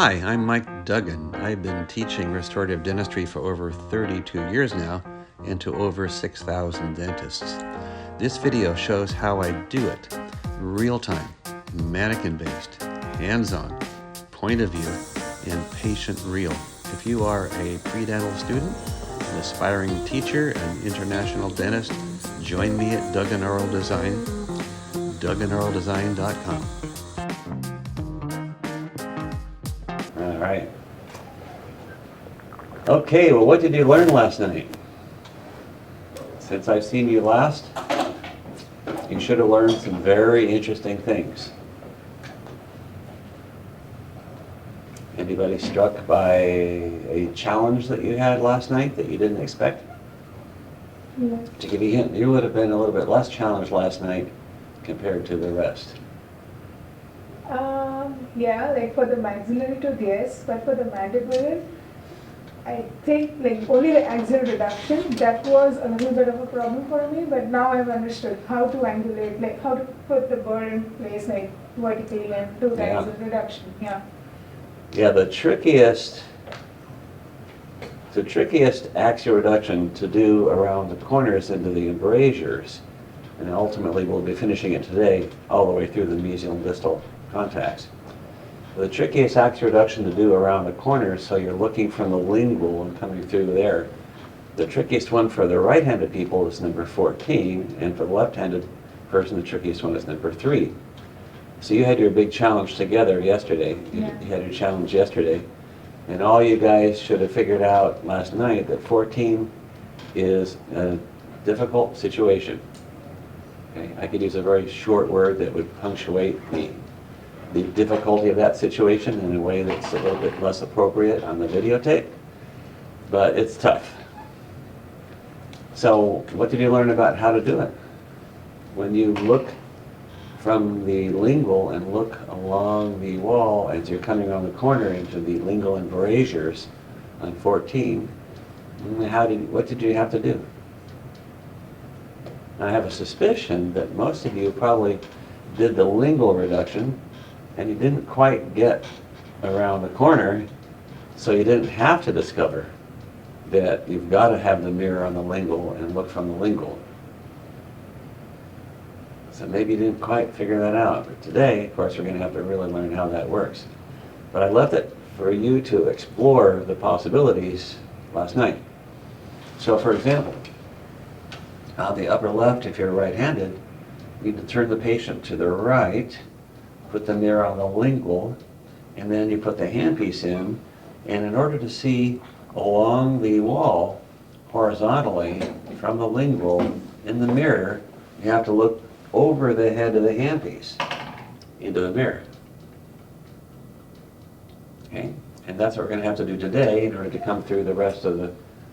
Hi, I'm Mike Duggan. I've been teaching restorative dentistry for over 32 years now and to over 6,000 dentists. This video shows how I do it. Real-time, mannequin-based, hands-on, point of view, and patient real. If you are a pre-dental student, an aspiring teacher, an international dentist, join me at Duggan Oral Design, dugganoraldesign.com. All right. Okay, well, what did you learn last night? Since I've seen you last, you should have learned some very interesting things. Anybody struck by a challenge that you had last night that you didn't expect? Yeah. To give you a hint, you would have been a little bit less challenged last night compared to the rest. Yeah, like for the maxillary tooth, yes, but for the mandibular, I think like only the axial reduction, that was a little bit of a problem for me, but now I've understood how to angulate, like how to put the burr in place like vertically and do the Yeah. axial reduction, yeah. Yeah, the trickiest axial reduction to do around the corners into the embrasures, and ultimately we'll be finishing it today all the way through the mesial and distal contacts. The trickiest axial reduction to do around the corners, so you're looking from the lingual and coming through there. The trickiest one for the right-handed people is number 14, and for the left-handed person, the trickiest one is number 3. So you had your big challenge together yesterday. Yeah. You had your challenge yesterday, and all you guys should have figured out last night that 14 is a difficult situation. Okay? I could use a very short word that would punctuate the difficulty of that situation in a way that's a little bit less appropriate on the videotape, but it's tough. So what did you learn about how to do it? When you look from the lingual and look along the wall as you're coming around the corner into the lingual embrasures on 14, what did you have to do? I have a suspicion that most of you probably did the lingual reduction and you didn't quite get around the corner, so you didn't have to discover that you've got to have the mirror on the lingual and look from the lingual. So maybe you didn't quite figure that out. But today, of course, we're going to have to really learn how that works. But I left it for you to explore the possibilities last night. So for example, on the upper left, if you're right-handed, you need to turn the patient to the right, put the mirror on the lingual, and then you put the handpiece in, and in order to see along the wall horizontally from the lingual in the mirror, you have to look over the head of the handpiece into the mirror. Okay? And that's what we're going to have to do today in order to come through the rest of the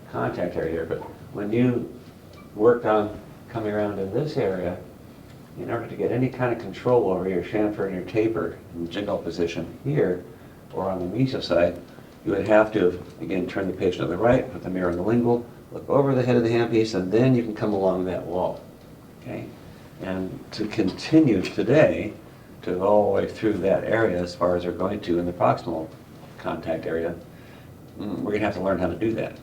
contact area here. But when you worked on coming around in this area, in order to get any kind of control over your chamfer and your taper in the jiggle position here or on the mesial side, you would have to, again, turn the patient to the right, put the mirror on the lingual, look over the head of the handpiece, and then you can come along that wall. Okay? And to continue today, to go all the way through that area as far as we're going to in the proximal contact area, we're going to have to learn how to do that.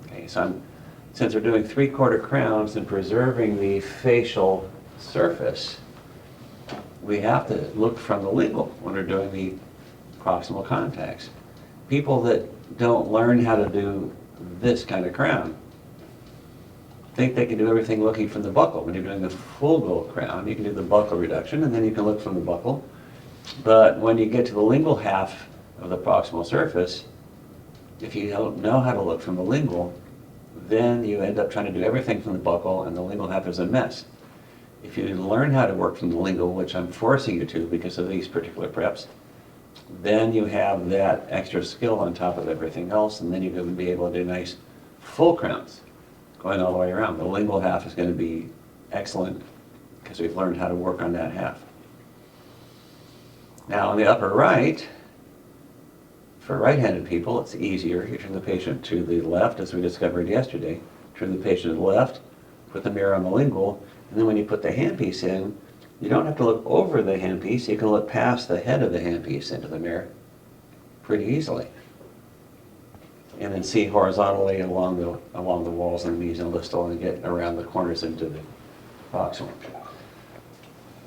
Okay? So since we're doing 3/4 crowns and preserving the facial surface, we have to look from the lingual when we're doing the proximal contacts. People that don't learn how to do this kind of crown think they can do everything looking from the buccal. When you're doing the full gold crown, you can do the buccal reduction and then you can look from the buccal. But when you get to the lingual half of the proximal surface, if you don't know how to look from the lingual, then you end up trying to do everything from the buccal and the lingual half is a mess. If you learn how to work from the lingual, which I'm forcing you to because of these particular preps, then you have that extra skill on top of everything else, and then you're going to be able to do nice full crowns going all the way around. The lingual half is going to be excellent because we've learned how to work on that half. Now on the upper right, for right-handed people, it's easier. You turn the patient to the left, as we discovered yesterday. Turn the patient to the left, put the mirror on the lingual, and then when you put the handpiece in, you don't have to look over the handpiece. You can look past the head of the handpiece into the mirror. pretty easily. And then see horizontally along the walls and the mesial distal and get around the corners into the proximal.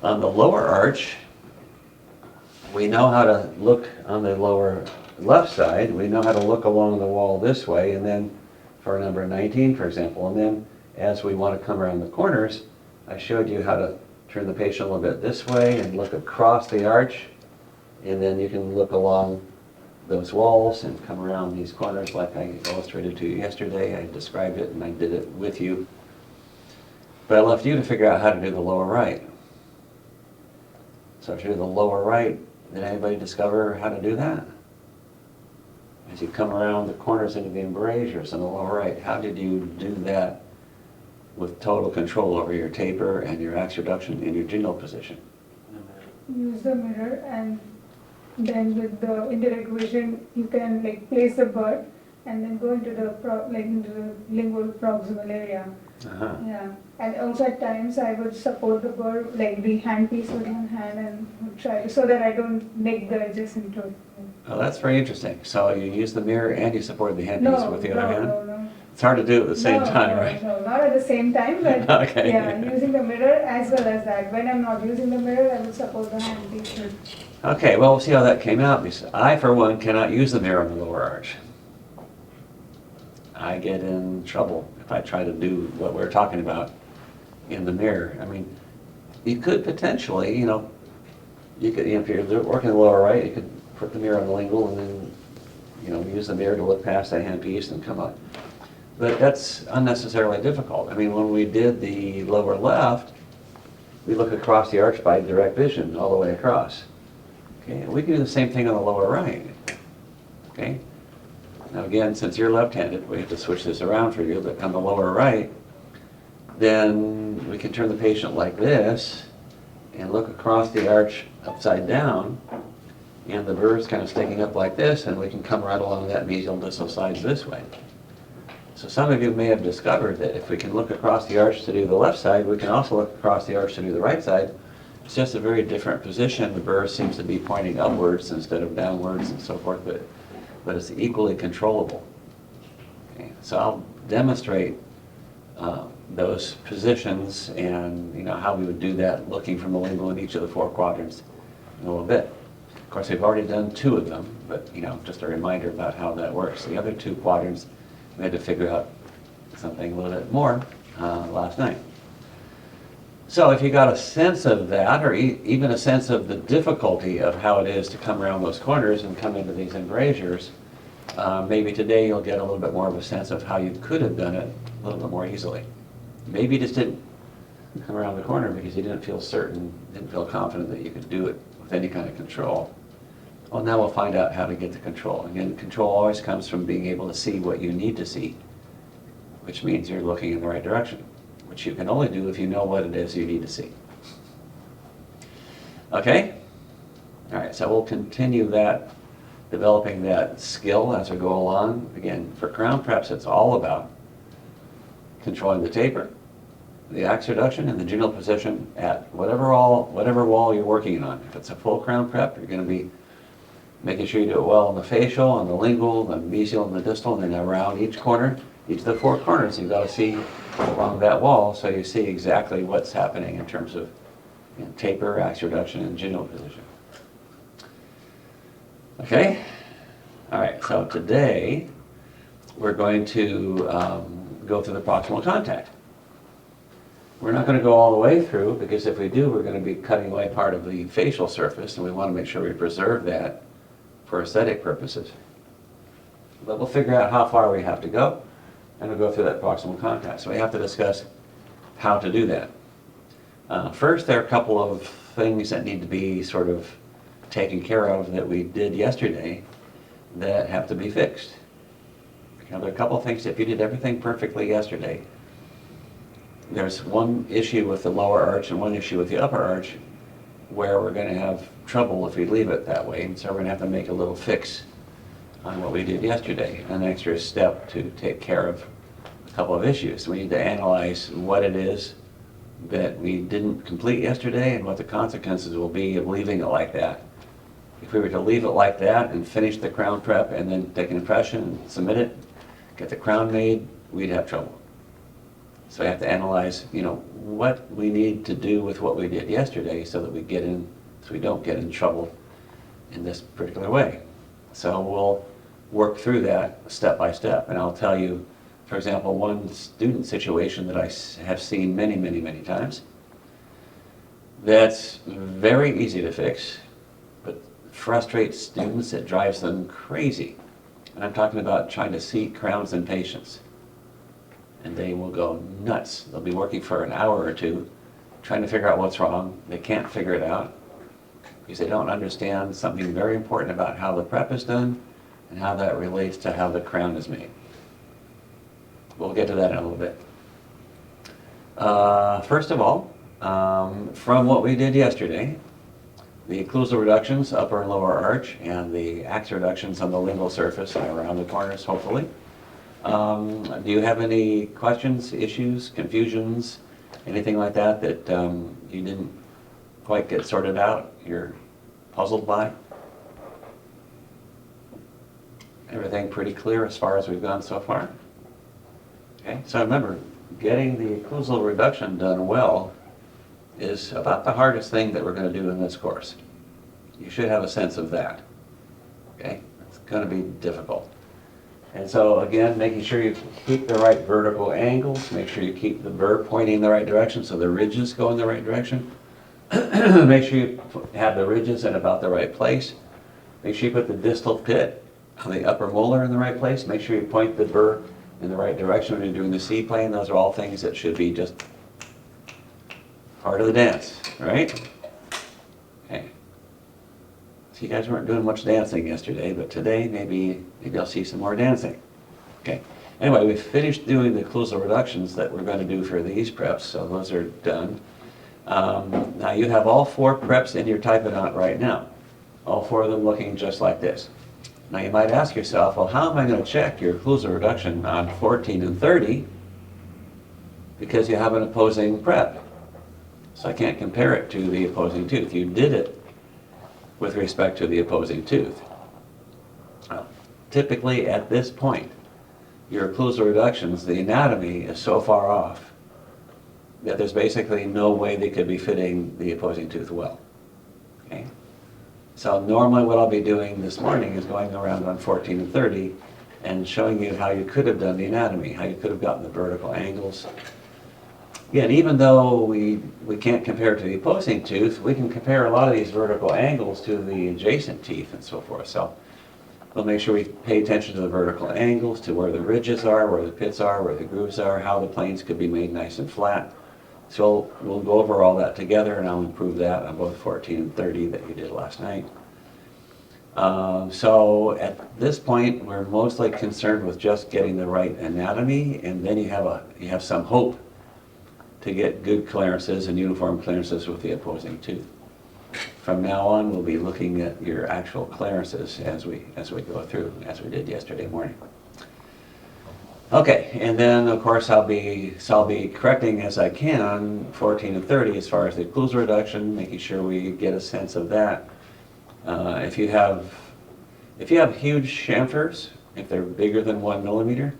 On the lower arch, we know how to look on the lower left side. We know how to look along the wall this way, and then for number 19, for example, and then as we want to come around the corners, I showed you how to turn the patient a little bit this way and look across the arch, and then you can look along those walls and come around these corners like I illustrated to you yesterday. I described it and I did it with you. But I left you to figure out how to do the lower right. So if you do the lower right, did anybody discover how to do that? As you come around the corners into the embrasures on the lower right, how did you do that with total control over your taper and your axe reduction in your gingival position? Use the mirror, and then with the indirect vision, you can like place the bird and then go into the into the lingual proximal area. Uh-huh. Yeah, and also at times I would support the bird, like the handpiece with one hand, and would try so that I don't nick the edges into it. Oh, that's very interesting. So you use the mirror and you support the handpiece with the other hand? No. It's hard to do at the same time, right? No, not at the same time, but Okay. yeah, using the mirror as well as that. When I'm not using the mirror, I would support the handpiece with. Okay, well, we'll see how that came out. Because I, for one, cannot use the mirror on the lower arch. I get in trouble if I try to do what we're talking about in the mirror. I mean, you could potentially, if you're working the lower right, you could put the mirror on the lingual and then, use the mirror to look past that handpiece and come up. But that's unnecessarily difficult. I mean, when we did the lower left, we look across the arch by direct vision all the way across. Okay, and we can do the same thing on the lower right. Okay. Now again, since you're left-handed, we have to switch this around for you, but on the lower right, then we can turn the patient like this and look across the arch upside down, and the bird's kind of sticking up like this, and we can come right along that mesial distal side this way. So some of you may have discovered that if we can look across the arch to do the left side, we can also look across the arch to do the right side. It's just a very different position. The burr seems to be pointing upwards instead of downwards and so forth, but it's equally controllable. Okay, so I'll demonstrate those positions and how we would do that looking from the lingual in each of the 4 quadrants in a little bit. Of course, we've already done 2 of them, but just a reminder about how that works. The other 2 quadrants, we had to figure out something a little bit more last night. So if you got a sense of that, or even a sense of the difficulty of how it is to come around those corners and come into these embrasures, maybe today you'll get a little bit more of a sense of how you could have done it a little bit more easily. Maybe you just didn't come around the corner because you didn't feel certain, didn't feel confident that you could do it with any kind of control. Well, now we'll find out how to get the control. Again, control always comes from being able to see what you need to see, which means you're looking in the right direction, which you can only do if you know what it is you need to see. Okay? All right, so we'll continue that, developing that skill as we go along. Again, for crown preps, it's all about controlling the taper, the axe reduction, and the gingival position at whatever wall you're working on. If it's a full crown prep, you're going to be making sure you do it well on the facial, on the lingual, the mesial, and the distal, and then around each corner. Each of the 4 corners you've got to see along that wall so you see exactly what's happening in terms of taper, axe reduction, and gingival position. Okay? All right, so today we're going to go through the proximal contact. We're not going to go all the way through because if we do, we're going to be cutting away part of the facial surface, and we want to make sure we preserve that for aesthetic purposes. But we'll figure out how far we have to go, and we'll go through that proximal contact. So we have to discuss how to do that. First, there are a couple of things that need to be sort of taken care of that we did yesterday that have to be fixed. There are a couple of things, if you did everything perfectly yesterday, there's one issue with the lower arch and one issue with the upper arch where we're going to have trouble if we leave it that way, and so we're going to have to make a little fix on what we did yesterday, an extra step to take care of a couple of issues. We need to analyze what it is that we didn't complete yesterday and what the consequences will be of leaving it like that If we were to leave it like that and finish the crown prep and then take an impression and submit it, get the crown made, we'd have trouble. So I have to analyze, what we need to do with what we did yesterday so that we don't get in trouble in this particular way. So we'll work through that step by step, and I'll tell you, for example, one student situation that I have seen many, many, many times that's very easy to fix, but frustrates students, it drives them crazy. And I'm talking about trying to seat crowns in patients. And they will go nuts. They'll be working for an hour or two trying to figure out what's wrong. They can't figure it out because they don't understand something very important about how the prep is done and how that relates to how the crown is made. We'll get to that in a little bit. First of all, from what we did yesterday, the occlusal reductions, upper and lower arch, and the axe reductions on the lingual surface and around the corners, hopefully. Do you have any questions, issues, confusions, anything like that you didn't quite get sorted out, you're puzzled by? Everything pretty clear as far as we've gone so far? Okay, so remember, getting the occlusal reduction done well is about the hardest thing that we're going to do in this course. You should have a sense of that. Okay, it's going to be difficult. And so again, making sure you keep the right vertical angles, make sure you keep the burr pointing in the right direction so the ridges go in the right direction. Make sure you have the ridges in about the right place. Make sure you put the distal pit on the upper molar in the right place. Make sure you point the burr in the right direction when you're doing the C-plane. Those are all things that should be just part of the dance, right? Okay. So you guys weren't doing much dancing yesterday, but today maybe I'll see some more dancing. Okay. Anyway, we finished doing the occlusal reductions that we're going to do for these preps, so those are done. Now you have all 4 preps in your typodont right now. All 4 of them looking just like this. Now you might ask yourself, well, how am I going to check your occlusal reduction on 14 and 30 because you have an opposing prep? So I can't compare it to the opposing tooth. You did it with respect to the opposing tooth. Well, typically at this point, your occlusal reductions, the anatomy is so far off that there's basically no way they could be fitting the opposing tooth well. Okay? So normally what I'll be doing this morning is going around on 14 and 30 and showing you how you could have done the anatomy, how you could have gotten the vertical angles. Again, even though we can't compare to the opposing tooth, we can compare a lot of these vertical angles to the adjacent teeth and so forth. So we'll make sure we pay attention to the vertical angles, to where the ridges are, where the pits are, where the grooves are, how the planes could be made nice and flat. So we'll go over all that together, and I'll improve that on both 14 and 30 that you did last night. So at this point, we're mostly concerned with just getting the right anatomy, and then you have some hope to get good clearances and uniform clearances with the opposing tooth. From now on, we'll be looking at your actual clearances as we go through, as we did yesterday morning. Okay, and then of course I'll be correcting as I can 14 and 30 as far as the occlusal reduction, making sure we get a sense of that. If you have huge chamfers, if they're bigger than 1 millimeter,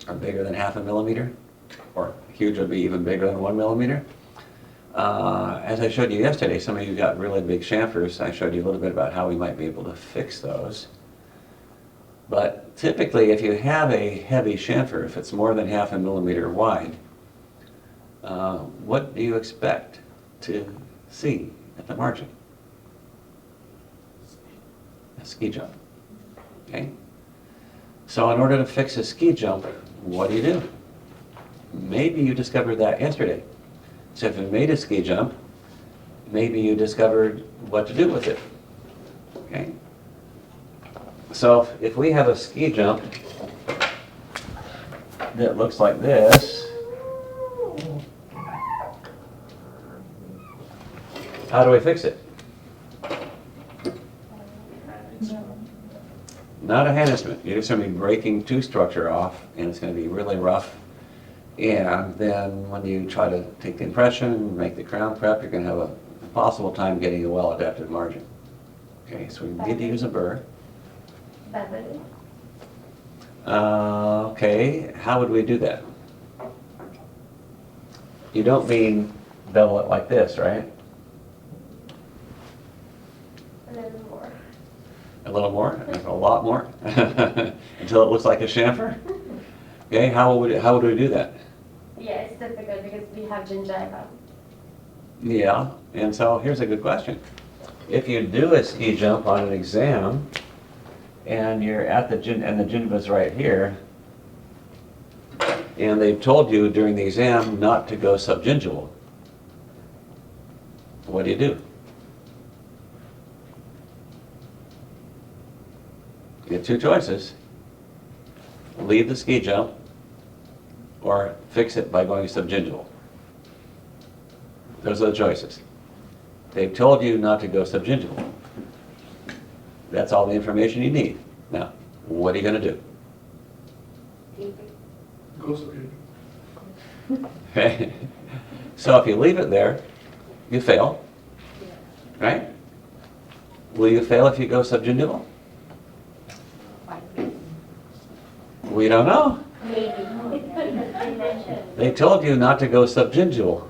or bigger than half a millimeter, or huge would be even bigger than 1 millimeter. As I showed you yesterday, some of you got really big chamfers. I showed you a little bit about how we might be able to fix those. But typically, if you have a heavy chamfer, if it's more than half a millimeter wide, what do you expect to see at the margin? A ski jump. Okay? So in order to fix a ski jump, what do? Maybe you discovered that yesterday. So if you made a ski jump, maybe you discovered what to do with it. Okay? So if we have a ski jump that looks like this, how do we fix it? Not a hand instrument. You're just going to be breaking tooth structure off, and it's going to be really rough. And then when you try to take the impression and make the crown prep, you're going to have a possible time getting a well-adapted margin. Okay, so we need to use a burr. Bevel. Okay, how would we do that? You don't mean bevel it like this, right? A little more. A little more, a lot more, until it looks like a chamfer? Okay, how would we do that? Yeah, it's difficult because we have gingiva. Yeah, and so here's a good question. If you do a ski jump on an exam, and you're at the gingiva's right here, and they've told you during the exam not to go subgingival, what do? You have two choices. Leave the ski jump or fix it by going subgingival. Those are the choices. They've told you not to go subgingival. That's all the information you need. Now, what are you going to do? Go subgengival. Okay. So if you leave it there, you fail, right? Will you fail if you go subgingival? We don't know. Maybe. They told you not to go subgingival.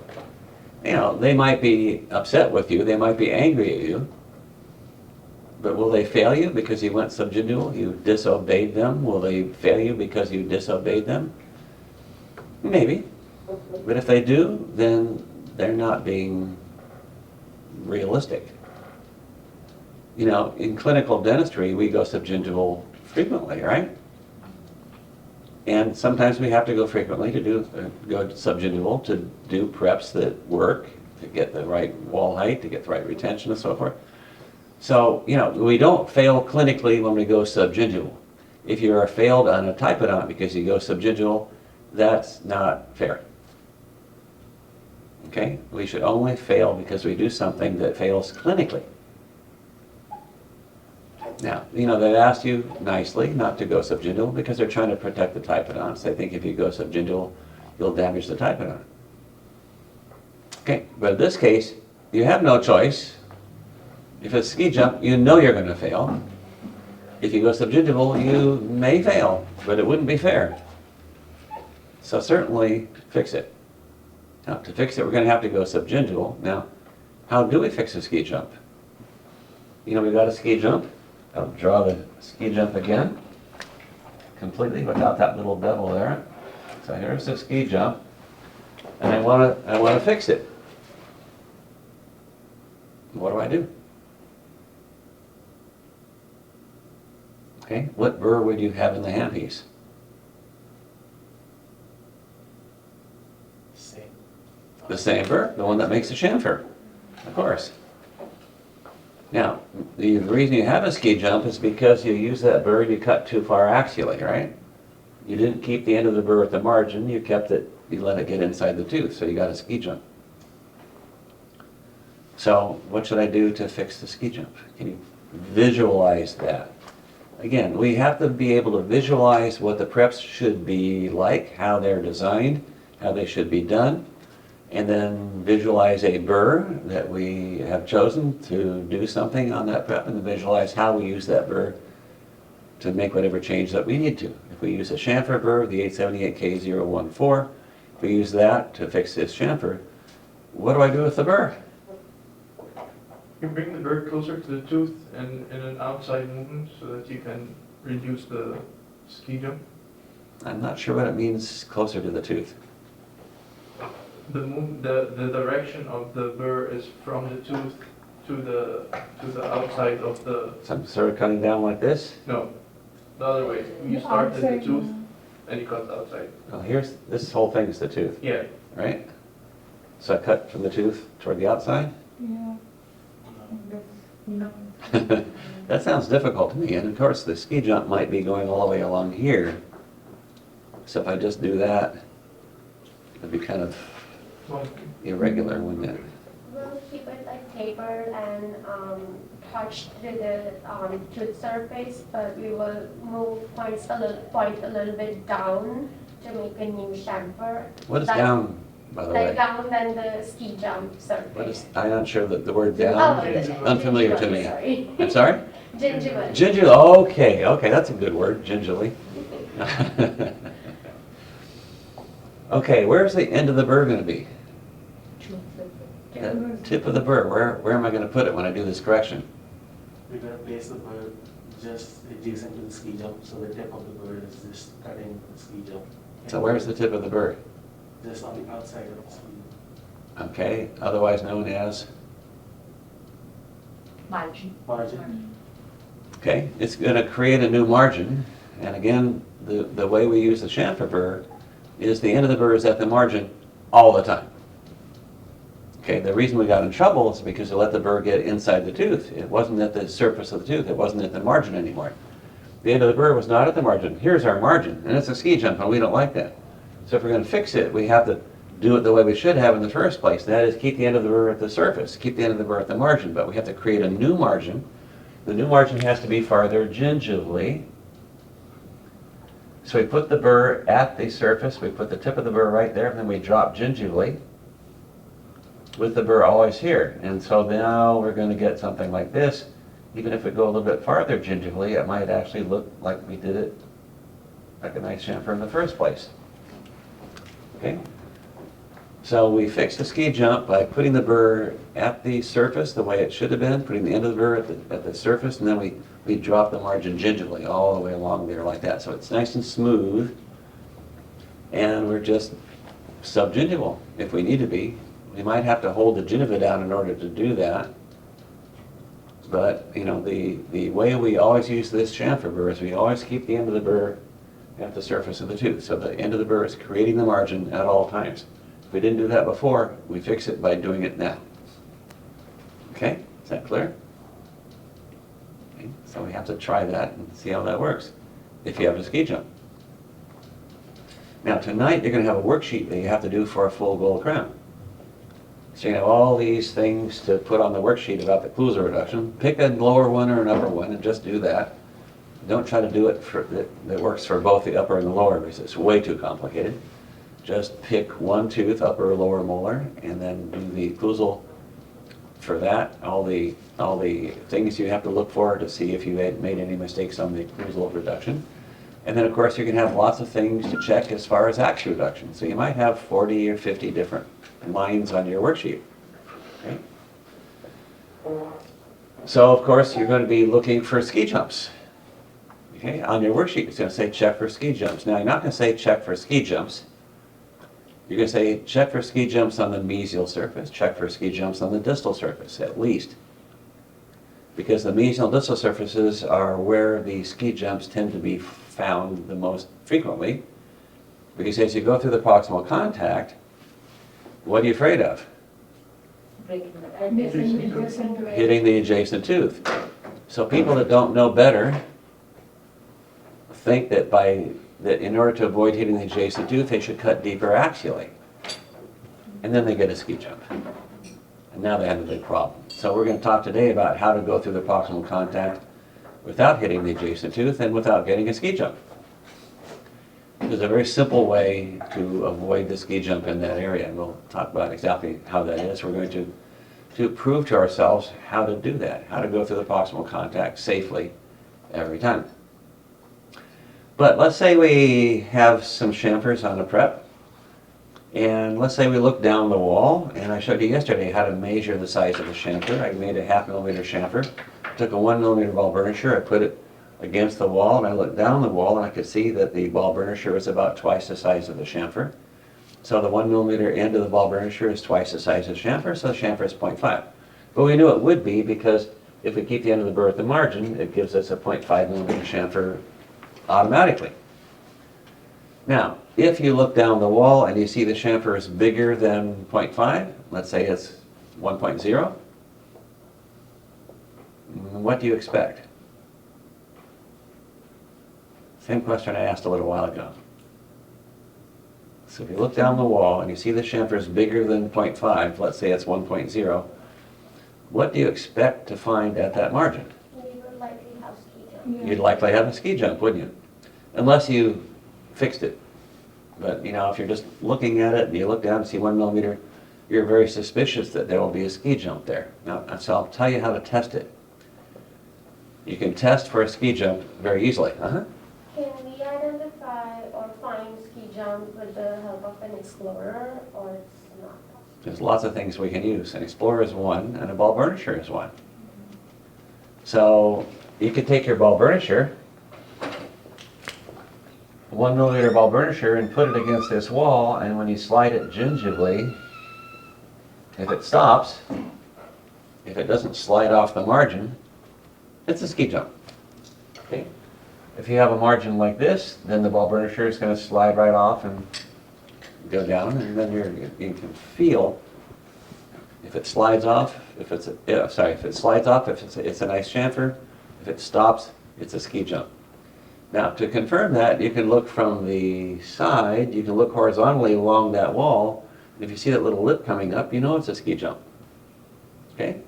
You know, they might be upset with you, they might be angry at you, but will they fail you because you went subgingival? You disobeyed them? Will they fail you because you disobeyed them? Maybe. But if they do, then they're not being realistic. You know, in clinical dentistry, we go subgingival frequently, right? And sometimes we have to go frequently to go subgingival to do preps that work, to get the right wall height, to get the right retention and so forth. So, you know, we don't fail clinically when we go subgingival. If you are failed on a typodont because you go subgingival, that's not fair. Okay? We should only fail because we do something that fails clinically. Now, you know, they've asked you nicely not to go subgingival because they're trying to protect the typodonts. They think if you go subgingival, you'll damage the typodont. Okay, but in this case, you have no choice. If it's a ski jump, you know you're going to fail. If you go subgingival, you may fail, but it wouldn't be fair. So certainly fix it. Now, to fix it, we're going to have to go subgingival. Now, how do we fix a ski jump? You know, we got a ski jump. I'll draw the ski jump again, completely without that little bevel there. So here's the ski jump, and I want to fix it. What do I do? Okay, what burr would you have in the handpiece? Same. The same burr, the one that makes the chamfer, of course. Now, the reason you have a ski jump is because you use that burr and you cut too far axially, right? You didn't keep the end of the burr at the margin, you kept it, you let it get inside the tooth, so you got a ski jump. So, what should I do to fix the ski jump? Can you visualize that? Again, we have to be able to visualize what the preps should be like, how they're designed, how they should be done, and then visualize a burr that we have chosen to do something on that prep, and then visualize how we use that burr to make whatever change that we need to. If we use a chamfer burr, the 878K014, if we use that to fix this chamfer, what do I do with the burr? You bring the burr closer to the tooth and in an outside movement so that you can reduce the ski jump. I'm not sure what it means closer to the tooth. The direction of the burr is from the tooth to the outside of the, So I'm sort of cutting down like this. no, the other way. You start at the Outside, tooth and you cut outside. Well, here's, this whole thing is the tooth, Yeah. right? So I cut from the tooth toward the outside? Yeah. No. That sounds difficult to me, and of course the ski jump might be going all the way along here. So if I just do that, it'd be kind of Well, irregular, wouldn't it? We'll keep it like tapered and touched to the tooth surface, but we will move point a little bit down to make a new chamfer. What does That- down by the Like way? down than the ski jump surface. What is, I'm not sure that the word Oh, down the- is the unfamiliar to gingival, me. sorry. I'm sorry? Gingival. Gingerly, okay, that's a good word, gingerly. Okay, where's the end of the burr gonna be? The tip of the burr, where am I gonna put it when I do this correction? We're gonna place the bird just adjacent to the ski jump, so the tip of the bird is just cutting the ski jump. So where's the tip of the burr? Just on the outside of the ski jump. Okay, otherwise known as, Margin. okay, it's gonna create a new margin. And again, the way we use the chamfer burr is the end of the burr is at the margin all the time. Okay, the reason we got in trouble is because we let the burr get inside the tooth. It wasn't at the surface of the tooth, it wasn't at the margin anymore. The end of the burr was not at the margin. Here's our margin, and it's a ski jump, and we don't like that. So if we're gonna fix it, we have to do it the way we should have in the first place. That is, keep the end of the burr at the surface, keep the end of the burr at the margin, but we have to create a new margin. The new margin has to be farther gingivally. So we put the burr at the surface, we put the tip of the burr right there, and then we drop gingivally with the burr always here. And so now we're going to get something like this. Even if we go a little bit farther gingivally, it might actually look like we did it like a nice chamfer in the first place. Okay? So we fixed the ski jump by putting the burr at the surface the way it should have been, putting the end of the burr at the surface, and then we drop the margin gingivally all the way along there like that. So it's nice and smooth, and we're just subgingival if we need to be. We might have to hold the gingiva down in order to do that. But, you know, the way we always use this chamfer burr is we always keep the end of the burr at the surface of the tooth. So the end of the burr is creating the margin at all times. If we didn't do that before, we fix it by doing it now. Okay, is that clear? Okay, so we have to try that and see how that works if you have a ski jump. Now tonight you're going to have a worksheet that you have to do for a full gold crown. So you have all these things to put on the worksheet about the occlusal reduction. Pick a lower one or an upper one and just do that. Don't try to do it that works for both the upper and the lower because it's way too complicated. Just pick one tooth, upper or lower molar, and then do the occlusal for that. All the things you have to look for to see if you had made any mistakes on the occlusal reduction. And then of course you can have lots of things to check as far as axial reduction. So you might have 40 or 50 different lines on your worksheet. Okay? So of course you're going to be looking for ski jumps. Okay? On your worksheet it's going to say check for ski jumps. Now you're not going to say check for ski jumps. You're going to say check for ski jumps on the mesial surface, check for ski jumps on the distal surface at least. Because the mesial and distal surfaces are where the ski jumps tend to be found the most frequently. Because as you go through the proximal contact, what are you afraid of? Hitting the adjacent tooth. So people that don't know better think that that in order to avoid hitting the adjacent tooth, they should cut deeper axially. And then they get a ski jump. And now they have a big problem. So we're going to talk today about how to go through the proximal contact without hitting the adjacent tooth and without getting a ski jump. There's a very simple way to avoid the ski jump in that area, and we'll talk about exactly how that is. We're going to prove to ourselves how to do that, how to go through the proximal contact safely every time. But let's say we have some chamfers on a prep, and let's say we look down the wall, and I showed you yesterday how to measure the size of the chamfer. I made a 1/2 millimeter chamfer, took a 1 millimeter ball burnisher, I put it against the wall, and I looked down the wall, and I could see that the ball burnisher was about twice the size of the chamfer. So the 1 millimeter end of the ball burnisher is twice the size of the chamfer, so the chamfer is 0.5. But we knew it would be because if we keep the end of the burr at the margin, it gives us a 0.5 millimeter chamfer automatically. Now, if you look down the wall and you see the chamfer is bigger than 0.5, let's say it's 1.0, what do you expect? Same question I asked a little while ago. So if you look down the wall and you see the chamfer is bigger than 0.5, let's say it's 1.0, what do you expect to find at that margin? We would likely have ski jump. Yeah. You'd likely have a ski jump, wouldn't you? Unless you fixed it. But, you know, if you're just looking at it and you look down and see 1 millimeter, you're very suspicious that there will be a ski jump there. Now, so I'll tell you how to test it. You can test for a ski jump very easily. Can we identify or find ski jump with the help of an explorer, or it's not possible? There's lots of things we can use. An explorer is one, and a ball burnisher is one. So you could take your ball burnisher, 1 millimeter ball burnisher, and put it against this wall, and when you slide it gingerly, if it stops, if it doesn't slide off the margin, it's a ski jump. Okay? If you have a margin like this, then the ball burnisher is going to slide right off and go down, and then you can feel if it slides off, if it's a nice chamfer. If it stops, it's a ski jump. Now, to confirm that, you can look from the side, you can look horizontally along that wall, and if you see that little lip coming up, you know it's a ski jump. Okay?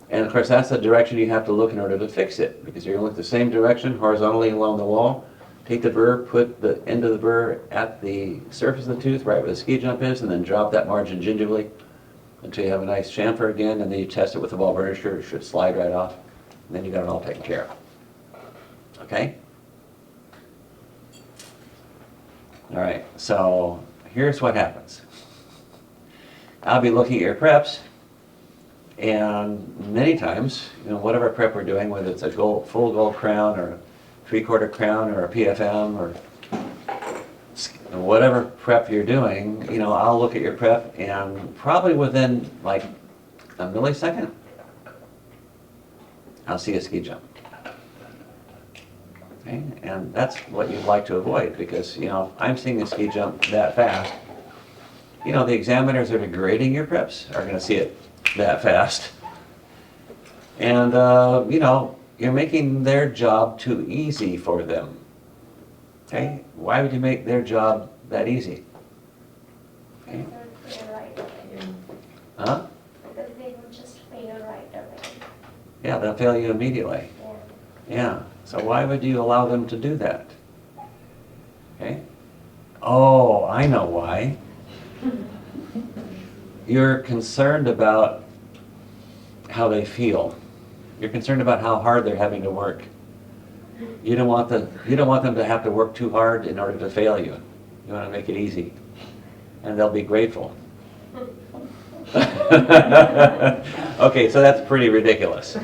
And of course, that's the direction you have to look in order to fix it, because you're going to look the same direction horizontally along the wall, take the burr, put the end of the burr at the surface of the tooth, right where the ski jump is, and then drop that margin gingerly until you have a nice chamfer again, and then you test it with the ball burnisher. It should slide right off, and then you got it all taken care of. Okay? All right, so here's what happens. I'll be looking at your preps, and many times, you know, whatever prep we're doing, whether it's a full gold crown or a 3/4 crown or a PFM or whatever prep you're doing, you know, I'll look at your prep, and probably within like a millisecond, I'll see a ski jump. Okay? And that's what you'd like to avoid, because, you know, if I'm seeing a ski jump that fast, you know, the examiners that are grading your preps are going to see it that fast. And, you know, you're making their job too easy for them. Okay? Why would you make their job that easy? Okay? Because they'll fail right away. Huh? Because they will just fail right away. Yeah, they'll fail you immediately. Yeah. Yeah. So why would you allow them to do that? Okay? Oh, I know why. You're concerned about how they feel. You're concerned about how hard they're having to work. You don't want them to have to work too hard in order to fail you. You want to make it easy. And they'll be grateful. Okay, so that's pretty ridiculous.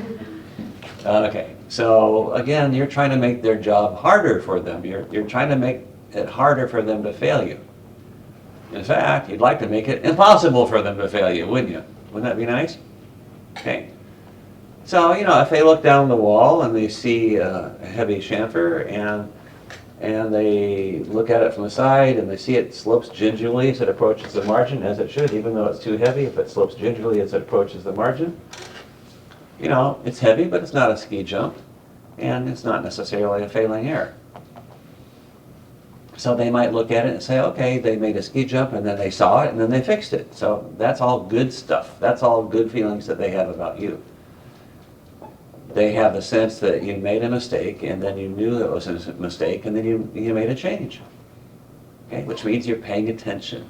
Okay, so again, you're trying to make their job harder for them. You're trying to make it harder for them to fail you. In fact, you'd like to make it impossible for them to fail you, wouldn't you? Wouldn't that be nice? Okay. So, you know, if they look down the wall and they see a heavy chamfer, and they look at it from the side and they see it slopes gingerly as it approaches the margin, as it should, even though it's too heavy, if it slopes gingerly as it approaches the margin, you know, it's heavy, but it's not a ski jump, and it's not necessarily a failing error. So they might look at it and say, okay, they made a ski jump, and then they saw it, and then they fixed it. So that's all good stuff. That's all good feelings that they have about you. They have the sense that you made a mistake, and then you knew it was a mistake, and then you made a change. Okay, which means you're paying attention.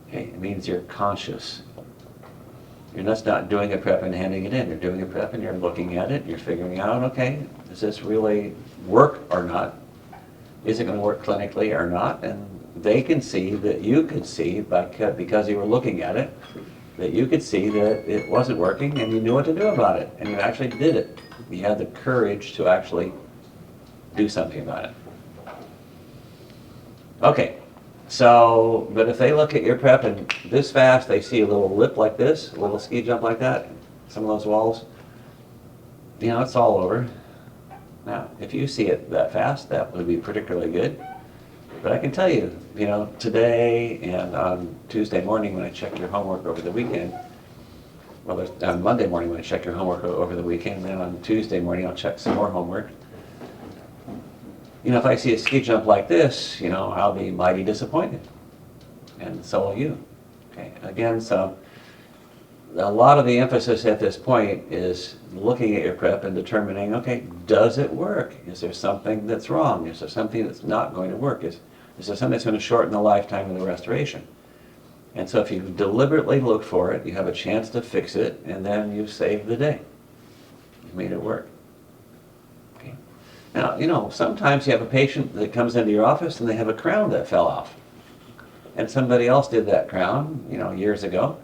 Okay, it means you're conscious. You're just not doing a prep and handing it in. You're doing a prep and you're looking at it, you're figuring out, okay, does this really work or not? Is it going to work clinically or not? And they can see that you could see, because you were looking at it, that you could see that it wasn't working, and you knew what to do about it, and you actually did it. You had the courage to actually do something about it. Okay, so, but if they look at your prep and this fast, they see a little lip like this, a little ski jump like that, some of those walls, you know, it's all over. Now, if you see it that fast, that would be particularly good. But I can tell you, you know, today and on Tuesday morning when I check your homework over the weekend, well, on Monday morning when I check your homework over the weekend, and then on Tuesday morning I'll check some more homework. You know, if I see a ski jump like this, you know, I'll be mighty disappointed. And so will you. Okay, again, so a lot of the emphasis at this point is looking at your prep and determining, okay, does it work? Is there something that's wrong? Is there something that's not going to work? This is something that's going to shorten the lifetime of the restoration. And so if you deliberately look for it, you have a chance to fix it, and then you save the day. You've made it work. Okay. Now, sometimes you have a patient that comes into your office and they have a crown that fell off. And somebody else did that crown, years ago.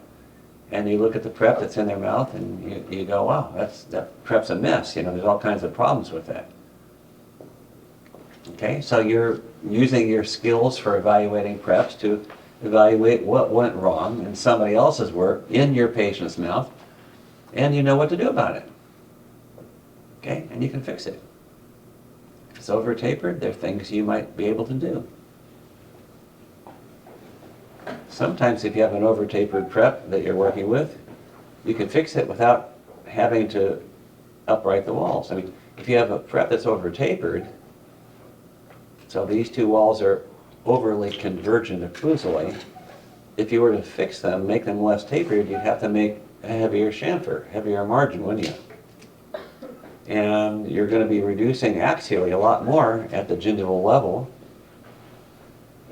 And you look at the prep that's in their mouth and you go, wow, that prep's a mess. There's all kinds of problems with that. Okay, so you're using your skills for evaluating preps to evaluate what went wrong in somebody else's work in your patient's mouth, and you know what to do about it. Okay, and you can fix it. If it's over tapered, there are things you might be able to do. Sometimes if you have an over tapered prep that you're working with, you can fix it without having to upright the walls. I mean, if you have a prep that's over tapered, so these two walls are overly convergent occlusally, if you were to fix them, make them less tapered, you'd have to make a heavier chamfer, heavier margin, wouldn't you? And you're going to be reducing axially a lot more at the gingival level,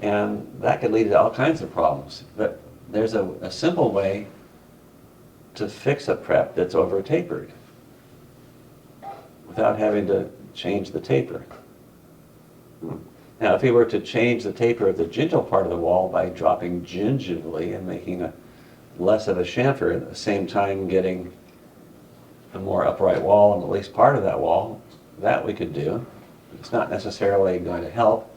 and that could lead to all kinds of problems. But there's a simple way to fix a prep that's over tapered without having to change the taper. Now, if we were to change the taper of the gingival part of the wall by dropping gingivally and making less of a chamfer, at the same time getting a more upright wall on at least part of that wall, that we could do. It's not necessarily going to help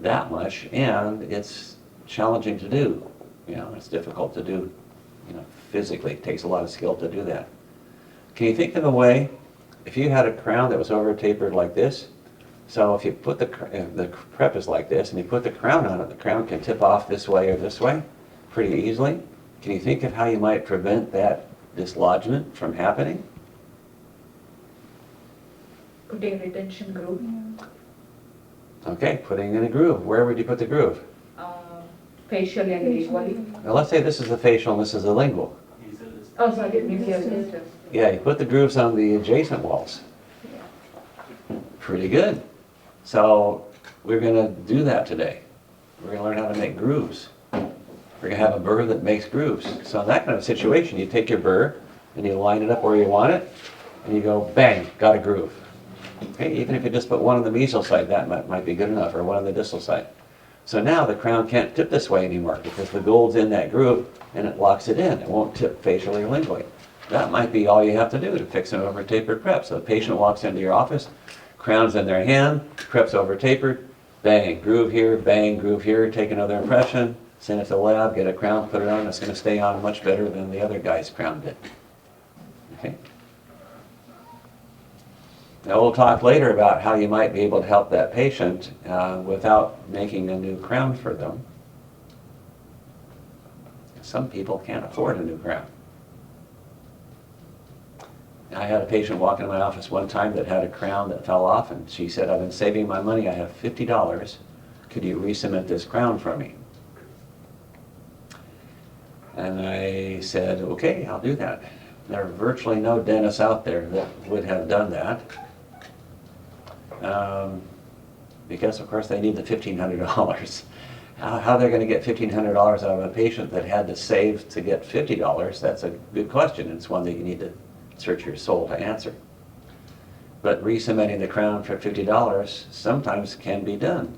that much, and it's challenging to do. It's difficult to do, physically. It takes a lot of skill to do that. Can you think of a way, if you had a crown that was over tapered like this, so if you put the prep is like this, and you put the crown on it, the crown can tip off this way or this way pretty easily. Can you think of how you might prevent that dislodgement from happening? Putting retention groove. Okay, putting in a groove. Where would you put the groove? Facial and lingual. Now let's say this is the facial and this is the lingual. Oh, sorry, mesial. Yeah, you put the grooves on the adjacent walls. Pretty good. So we're going to do that today. We're going to learn how to make grooves. We're going to have a burr that makes grooves. So in that kind of situation, you take your burr and you line it up where you want it, and you go, bang, got a groove. Okay, even if you just put one on the mesial side, that might be good enough, or one on the distal side. So now the crown can't tip this way anymore because the gold's in that groove and it locks it in. It won't tip facially or lingually. That might be all you have to do to fix an over tapered prep. So the patient walks into your office, crown's in their hand, prep's over tapered, bang, groove here, take another impression, send it to the lab, get a crown, put it on. It's going to stay on much better than the other guy's crown did. Okay. Now we'll talk later about how you might be able to help that patient without making a new crown for them. Some people can't afford a new crown. I had a patient walk into my office one time that had a crown that fell off, and she said, I've been saving my money, I have $50. Could you re-cement this crown for me? And I said, okay, I'll do that. There are virtually no dentists out there that would have done that. Because of course they need the $1,500. How they're going to get $1,500 out of a patient that had to save to get $50, that's a good question. It's one that you need to search your soul to answer. But re-cementing the crown for $50 sometimes can be done.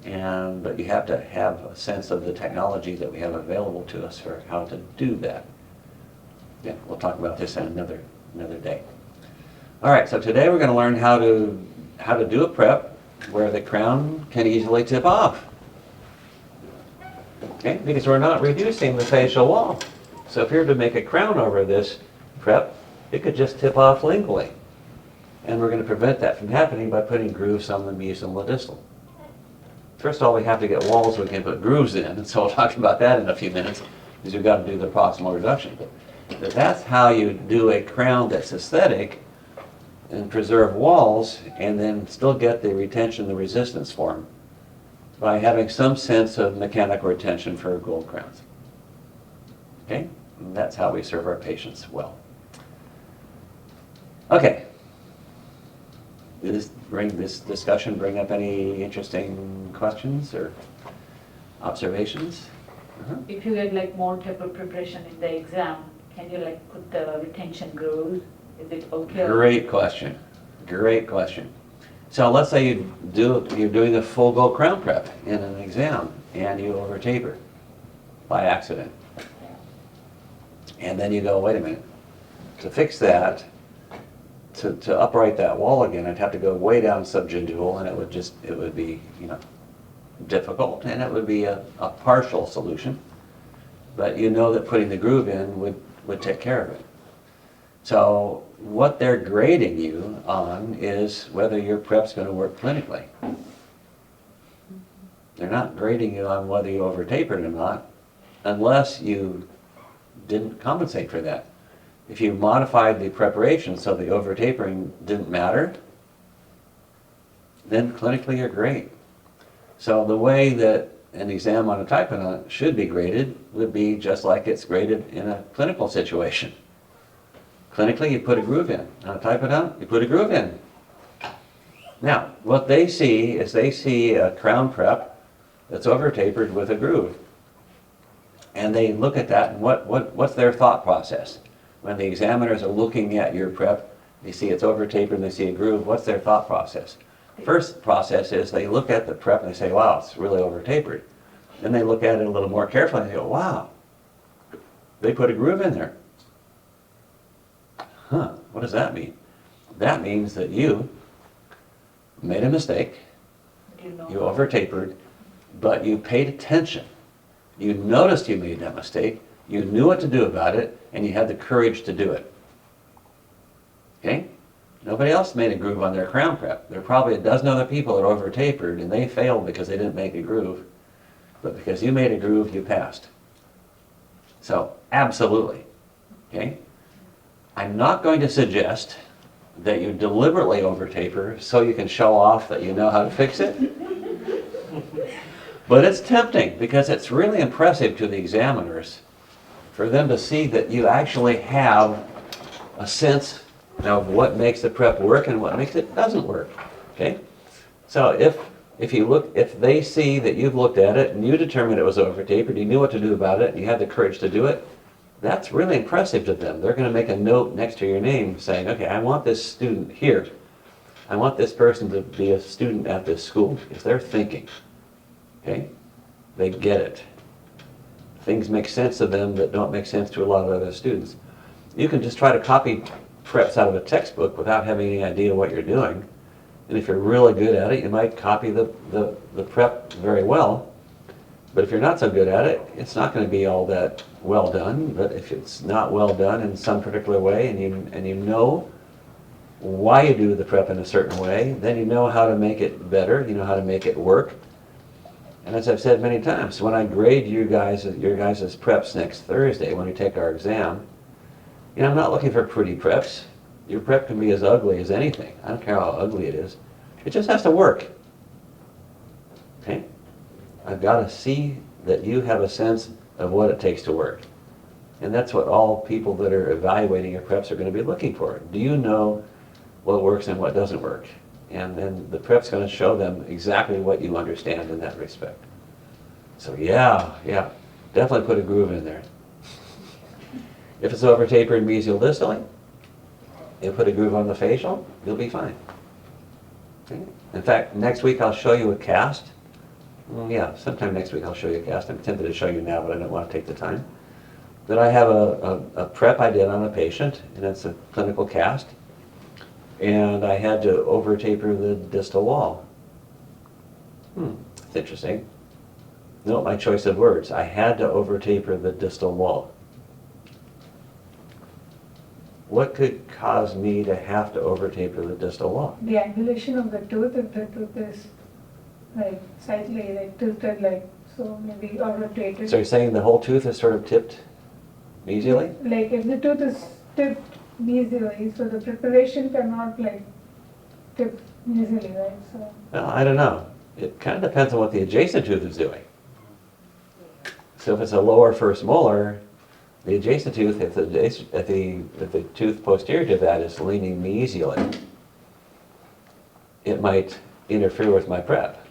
But you have to have a sense of the technology that we have available to us for how to do that. Yeah, we'll talk about this in another day. All right, so today we're going to learn how to do a prep where the crown can easily tip off. Okay, because we're not reducing the facial wall. So if you were to make a crown over this prep, it could just tip off lingually. And we're going to prevent that from happening by putting grooves on the mesial and the distal. First of all, we have to get walls we can put grooves in, and so we'll talk about that in a few minutes, because we've got to do the proximal reduction. But that's how you do a crown that's aesthetic and preserve walls and then still get the retention, the resistance form, by having some sense of mechanical retention for gold crowns. Okay? And that's how we serve our patients well. Okay. Did this discussion bring up any interesting questions or observations? Uh-huh. If you get like more type of preparation in the exam, can you like put the retention grooves? Is it okay? Great question. Great question. So let's say you're doing a full go crown prep in an exam and you over taper by accident. And then you go, wait a minute, to fix that, to upright that wall again, I'd have to go way down subgingival, and it would be, difficult, and it would be a partial solution. But you know that putting the groove in would take care of it. So what they're grading you on is whether your prep's going to work clinically. They're not grading you on whether you over tapered or not, unless you didn't compensate for that. If you modified the preparation so the over tapering didn't matter, then clinically you're great. So the way that an exam on a typodont should be graded would be just like it's graded in a clinical situation. Clinically, you put a groove in. On a typodont, you put a groove in. Now, what they see is they see a crown prep that's over tapered with a groove. And they look at that, and what's their thought process? When the examiners are looking at your prep, they see it's over tapered and they see a groove, what's their thought process? First process is they look at the prep and they say, wow, it's really over tapered. Then they look at it a little more carefully and they go, wow, they put a groove in there. Huh, what does that mean? That means that you made a mistake, you over tapered, but you paid attention. You noticed you made that mistake, you knew what to do about it, and you had the courage to do it. Okay? Nobody else made a groove on their crown prep. There are probably a dozen other people that over tapered and they failed because they didn't make a groove. But because you made a groove, you passed. So, absolutely. Okay? I'm not going to suggest that you deliberately over taper so you can show off that you know how to fix it. But it's tempting because it's really impressive to the examiners for them to see that you actually have a sense of what makes the prep work and what makes it doesn't work. Okay? So if they see that you've looked at it and you determined it was over tapered, you knew what to do about it, and you had the courage to do it, that's really impressive to them. They're going to make a note next to your name saying, okay, I want this student here. I want this person to be a student at this school, because they're thinking. Okay? They get it. Things make sense to them that don't make sense to a lot of other students. You can just try to copy preps out of a textbook without having any idea what you're doing. And if you're really good at it, you might copy the prep very well. But if you're not so good at it, it's not going to be all that well done. But if it's not well done in some particular way, and you know why you do the prep in a certain way, then you know how to make it better, you know how to make it work. And as I've said many times, when I grade your guys' preps next Thursday, when we take our exam, I'm not looking for pretty preps. Your prep can be as ugly as anything. I don't care how ugly it is. It just has to work. Okay? I've got to see that you have a sense of what it takes to work. And that's what all people that are evaluating your preps are going to be looking for. Do you know what works and what doesn't work? And then the prep's going to show them exactly what you understand in that respect. So yeah, definitely put a groove in there. If it's over tapered mesial distally, you put a groove on the facial, you'll be fine. Okay? In fact, next week I'll show you a cast. Yeah, sometime next week I'll show you a cast. I'm tempted to show you now, but I don't want to take the time. That I have a prep I did on a patient, and it's a clinical cast. And I had to over taper the distal wall. That's interesting. Note my choice of words. I had to over taper the distal wall. What could cause me to have to over taper the distal wall? The angulation of the tooth, if the tooth is like slightly like tilted, like so maybe or rotated. So you're saying the whole tooth is sort of tipped mesially? Like if the tooth is tipped mesially, so the preparation cannot like tip mesially, right? So Well, I don't know. It kind of depends on what the adjacent tooth is doing. So if it's a lower first molar, the adjacent tooth, if the tooth posterior to that is leaning mesially, it might interfere with my prep.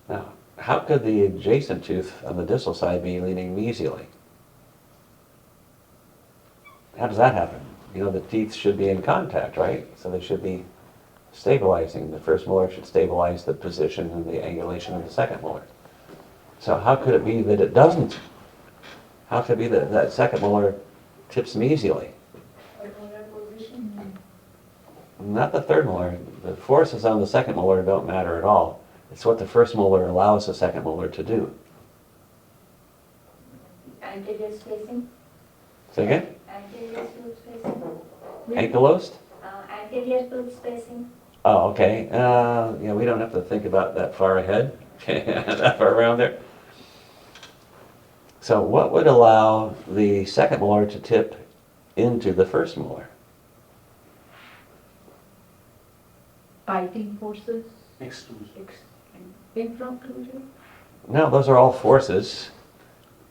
Now, how could the adjacent tooth on the distal side be leaning mesially? How does that happen? You know, the teeth should be in contact, right? So they should be stabilizing. The first molar should stabilize the position and the angulation of the second molar. So how could it be that it doesn't? How could it be that that second molar tips mesially? Not the third molar. The forces on the second molar don't matter at all. It's what the first molar allows the second molar to do. Anterior spacing? Say again? Anterior tooth spacing? Ankylosed? Anterior tooth spacing? Oh, okay. Yeah, we don't have to think about that far ahead, that far around there. So what would allow the second molar to tip into the first molar? Biting forces? Extrusion. Infraclusion? No, those are all forces,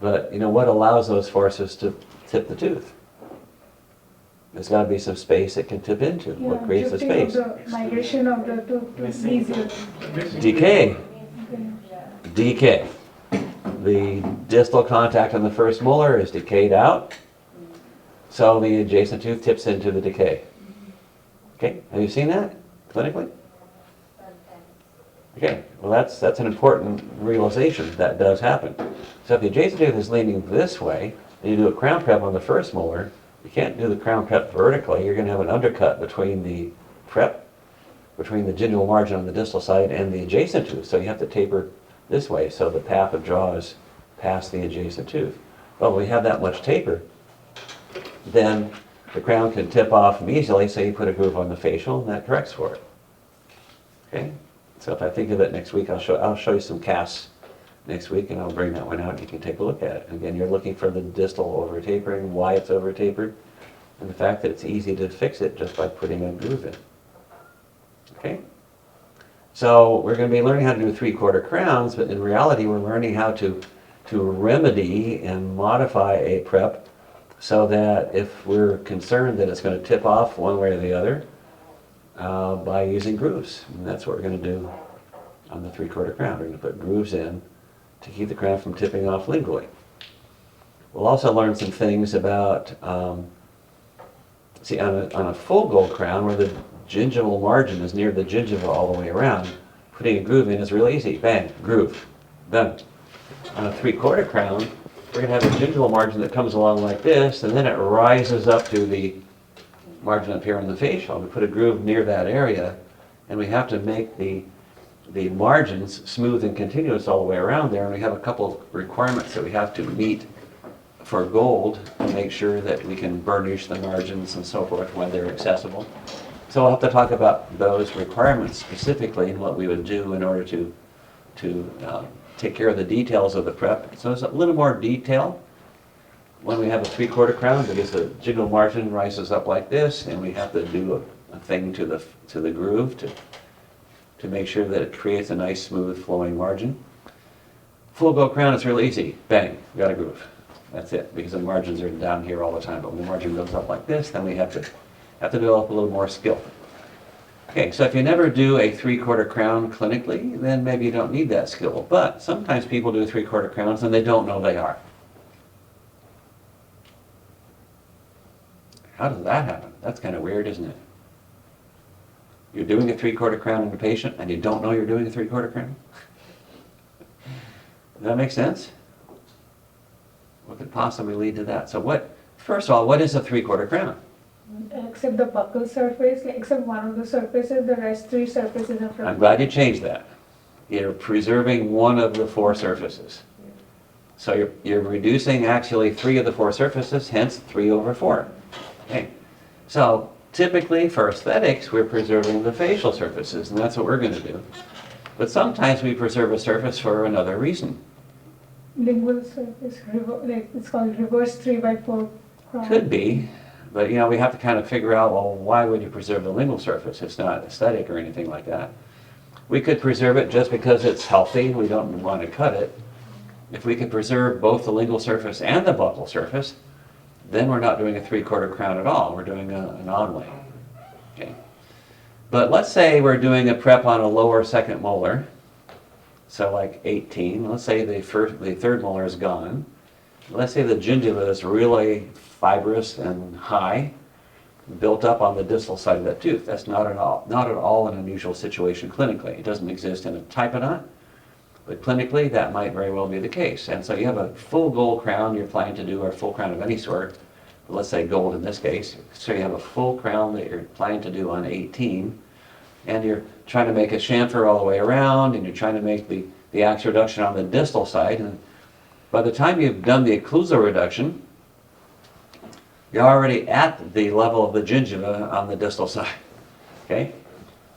but you know what allows those forces to tip the tooth? There's got to be some space it can tip into. What creates the drifting of space? the migration of the tooth to mesial. Decay. Okay. Decay. The distal contact on the first molar is decayed out, so the adjacent tooth tips into the decay. Okay, have you seen that clinically? Okay, well that's an important realization. That does happen. So if the adjacent tooth is leaning this way, and you do a crown prep on the first molar, you can't do the crown prep vertically. You're going to have an undercut between the prep, between the gingival margin on the distal side and the adjacent tooth. So you have to taper this way so the path of jaw is past the adjacent tooth. Well, when we have that much taper, then the crown can tip off mesially, so you put a groove on the facial and that corrects for it. Okay? So if I think of it next week, I'll show you some casts next week, and I'll bring that one out and you can take a look at it. Again, you're looking for the distal over tapering, why it's over tapered, and the fact that it's easy to fix it just by putting a groove in. Okay? So we're going to be learning how to do 3/4 crowns, but in reality we're learning how to remedy and modify a prep so that if we're concerned that it's going to tip off one way or the other, by using grooves. And that's what we're going to do on the 3/4 crown. We're going to put grooves in to keep the crown from tipping off lingually. We'll also learn some things about, see, on a full gold crown where the gingival margin is near the gingiva all the way around, putting a groove in is real easy. Bang, groove, done. On a 3/4 crown, we're going to have a gingival margin that comes along like this, and then it rises up to the margin up here on the facial. We put a groove near that area, and we have to make the margins smooth and continuous all the way around there, and we have a couple of requirements that we have to meet for gold to make sure that we can burnish the margins and so forth when they're accessible. So we'll have to talk about those requirements specifically and what we would do in order to take care of the details of the prep. So there's a little more detail when we have a 3/4 crown because the gingival margin rises up like this, and we have to do a thing to the groove to make sure that it creates a nice, smooth, flowing margin. Full gold crown is real easy. Bang, we got a groove. That's it, because the margins are down here all the time. But when the margin goes up like this, then we have to develop a little more skill. Okay, so if you never do a 3/4 crown clinically, then maybe you don't need that skill. But sometimes people do 3/4 crowns and they don't know they are. How does that happen? That's kind of weird, isn't it? You're doing a 3/4 crown in a patient and you don't know you're doing a 3/4 crown? Does that make sense? What could possibly lead to that? So first of all, what is a 3/4 crown? Except the buccal surface, like, except one of the surfaces, the rest 3 surfaces are from. I'm glad you changed that. You're preserving one of the 4 surfaces. So you're reducing actually 3 of the 4 surfaces, hence 3/4. Okay. So typically for aesthetics, we're preserving the facial surfaces, and that's what we're going to do. But sometimes we preserve a surface for another reason. Lingual surface, like it's called reverse 3/4 crown. Could be, but you know, we have to kind of figure out, well, why would you preserve the lingual surface? It's not aesthetic or anything like that. We could preserve it just because it's healthy, we don't want to cut it. If we could preserve both the lingual surface and the buccal surface, then we're not doing a 3/4 crown at all, we're doing an odd way. Okay. But let's say we're doing a prep on a lower second molar, so like 18. Let's say the third molar is gone. Let's say the gingiva is really fibrous and high, built up on the distal side of that tooth. That's not at all an unusual situation clinically. It doesn't exist in a typodont, but clinically that might very well be the case. And so you have a full gold crown you're planning to do, or a full crown of any sort, let's say gold in this case. So you have a full crown that you're planning to do on 18, and you're trying to make a chamfer all the way around, and you're trying to make the axe reduction on the distal side. And by the time you've done the occlusal reduction, you're already at the level of the gingiva on the distal side. Okay?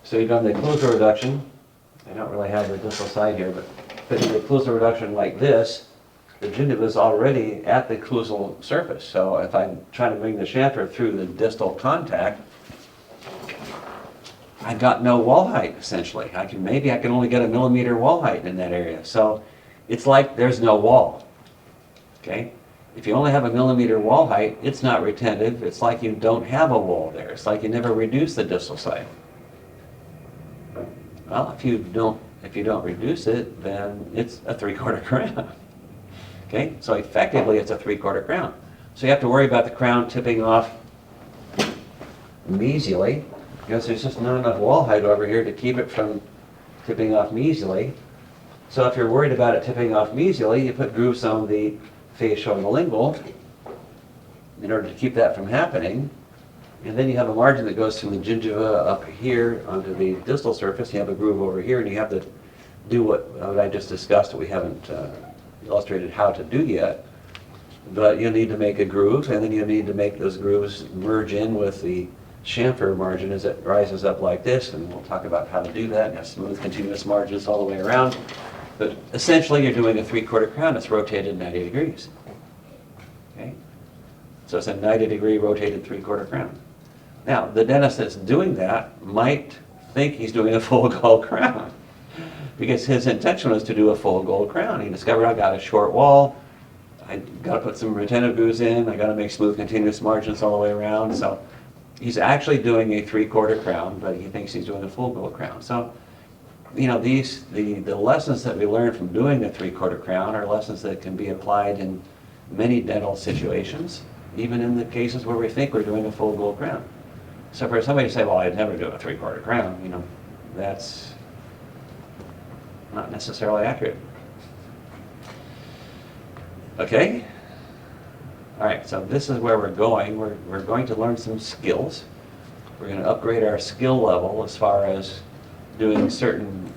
So you've done the occlusal reduction. I don't really have the distal side here, but the occlusal reduction like this, the gingiva is already at the occlusal surface. So if I'm trying to bring the chamfer through the distal contact, I've got no wall height, essentially. Maybe I can only get a millimeter wall height in that area. So it's like there's no wall. Okay? If you only have a millimeter wall height, it's not retentive. It's like you don't have a wall there. It's like you never reduce the distal side. Well, if you don't reduce it, then it's a 3/4 crown. Okay? So effectively it's a 3/4 crown. So you have to worry about the crown tipping off mesially, because there's just not enough wall height over here to keep it from tipping off mesially. So if you're worried about it tipping off mesially, you put grooves on the facial-lingual in order to keep that from happening. And then you have a margin that goes from the gingiva up here onto the distal surface. You have a groove over here, and you have to do what I just discussed, that we haven't illustrated how to do yet. But you need to make a groove, and then you need to make those grooves merge in with the chamfer margin as it rises up like this, and we'll talk about how to do that, and have smooth continuous margins all the way around. But essentially you're doing a 3/4 crown that's rotated 90 degrees. Okay? So it's a 90-degree rotated 3/4 crown. Now, the dentist that's doing that might think he's doing a full gold crown, because his intention was to do a full gold crown. He discovered, I got a short wall, I got to put some retentive grooves in, I got to make smooth continuous margins all the way around. So he's actually doing a 3/4 crown, but he thinks he's doing a full gold crown. So, you know, the lessons that we learn from doing a 3/4 crown are lessons that can be applied in many dental situations, even in the cases where we think we're doing a full gold crown. So for somebody to say, well, I'd never do a 3/4 crown, you know, that's not necessarily accurate. Okay? All right, so this is where we're going. We're going to learn some skills. We're going to upgrade our skill level as far as doing certain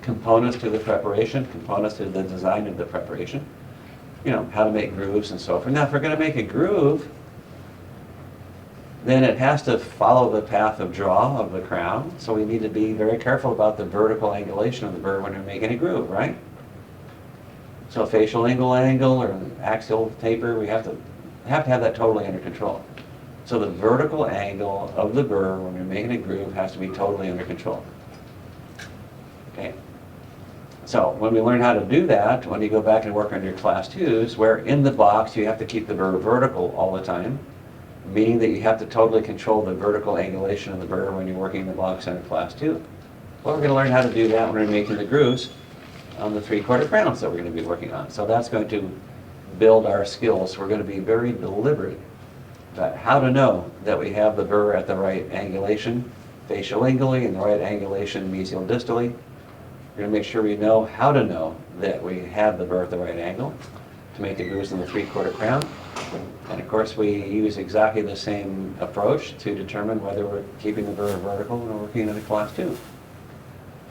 components to the preparation, components to the design of the preparation. You know, how to make grooves and so forth. Now, if we're going to make a groove, then it has to follow the path of draw of the crown. So we need to be very careful about the vertical angulation of the burr when we're making a groove, right? So facial lingual angle or axial taper, we have to have that totally under control. So the vertical angle of the burr when you're making a groove has to be totally under control. Okay. So when we learn how to do that, when you go back and work on your class 2s, where in the box you have to keep the burr vertical all the time, meaning that you have to totally control the vertical angulation of the burr when you're working the box under class 2. Well, we're going to learn how to do that when we're making the grooves on the 3/4 crowns that we're going to be working on. So that's going to build our skills. We're going to be very deliberate about how to know that we have the burr at the right angulation facial-lingually and the right angulation mesial-distally. We're going to make sure we know how to know that we have the burr at the right angle to make the grooves in the 3/4 crown. And of course we use exactly the same approach to determine whether we're keeping the burr vertical or working in a class 2.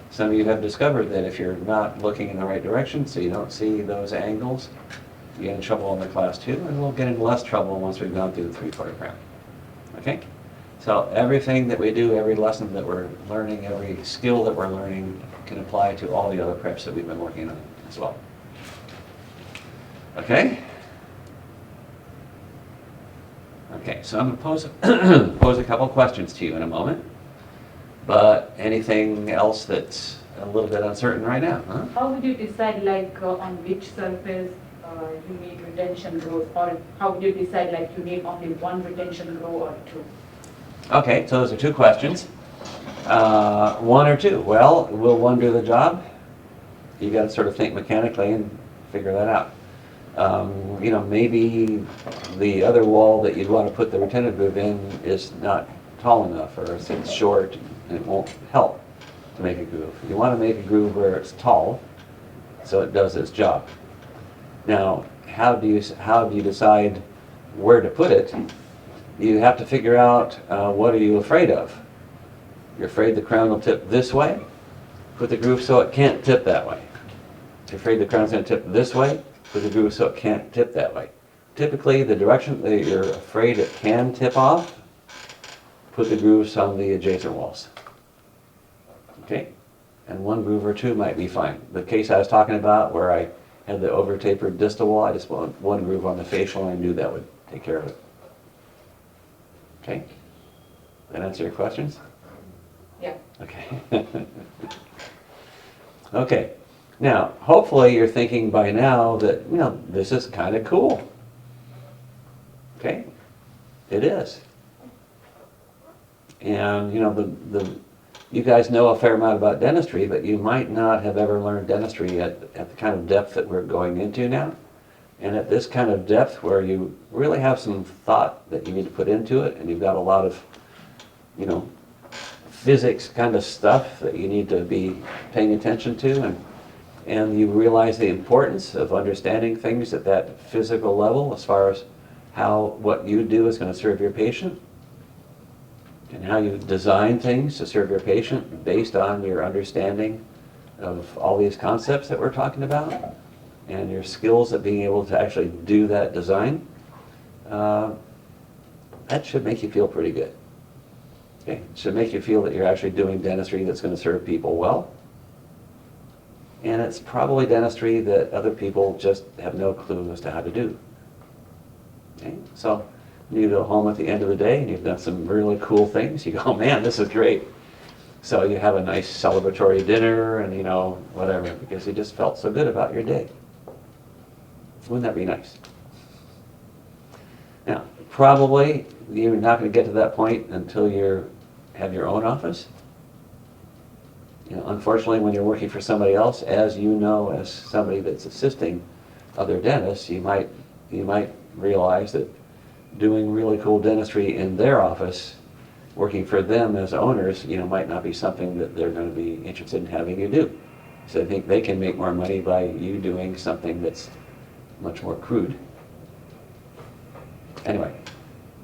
Some of you have discovered that if you're not looking in the right direction, so you don't see those angles, you get in trouble in the class 2, and we'll get in less trouble once we've gone through the 3/4 crown. Okay? So everything that we do, every lesson that we're learning, every skill that we're learning can apply to all the other preps that we've been working on as well. Okay? Okay, so I'm going to pose a couple questions to you in a moment. But anything else that's a little bit uncertain right now? Huh? How would you decide, like, on which surface you need retention growth, or how would you decide, like, you need only one retention grow or two? Okay, so those are two questions. One or two. Well, will one do the job? You got to sort of think mechanically and figure that out. You know, maybe the other wall that you'd want to put the retentive groove in is not tall enough, or it's short and it won't help to make a groove. You want to make a groove where it's tall so it does its job. Now, how do you decide where to put it? You have to figure out what are you afraid of. You're afraid the crown will tip this way? Put the groove so it can't tip that way. You're afraid the crown's going to tip this way? Put the groove so it can't tip that way. Typically, the direction that you're afraid it can tip off, put the grooves on the adjacent walls. Okay? And one groove or two might be fine. The case I was talking about where I had the over-tapered distal wall, I just wanted one groove on the facial and I knew that would take care of it. Okay? That answer your questions? Yeah. Okay. Okay. Now, hopefully you're thinking by now that, you know, this is kind of cool. Okay? It is. And, you know, you guys know a fair amount about dentistry, but you might not have ever learned dentistry at the kind of depth that we're going into now. And at this kind of depth where you really have some thought that you need to put into it, and you've got a lot of, you know, physics kind of stuff that you need to be paying attention to, and you realize the importance of understanding things at that physical level as far as how what you do is going to serve your patient, and how you design things to serve your patient based on your understanding of all these concepts that we're talking about, and your skills at being able to actually do that design. That should make you feel pretty good. Okay? It should make you feel that you're actually doing dentistry that's going to serve people well. And it's probably dentistry that other people just have no clue as to how to do. Okay? So when you go home at the end of the day and you've done some really cool things, you go, man, this is great. So you have a nice celebratory dinner and, you know, whatever, because you just felt so good about your day. Wouldn't that be nice? Now, probably you're not going to get to that point until you have your own office. You know, unfortunately, when you're working for somebody else, as you know, as somebody that's assisting other dentists, you might realize that doing really cool dentistry in their office, working for them as owners, you know, might not be something that they're going to be interested in having you do. So I think they can make more money by you doing something that's much more crude. Anyway,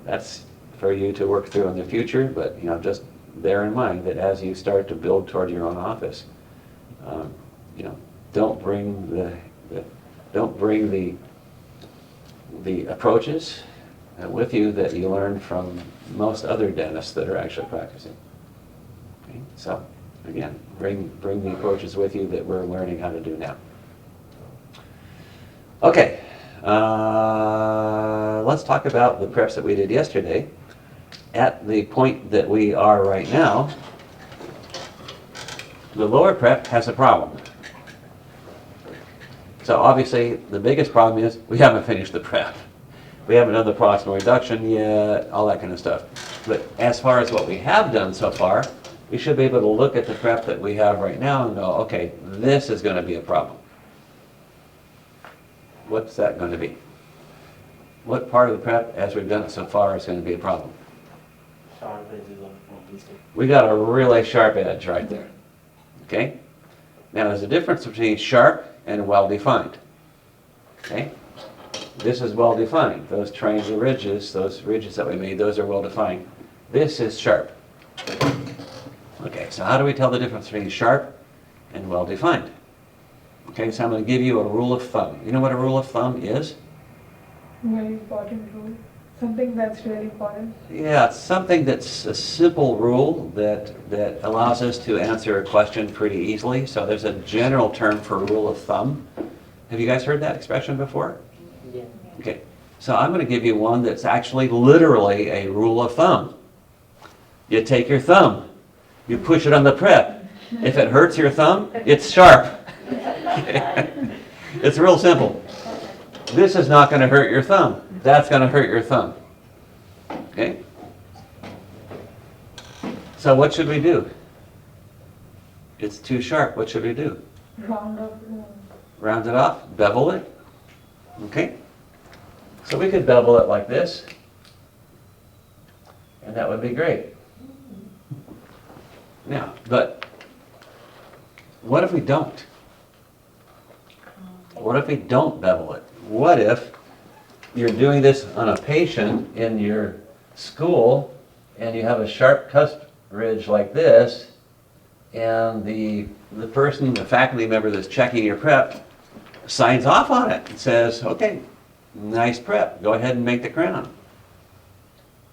that's for you to work through in the future, but, you know, just bear in mind that as you start to build toward your own office, you know, don't bring the approaches with you that you learn from most other dentists that are actually practicing. Okay? So again, bring the approaches with you that we're learning how to do now. Okay, let's talk about the preps that we did yesterday. At the point that we are right now, the lower prep has a problem. So obviously, the biggest problem is we haven't finished the prep. We haven't done the proximal reduction yet, all that kind of stuff. But as far as what we have done so far, we should be able to look at the prep that we have right now and go, okay, this is going to be a problem. What's that going to be? What part of the prep, as we've done it so far, is going to be a problem? Sharp edges of these things. We got a really sharp edge right there. Okay? Now there's a difference between sharp and well-defined. Okay? This is well-defined. Those triangular ridges, those ridges that we made, those are well-defined. This is sharp. Okay, so how do we tell the difference between sharp and well-defined? Okay, so I'm going to give you a rule of thumb. You know what a rule of thumb is? Very important rule. Something that's really important. Yeah, it's something that's a simple rule that allows us to answer a question pretty easily. So there's a general term for rule of thumb. Have you guys heard that expression before? Yeah. Okay, so I'm going to give you one that's actually literally a rule of thumb. You take your thumb, you push it on the prep. If it hurts your thumb, it's sharp. It's real simple. This is not going to hurt your thumb. That's going to hurt your thumb. Okay? So what should we do? It's too sharp, what should we do? Round off. Round it off, bevel it, okay? So we could bevel it like this, and that would be great. Now, but what if we don't? What if we don't bevel it? What if you're doing this on a patient in your school and you have a sharp cusp ridge like this, and the person, the faculty member that's checking your prep signs off on it and says, okay, nice prep, go ahead and make the crown.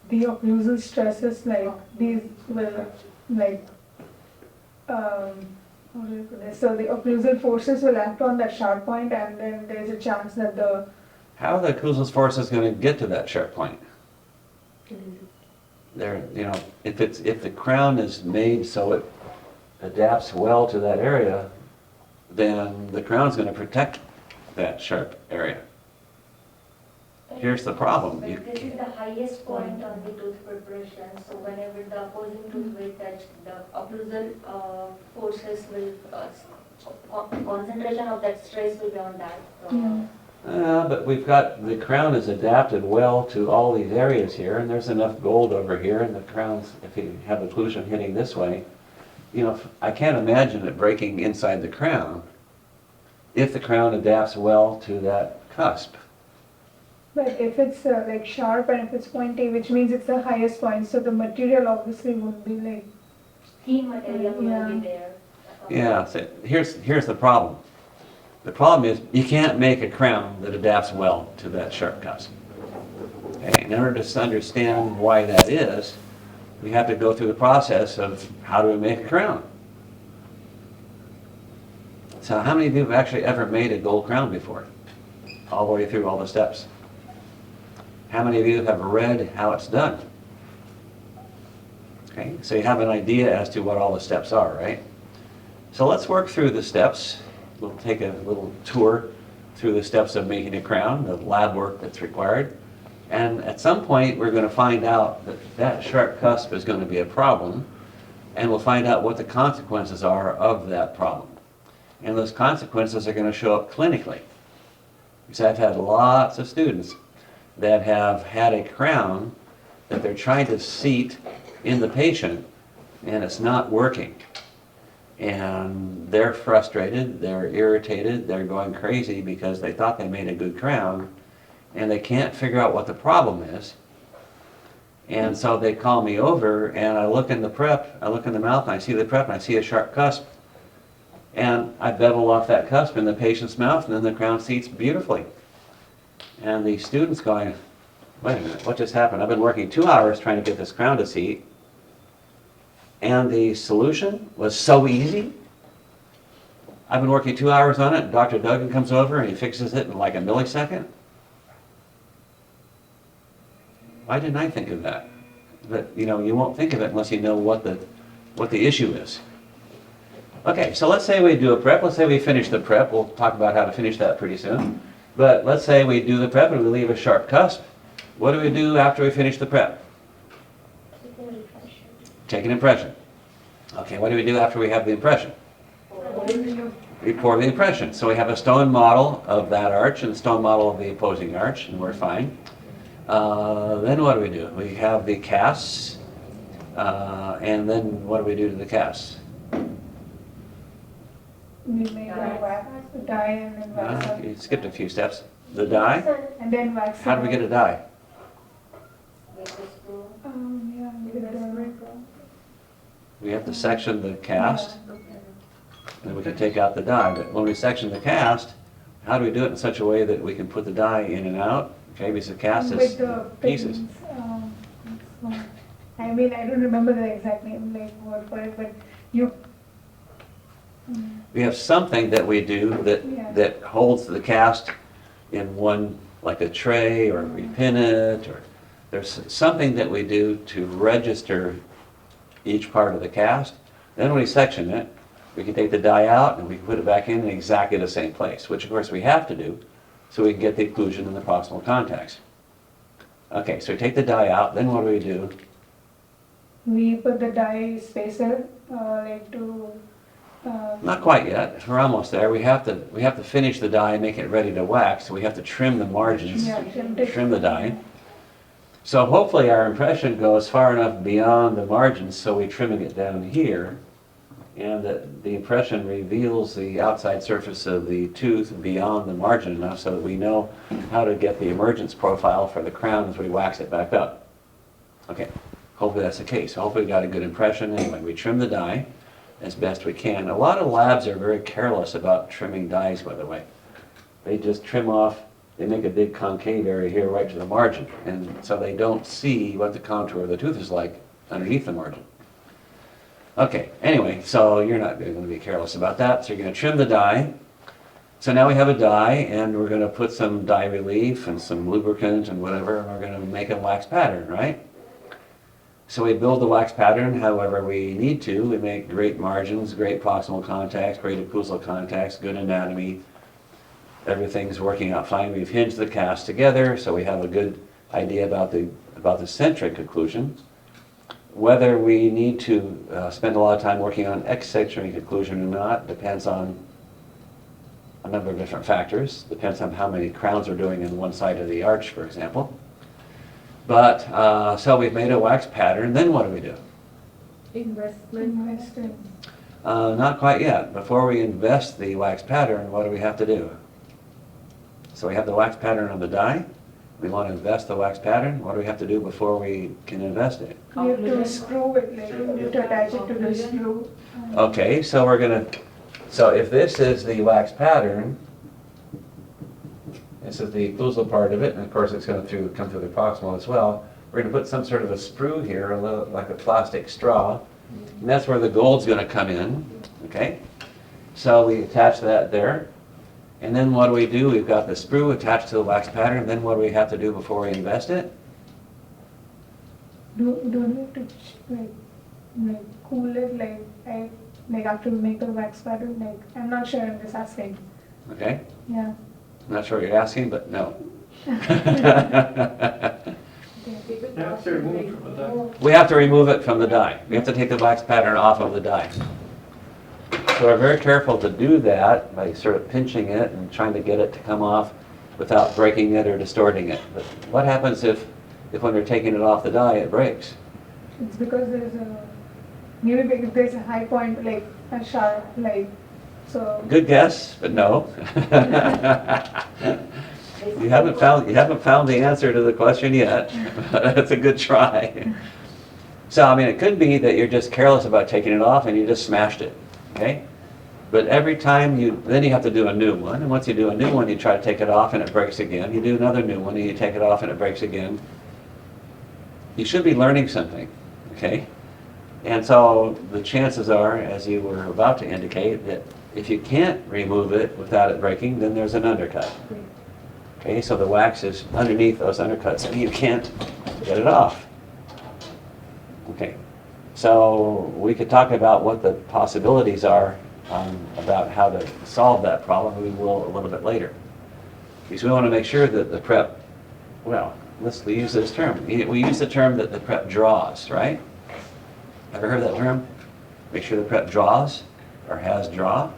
The occlusal stresses, like these will, like, how do you put this? So the occlusal forces will act on that sharp point, and then there's a chance that the How are the occlusal forces going to get to that sharp point? There, you know, if the crown is made so it adapts well to that area, then the crown's going to protect that sharp area. Here's the problem. But this is the highest point on the tooth preparation, so whenever the opposing tooth will touch, the occlusal forces will, concentration of that stress will be on that. But we've got, the crown is adapted well to all these areas here, and there's enough gold over here, and the crown's, if you have occlusion hitting this way, you know, I can't imagine it breaking inside the crown if the crown adapts well to that cusp. But if it's like sharp and if it's pointy, which means it's the highest point, so the material obviously would be like, Key material Yeah. will be there. Yeah, so here's the problem. The problem is you can't make a crown that adapts well to that sharp cusp. Okay, in order to understand why that is, we have to go through the process of how do we make a crown. So how many of you have actually ever made a gold crown before? All the way through all the steps. How many of you have read how it's done? Okay, so you have an idea as to what all the steps are, right? So let's work through the steps. We'll take a little tour through the steps of making a crown, the lab work that's required. And at some point, we're going to find out that that sharp cusp is going to be a problem, and we'll find out what the consequences are of that problem. And those consequences are going to show up clinically. Because I've had lots of students that have had a crown that they're trying to seat in the patient, and it's not working. And they're frustrated, they're irritated, they're going crazy because they thought they made a good crown, and they can't figure out what the problem is. And so they call me over, and I look in the prep, I look in the mouth, and I see the prep, and I see a sharp cusp. And I bevel off that cusp in the patient's mouth, and then the crown seats beautifully. And the student's going, wait a minute, what just happened? I've been working 2 hours trying to get this crown to seat, and the solution was so easy. I've been working 2 hours on it, and Dr. Duggan comes over and he fixes it in like a millisecond. Why didn't I think of that? But you know, you won't think of it unless you know what the issue is. Okay, so let's say we do a prep. Let's say we finish the prep. We'll talk about how to finish that pretty soon. But let's say we do the prep and we leave a sharp cusp. What do we do after we finish the prep? Take an impression. Okay, what do we do after we have the impression? We pour the impression. So we have a stone model of that arch and a stone model of the opposing arch, and we're fine. Then what do? We have the casts, and then what do we do to the casts? we make a wax, dye, and then wax up. You skipped a few steps. The dye? And then wax. How do we get a dye? Yeah, with the We have to section the cast, and then we can take out the dye. But when we section the cast, how do we do it in such a way that we can put the dye in and out? Okay, because the cast is with the pieces. pins, I mean, I don't remember the exact name, like word for it, but you. We have something that we do Yeah. that holds the cast in one, like a tray, or we pin it, or there's something that we do to register each part of the cast. Then when we section it, we can take the dye out and we can put it back in exactly the same place, which of course we have to do so we can get the occlusion and the proximal contacts. Okay, so we take the dye out, then what do? we put the dye spacer, like to, Not quite yet, we're almost there. We have to finish the die and make it ready to wax, so we have to trim the margins, yeah, trim the die. So hopefully our impression goes far enough beyond the margins, so we're trimming it down here, and that the impression reveals the outside surface of the tooth beyond the margin enough so that we know how to get the emergence profile for the crown as we wax it back up. Okay, hopefully that's the case. Hopefully we got a good impression. Anyway, we trim the die as best we can. A lot of labs are very careless about trimming dies, by the way. They just trim off, they make a big concave area here right to the margin, and so they don't see what the contour of the tooth is like underneath the margin. Okay, anyway, so you're not going to be careless about that, so you're going to trim the die. So now we have a die, and we're going to put some dye relief and some lubricant and whatever, and we're going to make a wax pattern, right? So we build the wax pattern however we need to. We make great margins, great proximal contacts, great occlusal contacts, good anatomy. Everything's working out fine. We've hinged the cast together, so we have a good idea about the centric occlusion. Whether we need to spend a lot of time working on eccentric occlusion or not depends on a number of different factors. Depends on how many crowns we're doing in one side of the arch, for example. But, so we've made a wax pattern, then what do we do? investing. Not quite yet. Before we invest the wax pattern, what do we have to do? So we have the wax pattern on the die. We want to invest the wax pattern. What do we have to do before we can invest it? We have to screw it, like, we have to attach it to the screw. Okay, so we're gonna, so if this is the wax pattern, this is the occlusal part of it, and of course it's going to come through the proximal as well. We're going to put some sort of a sprue here, a little, like a plastic straw, and that's where the gold's going to come in, okay? So we attach that there, and then what do we do? We've got the sprue attached to the wax pattern, and then what do we have to do before we invest it? Don't we have to, like cool it, like after we make the wax pattern, like, I'm not sure, I'm just asking. Okay? Yeah. I'm not sure what you're asking, but no. You have to remove it from the die. We have to remove it from the die. We have to take the wax pattern off of the die. So we're very careful to do that by sort of pinching it and trying to get it to come off without breaking it or distorting it. But what happens if when we're taking it off the die, it breaks? It's because maybe there's a high point, like a sharp, like, so. Good guess, but no. You haven't found the answer to the question yet. That's a good try. So, I mean, it could be that you're just careless about taking it off and you just smashed it, okay? But every time then you have to do a new one, and once you do a new one, you try to take it off and it breaks again. You do another new one and you take it off and it breaks again. You should be learning something, okay? And so the chances are, as you were about to indicate, that if you can't remove it without it breaking, then there's an undercut. Okay, so the wax is underneath those undercuts and you can't get it off. Okay, so we could talk about what the possibilities are about how to solve that problem. We will a little bit later. Because we want to make sure that the prep, well, let's use this term. We use the term that the prep draws, right? Ever heard that term? Make sure the prep draws or has draw.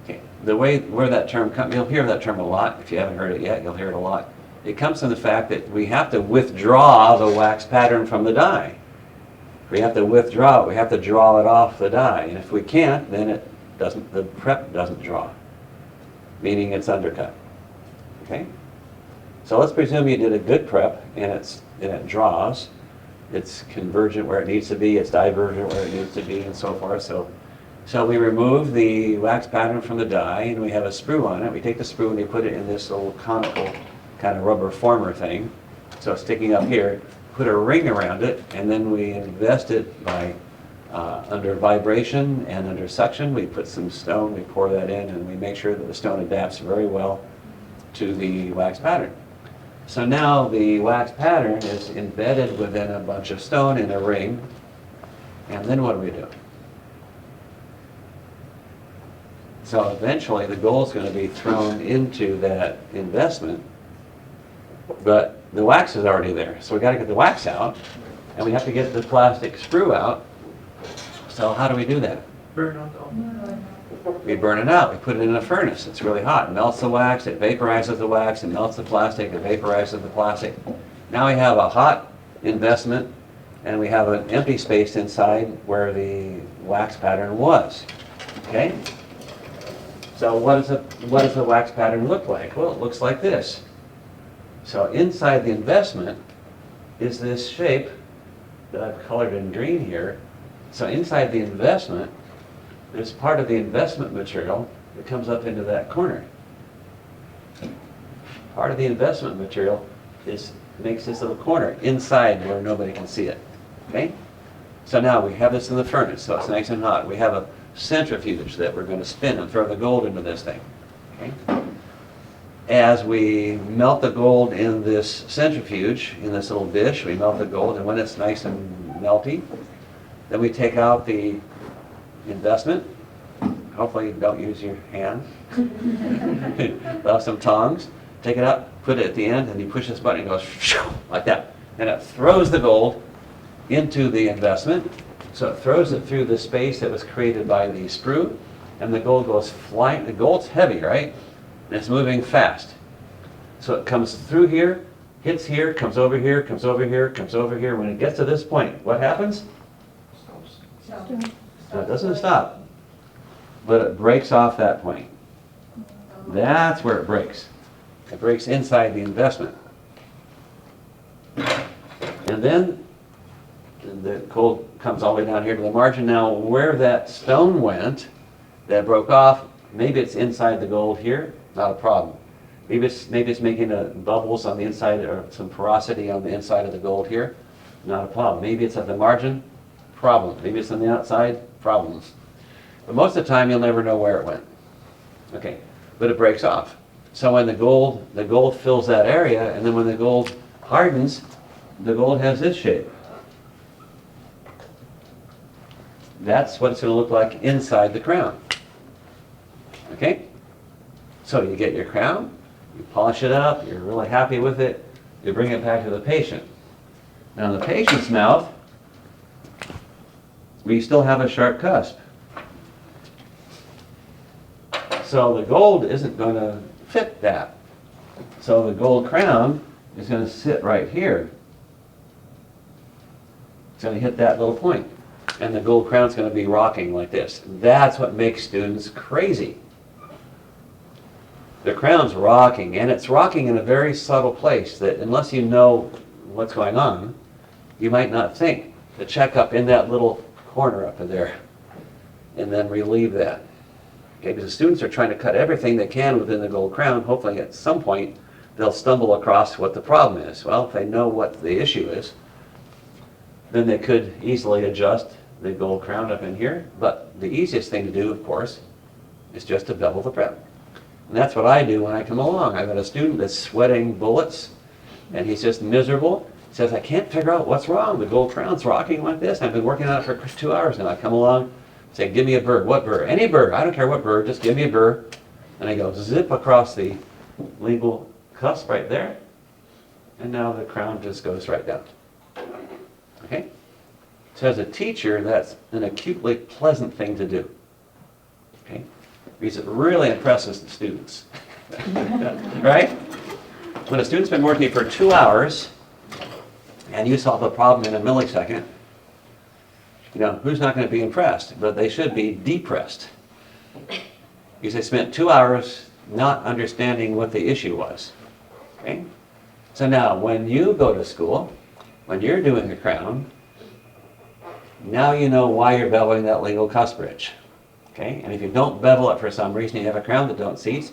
Okay, where that term comes, you'll hear that term a lot. If you haven't heard it yet, you'll hear it a lot. It comes from the fact that we have to withdraw the wax pattern from the die. We have to withdraw it. We have to draw it off the die. And if we can't, then the prep doesn't draw, meaning it's undercut. Okay? So let's presume you did a good prep and it draws. It's convergent where it needs to be, it's divergent where it needs to be, and so forth. So we remove the wax pattern from the die, and we have a sprue on it. We take the sprue and we put it in this little conical kind of rubber former thing. So it's sticking up here. Put a ring around it, and then we invest it by under vibration and under suction. We put some stone, we pour that in, and we make sure that the stone adapts very well to the wax pattern. So now the wax pattern is embedded within a bunch of stone in a ring, and then what do we do? So eventually the gold is going to be thrown into that investment, but the wax is already there. So we got to get the wax out, and we have to get the plastic sprue out. So how do we do that? Burn out all. We burn it out, we put it in a furnace, it's really hot, it melts the wax, it vaporizes the wax, it melts the plastic, it vaporizes the plastic. Now we have a hot investment, and we have an empty space inside where the wax pattern was, okay? So what does the wax pattern look like? Well, it looks like this. So inside the investment is this shape that I've colored in green here. So inside the investment, there's part of the investment material that comes up into that corner. Part of the investment material makes this little corner inside where nobody can see it, okay? So now we have this in the furnace, so it's nice and hot. We have a centrifuge that we're going to spin and throw the gold into this thing, okay? As we melt the gold in this centrifuge, in this little dish, we melt the gold, and when it's nice and melty, then we take out the investment. Hopefully you don't use your hand. We'll have some tongs. Take it out, put it at the end, and you push this button, it goes like that. And it throws the gold into the investment. So it throws it through the space that was created by the sprue, and the gold goes flying. The gold's heavy, right? And it's moving fast. So it comes through here, hits here, comes over here, comes over here, comes over here. When it gets to this point, what happens? No, it doesn't stop, but it breaks off that point. That's where it breaks. It breaks inside the investment. And then the gold comes all the way down here to the margin. Now, where that stone went, that broke off, maybe it's inside the gold here, not a problem. Maybe it's making bubbles on the inside, or some porosity on the inside of the gold here, not a problem. Maybe it's at the margin, problem. Maybe it's on the outside, problems. But most of the time, you'll never know where it went. Okay, but it breaks off. So when the gold fills that area, and then when the gold hardens, the gold has this shape. That's what it's going to look like inside the crown. Okay? So you get your crown, you polish it up, you're really happy with it, you bring it back to the patient. Now in the patient's mouth, we still have a sharp cusp. So the gold isn't going to fit that. So the gold crown is going to sit right here. It's going to hit that little point. And the gold crown is going to be rocking like this. That's what makes students crazy. The crown's rocking, and it's rocking in a very subtle place that unless you know what's going on, you might not think to check up in that little corner up in there and then relieve that. Okay, because the students are trying to cut everything they can within the gold crown. Hopefully at some point they'll stumble across what the problem is. Well, if they know what the issue is, then they could easily adjust the gold crown up in here. But the easiest thing to do, of course, is just to bevel the prep. And that's what I do when I come along. I've got a student that's sweating bullets, and he's just miserable. He says, I can't figure out what's wrong. The gold crown's rocking like this. I've been working on it for 2 hours now. I come along, say, give me a burr. What burr? Any burr. I don't care what burr. Just give me a burr. And I go zip across the lingual cusp right there. And now the crown just goes right down. Okay? So as a teacher, that's an acutely pleasant thing to do. Okay? Because it really impresses the students. Right? When a student's been working for 2 hours and you solve a problem in a millisecond, you know, who's not going to be impressed? But they should be depressed. Because they spent 2 hours not understanding what the issue was. Okay? So now, when you go to school, when you're doing a crown, now you know why you're beveling that lingual cusp bridge. Okay? And if you don't bevel it for some reason, you have a crown that don't seats,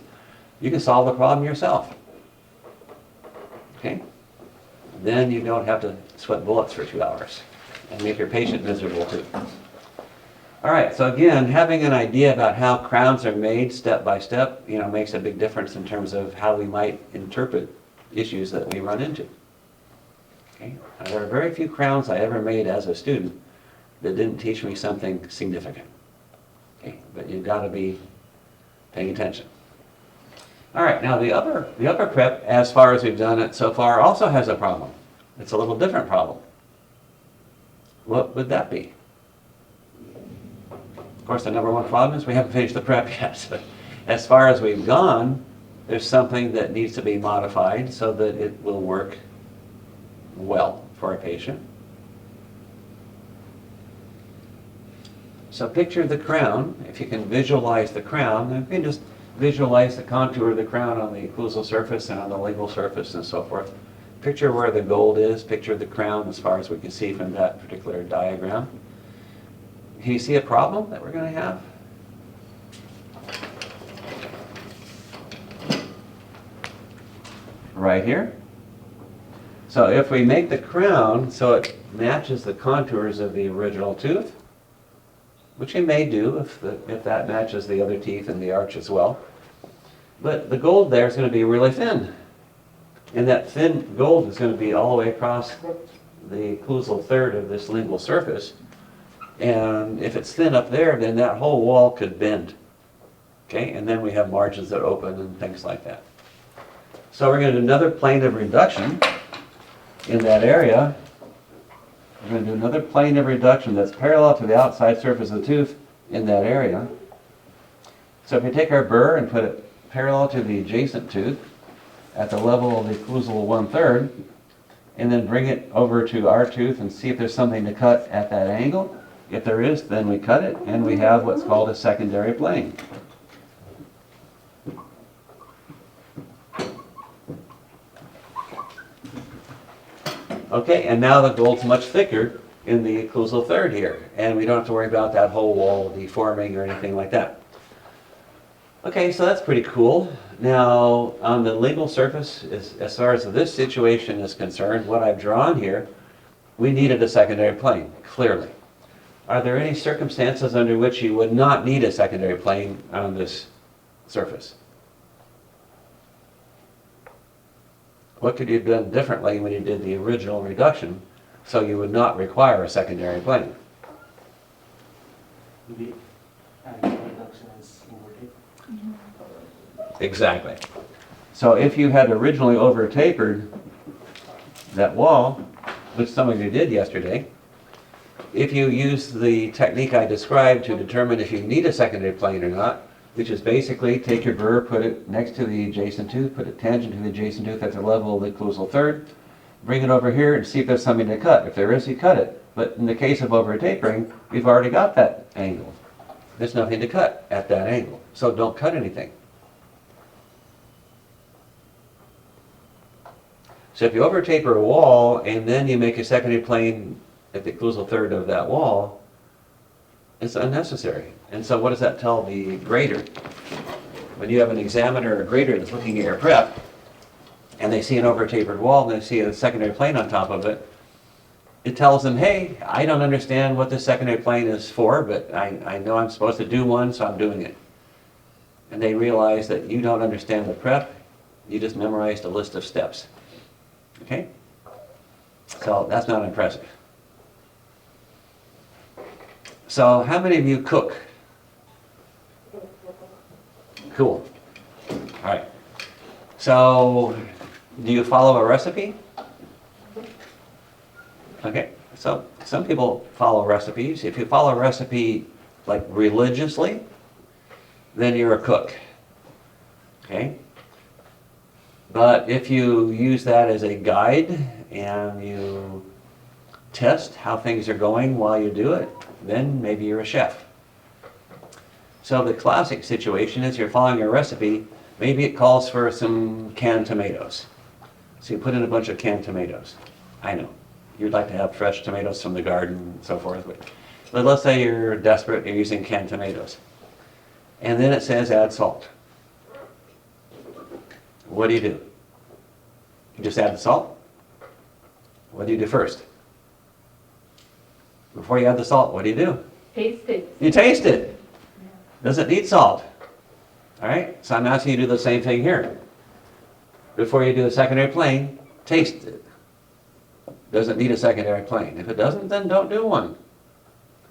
you can solve the problem yourself. Okay? Then you don't have to sweat bullets for 2 hours and make your patient miserable too. All right, so again, having an idea about how crowns are made step by step, you know, makes a big difference in terms of how we might interpret issues that we run into. Okay? Now, there are very few crowns I ever made as a student that didn't teach me something significant. Okay? But you've got to be paying attention. All right, now the upper prep, as far as we've done it so far, also has a problem. It's a little different problem. what would that be? Of course, the number one problem is we haven't finished the prep yet. But as far as we've gone, there's something that needs to be modified so that it will work well for a patient. So picture the crown. If you can visualize the crown, then you can just visualize the contour of the crown on the occlusal surface and on the lingual surface and so forth. Picture where the gold is, picture the crown as far as we can see from that particular diagram. Can you see a problem that we're going to have? Right here. So if we make the crown so it matches the contours of the original tooth, which you may do if that matches the other teeth and the arch as well, but the gold there is going to be really thin. And that thin gold is going to be all the way across the occlusal third of this lingual surface. And if it's thin up there, then that whole wall could bend. Okay, and then we have margins that open and things like that. So we're going to do another plane of reduction in that area. We're going to do another plane of reduction that's parallel to the outside surface of the tooth in that area. So if you take our burr and put it parallel to the adjacent tooth at the level of the occlusal 1/3, and then bring it over to our tooth and see if there's something to cut at that angle. If there is, then we cut it, and we have what's called a secondary plane. Okay, and now the gold's much thicker in the occlusal third here, and we don't have to worry about that whole wall deforming or anything like that. Okay, so that's pretty cool. Now, on the lingual surface, as far as this situation is concerned, what I've drawn here, we needed a secondary plane, clearly. Are there any circumstances under which you would not need a secondary plane on this surface? What could you have done differently when you did the original reduction so you would not require a secondary plane? The angle reduction is inverted. Exactly. So if you had originally over-tapered that wall, which some of you did yesterday, if you use the technique I described to determine if you need a secondary plane or not, which is basically take your burr, put it next to the adjacent tooth, put it tangent to the adjacent tooth at the level of the occlusal third, bring it over here and see if there's something to cut. If there is, you cut it. But in the case of over-tapering, we've already got that angle. There's nothing to cut at that angle, so don't cut anything. So if you over-taper a wall and then you make a secondary plane at the occlusal third of that wall, it's unnecessary. And so what does that tell the grader? When you have an examiner or grader that's looking at your prep, and they see an over-tapered wall and they see a secondary plane on top of it, it tells them, hey, I don't understand what this secondary plane is for, but I know I'm supposed to do one, so I'm doing it. And they realize that you don't understand the prep, you just memorized a list of steps. Okay? So that's not impressive. So how many of you cook? Cool. All right. So do you follow a recipe? Okay. So some people follow recipes. If you follow a recipe like religiously, then you're a cook. Okay? But if you use that as a guide and you test how things are going while you do it, then maybe you're a chef. So the classic situation is you're following a recipe, maybe it calls for some canned tomatoes. So you put in a bunch of canned tomatoes. I know, you'd like to have fresh tomatoes from the garden and so forth. But let's say you're desperate, you're using canned tomatoes. And then it says add salt. What do? You just add the salt? What do you do first? Before you add the salt, what do? Taste it. You taste it. Does it need salt? All right, so I'm asking you to do the same thing here. Before you do a secondary plane, taste it. Does it need a secondary plane? If it doesn't, then don't do one.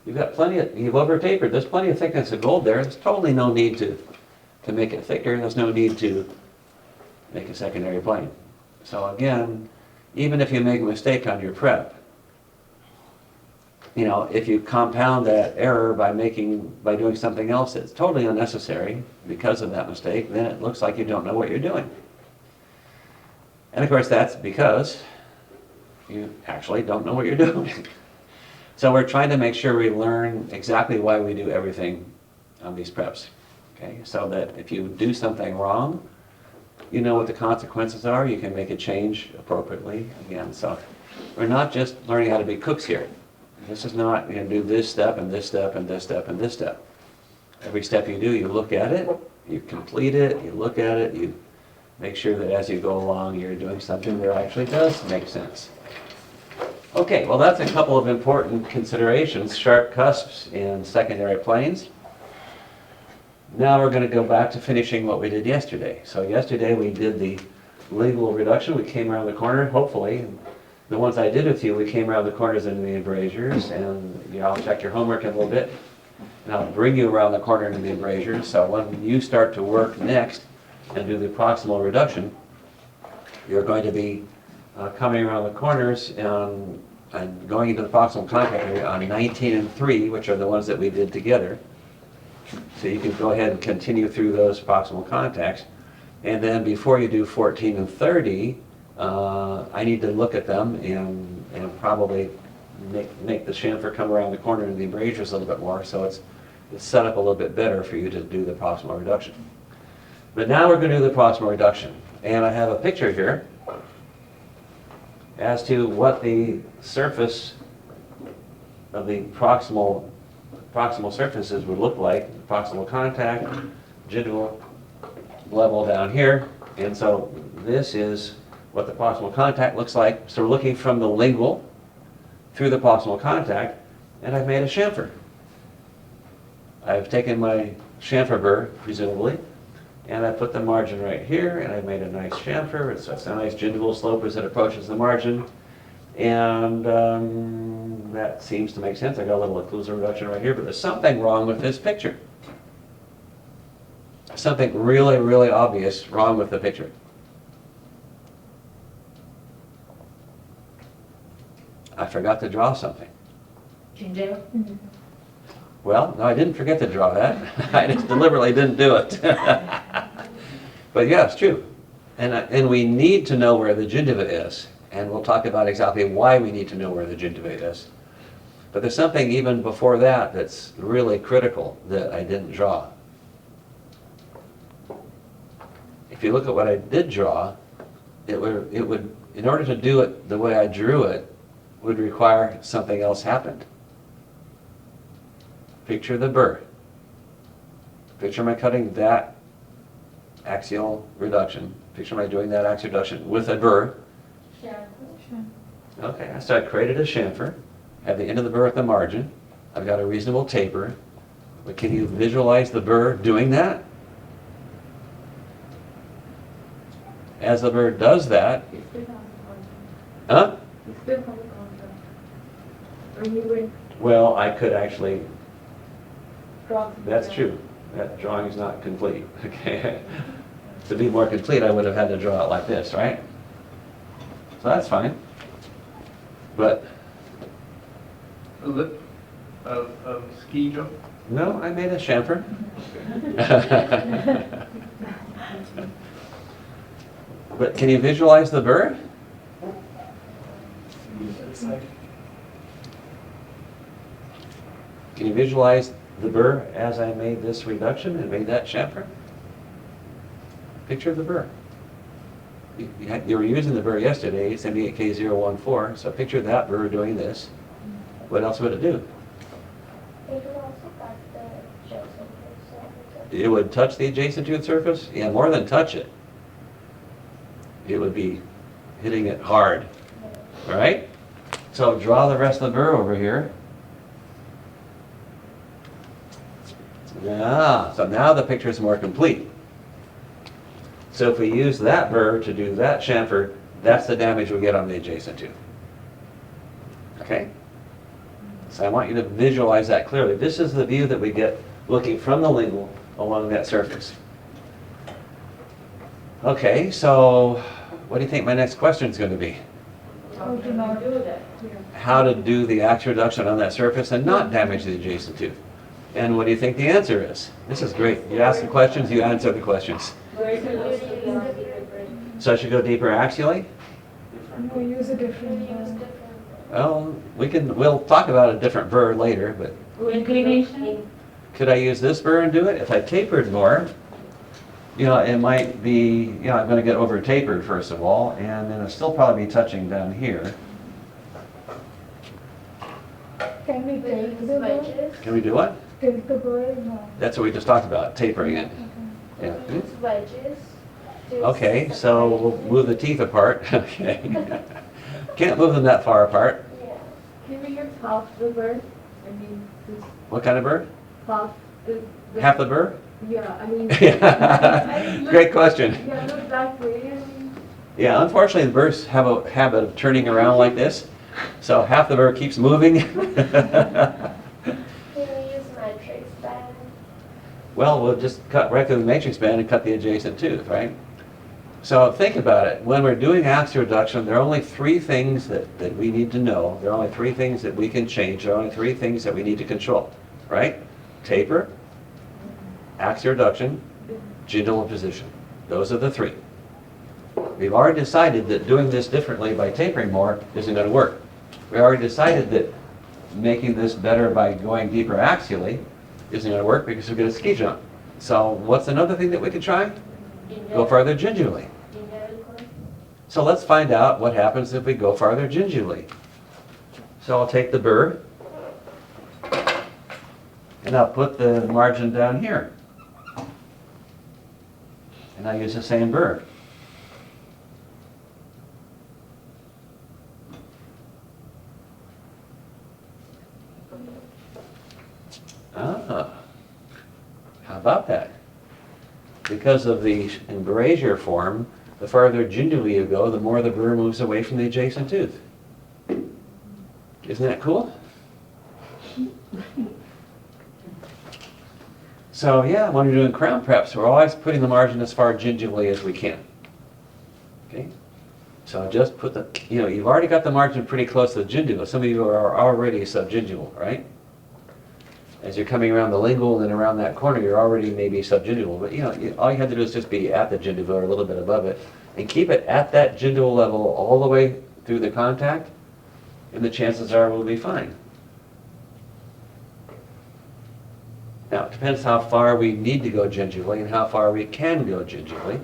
You've got plenty of, you've over-tapered. There's plenty of thickness of gold there. There's totally no need to make it thicker. There's no need to make a secondary plane. So again, even if you make a mistake on your prep, you know, if you compound that error by doing something else that's totally unnecessary because of that mistake, then it looks like you don't know what you're doing. And of course, that's because you actually don't know what you're doing. So we're trying to make sure we learn exactly why we do everything on these preps. Okay, so that if you do something wrong, you know what the consequences are, you can make a change appropriately again. So we're not just learning how to be cooks here. This is not, you know, do this step and this step and this step and this step. Every step you do, you look at it, you complete it, you look at it, you make sure that as you go along, you're doing something that actually does make sense. Okay, well that's a couple of important considerations, sharp cusps and secondary planes. Now we're going to go back to finishing what we did yesterday. So yesterday we did the lingual reduction. We came around the corner, hopefully. The ones I did with you, we came around the corners into the embrasures, and I'll check your homework in a little bit. And I'll bring you around the corner into the embrasures. So when you start to work next and do the proximal reduction, you're going to be coming around the corners and going into the proximal contact area on 19 and 3, which are the ones that we did together. So you can go ahead and continue through those proximal contacts. And then before you do 14 and 30, I need to look at them and probably make the chamfer come around the corner in the embrasures a little bit more, so it's set up a little bit better for you to do the proximal reduction. But now we're going to do the proximal reduction. And I have a picture here as to what the surface of the proximal surfaces would look like. Proximal contact, gingival level down here. And so this is what the proximal contact looks like. So we're looking from the lingual through the proximal contact, and I've made a chamfer. I've taken my chamfer burr, presumably, and I put the margin right here, and I've made a nice chamfer. It's a nice gingival slope as it approaches the margin. And that seems to make sense. I got a little occlusal reduction right here, but there's something wrong with this picture. Something really, really obvious wrong with the picture. I forgot to draw something. Ginger? Well, no, I didn't forget to draw that. I just deliberately didn't do it. But yeah, it's true. And we need to know where the gingiva is. And we'll talk about exactly why we need to know where the gingiva is. But there's something even before that that's really critical that I didn't draw. If you look at what I did draw, it would, in order to do it the way I drew it, would require something else happened. Picture the burr. Picture my cutting that axial reduction. Picture my doing that axial reduction with a burr. Okay, so I created a chamfer, have the end of the burr at the margin. I've got a reasonable taper. But can you visualize the burr doing that? As the burr does that, huh? Well, I could actually, that's true. That drawing is not complete, okay? To be more complete, I would have had to draw it like this, right? So that's fine. But A lip of ski jump. no, I made a chamfer. But can you visualize the burr? Can you visualize the burr as I made this reduction and made that chamfer? Picture the burr. You were using the burr yesterday, 78K014, so picture that burr doing this. What else would it do? It will also cut the adjacent surface. It would touch the adjacent tooth surface? Yeah, more than touch it. It would be hitting it hard, all right? So draw the rest of the burr over here. Yeah, so now the picture is more complete. So if we use that burr to do that chamfer, that's the damage we get on the adjacent tooth. Okay? So I want you to visualize that clearly. This is the view that we get looking from the lingual along that surface. Okay, so what do you think my next question is going to be? How to not do that. Yeah. how to do the axial reduction on that surface and not damage the adjacent tooth. And what do you think the answer is? This is great. You ask the questions, you answer the questions. Where to use the preparation? So I should go deeper axially? No, use a different Use one. different. Well, we'll talk about a different burr later, but Inclination? could I use this burr and do it? If I tapered more, it might be, I'm going to get over tapered first of all, and then it'll still probably be touching down here. Can we We tilt use the burr? wedges. Can we do what? Tilt the burr? No. That's what we just talked about, tapering it. We Yeah. use wedges. to Okay, so we'll separate- move the teeth apart. Okay. Can't move them that far apart. Yeah. Can we use half the bird? I mean, this What kind of burr? half the. Half the burr? Yeah, I mean. Great question. Yeah, look that way, I mean. Yeah, unfortunately, the burrs have a habit of turning around like this, so half the burr keeps moving. Can we use matrix band? Well, we'll just cut right through the matrix band and cut the adjacent tooth, right? So think about it. When we're doing axial reduction, there are only three things that we need to know. There are only three things that we can change. There are only three things that we need to control, right? Taper, axial reduction, gingival position. Those are the three. We've already decided that doing this differently by tapering more isn't going to work. We already decided that making this better by going deeper axially isn't going to work because we're going to ski jump. So what's another thing that we could try? Go farther gingival. So let's find out what happens if we go farther gingival. So I'll take the burr and I'll put the margin down here. And I use the same burr. Ah, how about that? Because of the embrasure form, the farther gingival you go, the more the burr moves away from the adjacent tooth. Isn't that cool? So yeah, when we're doing crown preps, we're always putting the margin as far gingivally as we can. Okay? So just put the, you've already got the margin pretty close to the gingival. Some of you are already subgingival, right? As you're coming around the lingual and then around that corner, you're already maybe subgingival. But all you have to do is just be at the gingival or a little bit above it, and keep it at that gingival level all the way through the contact, and the chances are we'll be fine. Now, it depends how far we need to go gingivally and how far we can go gingivally.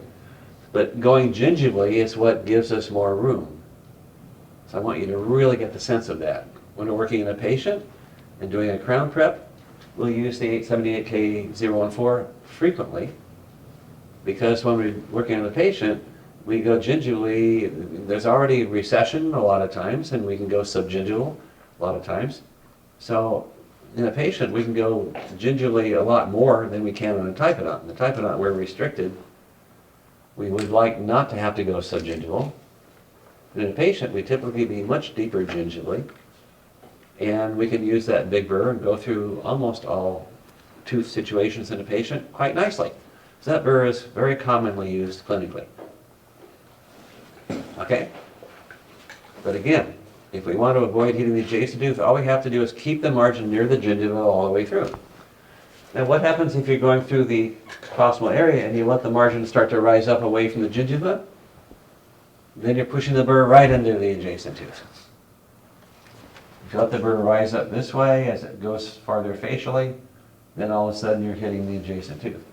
But going gingivally is what gives us more room. So I want you to really get the sense of that. When we're working in a patient and doing a crown prep, we'll use the 878K014 frequently, because when we're working on a patient, we go gingivally. There's already recession a lot of times, and we can go subgingival a lot of times. So in a patient, we can go gingivally a lot more than we can on a typodont. In the typodont, we're restricted. We would like not to have to go subgingival. But in a patient, we typically be much deeper gingivally. And we can use that big burr and go through almost all tooth situations in a patient quite nicely. So that burr is very commonly used clinically. Okay? But again, if we want to avoid hitting the adjacent tooth, all we have to do is keep the margin near the gingiva all the way through. Now what happens if you're going through the proximal area and you let the margin start to rise up away from the gingiva? Then you're pushing the burr right into the adjacent tooth. If you let the burr rise up this way as it goes farther facially, then all of a sudden you're hitting the adjacent tooth.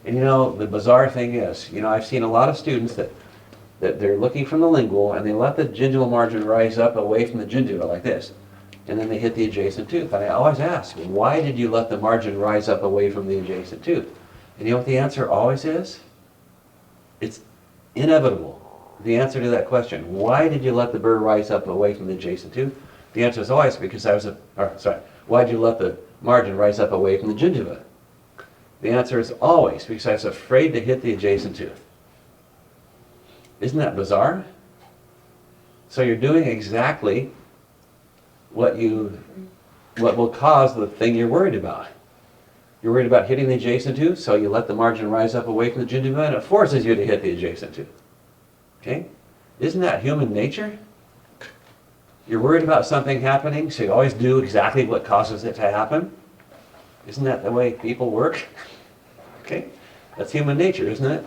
And the bizarre thing is, I've seen a lot of students that they're looking from the lingual and they let the gingival margin rise up away from the gingiva like this. And then they hit the adjacent tooth. And I always ask, why did you let the margin rise up away from the adjacent tooth? And you know what the answer always is? It's inevitable. The answer to that question, why did you let the burr rise up away from the adjacent tooth? The answer is always because why did you let the margin rise up away from the gingiva? The answer is always because I was afraid to hit the adjacent tooth. Isn't that bizarre? So you're doing exactly what will cause the thing you're worried about. You're worried about hitting the adjacent tooth, so you let the margin rise up away from the gingiva, and it forces you to hit the adjacent tooth. Okay? Isn't that human nature? You're worried about something happening, so you always do exactly what causes it to happen. Isn't that the way people work? Okay, that's human nature, isn't it?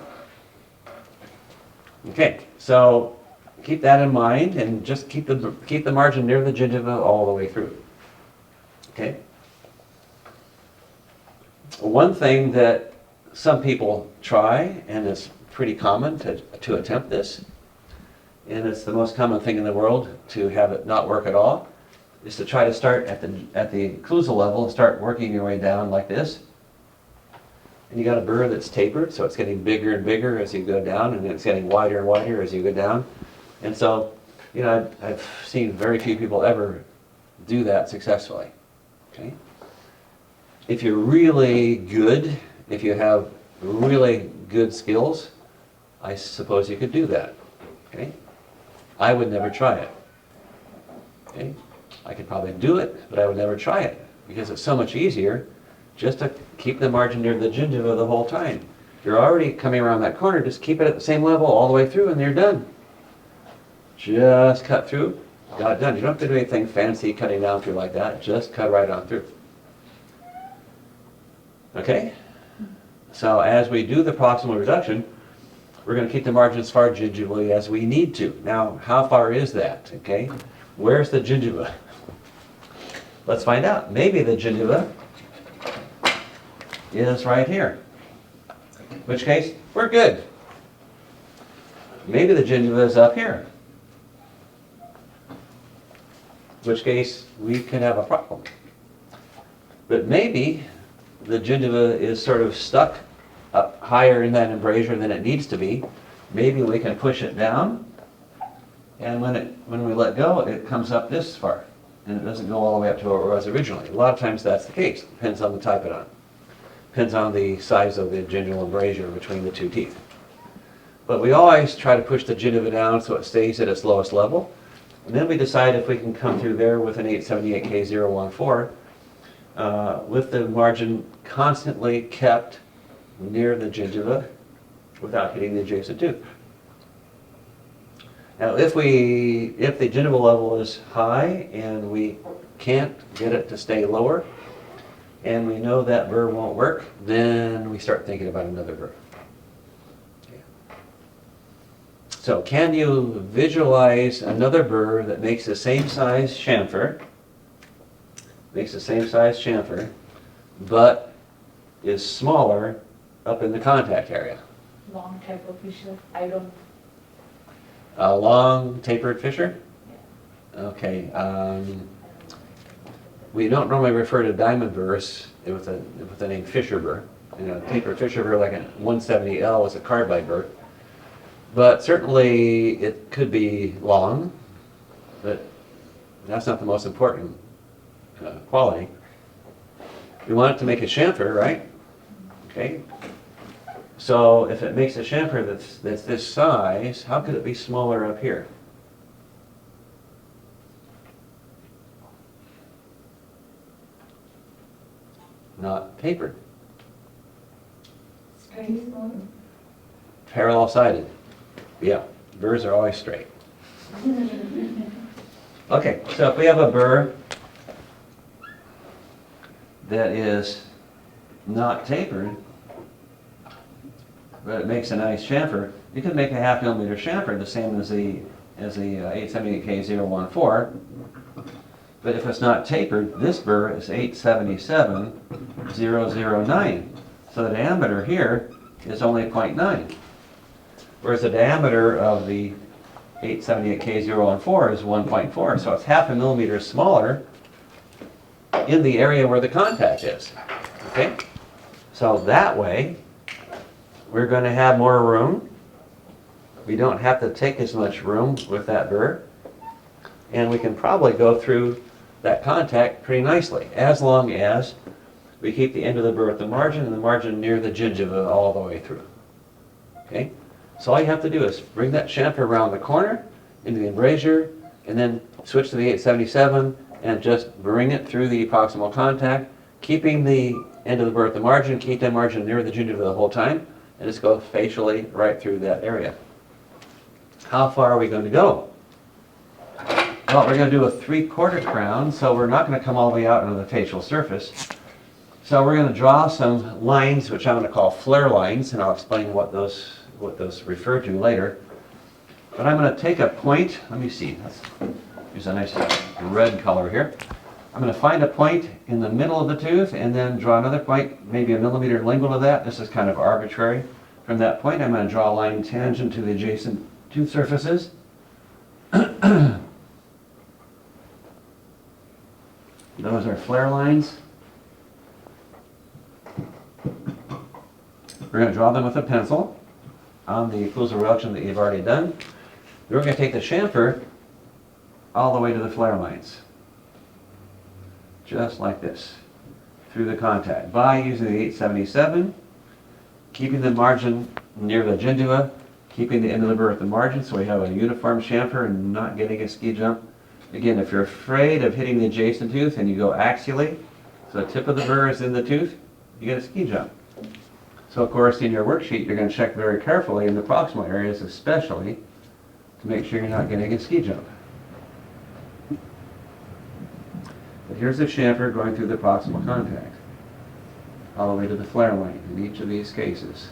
Okay, so keep that in mind and just keep the margin near the gingiva all the way through. Okay? One thing that some people try, and it's pretty common to attempt this, and it's the most common thing in the world to have it not work at all, is to try to start at the occlusal level and start working your way down like this. And you got a burr that's tapered, so it's getting bigger and bigger as you go down, and it's getting wider and wider as you go down. And so, you know, I've seen very few people ever do that successfully. Okay? If you're really good, if you have really good skills, I suppose you could do that. Okay? I would never try it. Okay? I could probably do it, but I would never try it because it's so much easier just to keep the margin near the gingiva the whole time. You're already coming around that corner, just keep it at the same level all the way through and you're done. Just cut through, got it done. You don't have to do anything fancy cutting down through like that, just cut right on through. Okay? So as we do the proximal reduction, we're going to keep the margin as far gingivally as we need to. Now, how far is that? Okay? Where's the gingiva? Let's find out. Maybe the gingiva is right here. In which case, we're good. Maybe the gingiva is up here. In which case, we could have a problem. But maybe the gingiva is sort of stuck up higher in that embrasure than it needs to be. Maybe we can push it down, and when we let go, it comes up this far, and it doesn't go all the way up to where it was originally. A lot of times that's the case. Depends on the typodont. Depends on the size of the gingival embrasure between the two teeth. But we always try to push the gingiva down so it stays at its lowest level. And then we decide if we can come through there with an 878K014 with the margin constantly kept near the gingiva without hitting the adjacent tooth. Now if the gingival level is high and we can't get it to stay lower, and we know that burr won't work, then we start thinking about another burr. Okay. So can you visualize another burr that makes the same size chamfer, but is smaller up in the contact area? Long type of fissure, I don't. A long tapered fissure? Okay. We don't normally refer to diamond burrs with the name fissure burr. You know, tapered fissure burr like a 170L is a carbide burr. But certainly it could be long, but that's not the most important quality. We want it to make a chamfer, right? Okay. So if it makes a chamfer that's this size, how could it be smaller up here? Not tapered. Parallel sided. Yeah, burrs are always straight. Okay, so if we have a burr that is not tapered, but it makes a nice chamfer, you can make a 1/2 millimeter chamfer the same as the 878K014. But if it's not tapered, this burr is 877,009. So the diameter here is only 0.9. Whereas the diameter of the 878K014 is 1.4. So it's 1/2 millimeter smaller in the area where the contact is. Okay? So that way, we're going to have more room. We don't have to take as much room with that burr. And we can probably go through that contact pretty nicely, as long as we keep the end of the burr at the margin and the margin near the gingiva all the way through. Okay? So all you have to do is bring that chamfer around the corner into the embrasure, and then switch to the 877 and just bring it through the proximal contact, keeping the end of the burr at the margin, keep that margin near the gingiva the whole time, and just go facially right through that area. How far are we going to go? Well, we're going to do a 3/4 crown, so we're not going to come all the way out into the facial surface. So we're going to draw some lines, which I'm going to call flare lines, and I'll explain what those refer to later. But I'm going to take a point. Let me see. Let's use a nice red color here. I'm going to find a point in the middle of the tooth and then draw another point, maybe a millimeter lingual to that. This is kind of arbitrary. From that point, I'm going to draw a line tangent to the adjacent tooth surfaces. Those are flare lines. We're going to draw them with a pencil on the occlusal reduction that you've already done. Then we're going to take the chamfer all the way to the flare lines. Just like this, through the contact, by using the 877, keeping the margin near the gingula, keeping the end of the burr at the margin so we have a uniform chamfer and not getting a ski jump. Again, if you're afraid of hitting the adjacent tooth and you go axially, so the tip of the burr is in the tooth, you get a ski jump. So of course in your worksheet you're going to check very carefully in the proximal areas especially to make sure you're not getting a ski jump. But here's the chamfer going through the proximal contact, all the way to the flare line in each of these cases.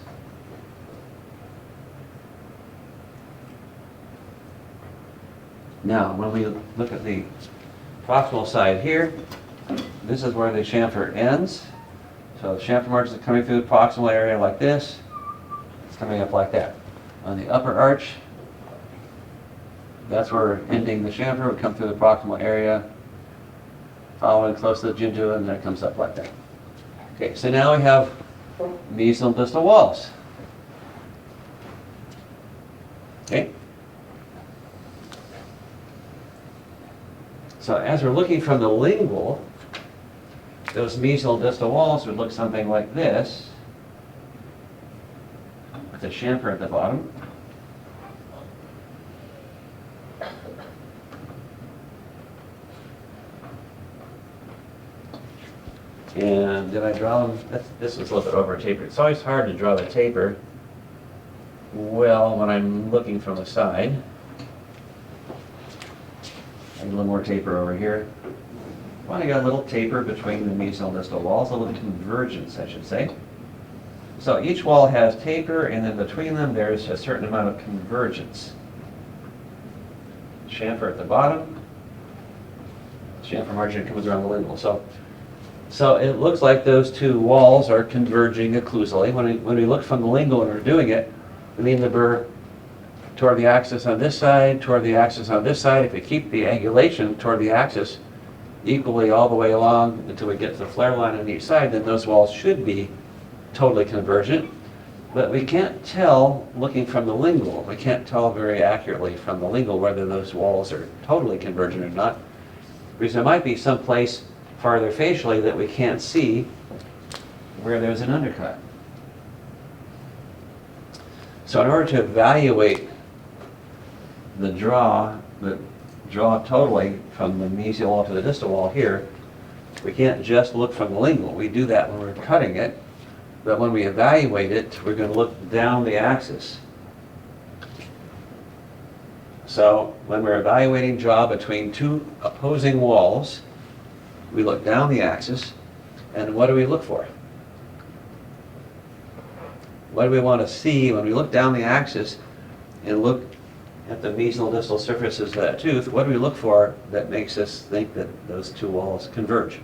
Now, when we look at the proximal side here, this is where the chamfer ends. So the chamfer margin is coming through the proximal area like this. It's coming up like that. On the upper arch, that's where we're ending the chamfer. We come through the proximal area, following close to the gingula, and then it comes up like that. Okay, so now we have mesial and distal walls. Okay. So as we're looking from the lingual, those mesial and distal walls would look something like this, with the chamfer at the bottom. And did I draw them? This was a little bit over tapered. It's always hard to draw the taper well when I'm looking from the side. A little more taper over here. Well, I got a little taper between the mesial and distal walls, a little convergence, I should say. So each wall has taper, and then between them there's a certain amount of convergence. Chamfer at the bottom. Chamfer margin comes around the lingual. So it looks like those two walls are converging occlusally. When we look from the lingual and we're doing it, we lean the burr toward the axis on this side, toward the axis on this side. If we keep the angulation toward the axis equally all the way along until we get to the flare line on each side, then those walls should be totally convergent. But we can't tell, looking from the lingual, we can't tell very accurately from the lingual whether those walls are totally convergent or not, because there might be some place farther facially that we can't see where there's an undercut. So in order to evaluate the draw totally from the mesial wall to the distal wall here, we can't just look from the lingual. We do that when we're cutting it, but when we evaluate it, we're going to look down the axis. So when we're evaluating draw between two opposing walls, we look down the axis, and what do we look for? What do we want to see when we look down the axis and look at the mesial and distal surfaces of that tooth? What do we look for that makes us think that those two walls converge?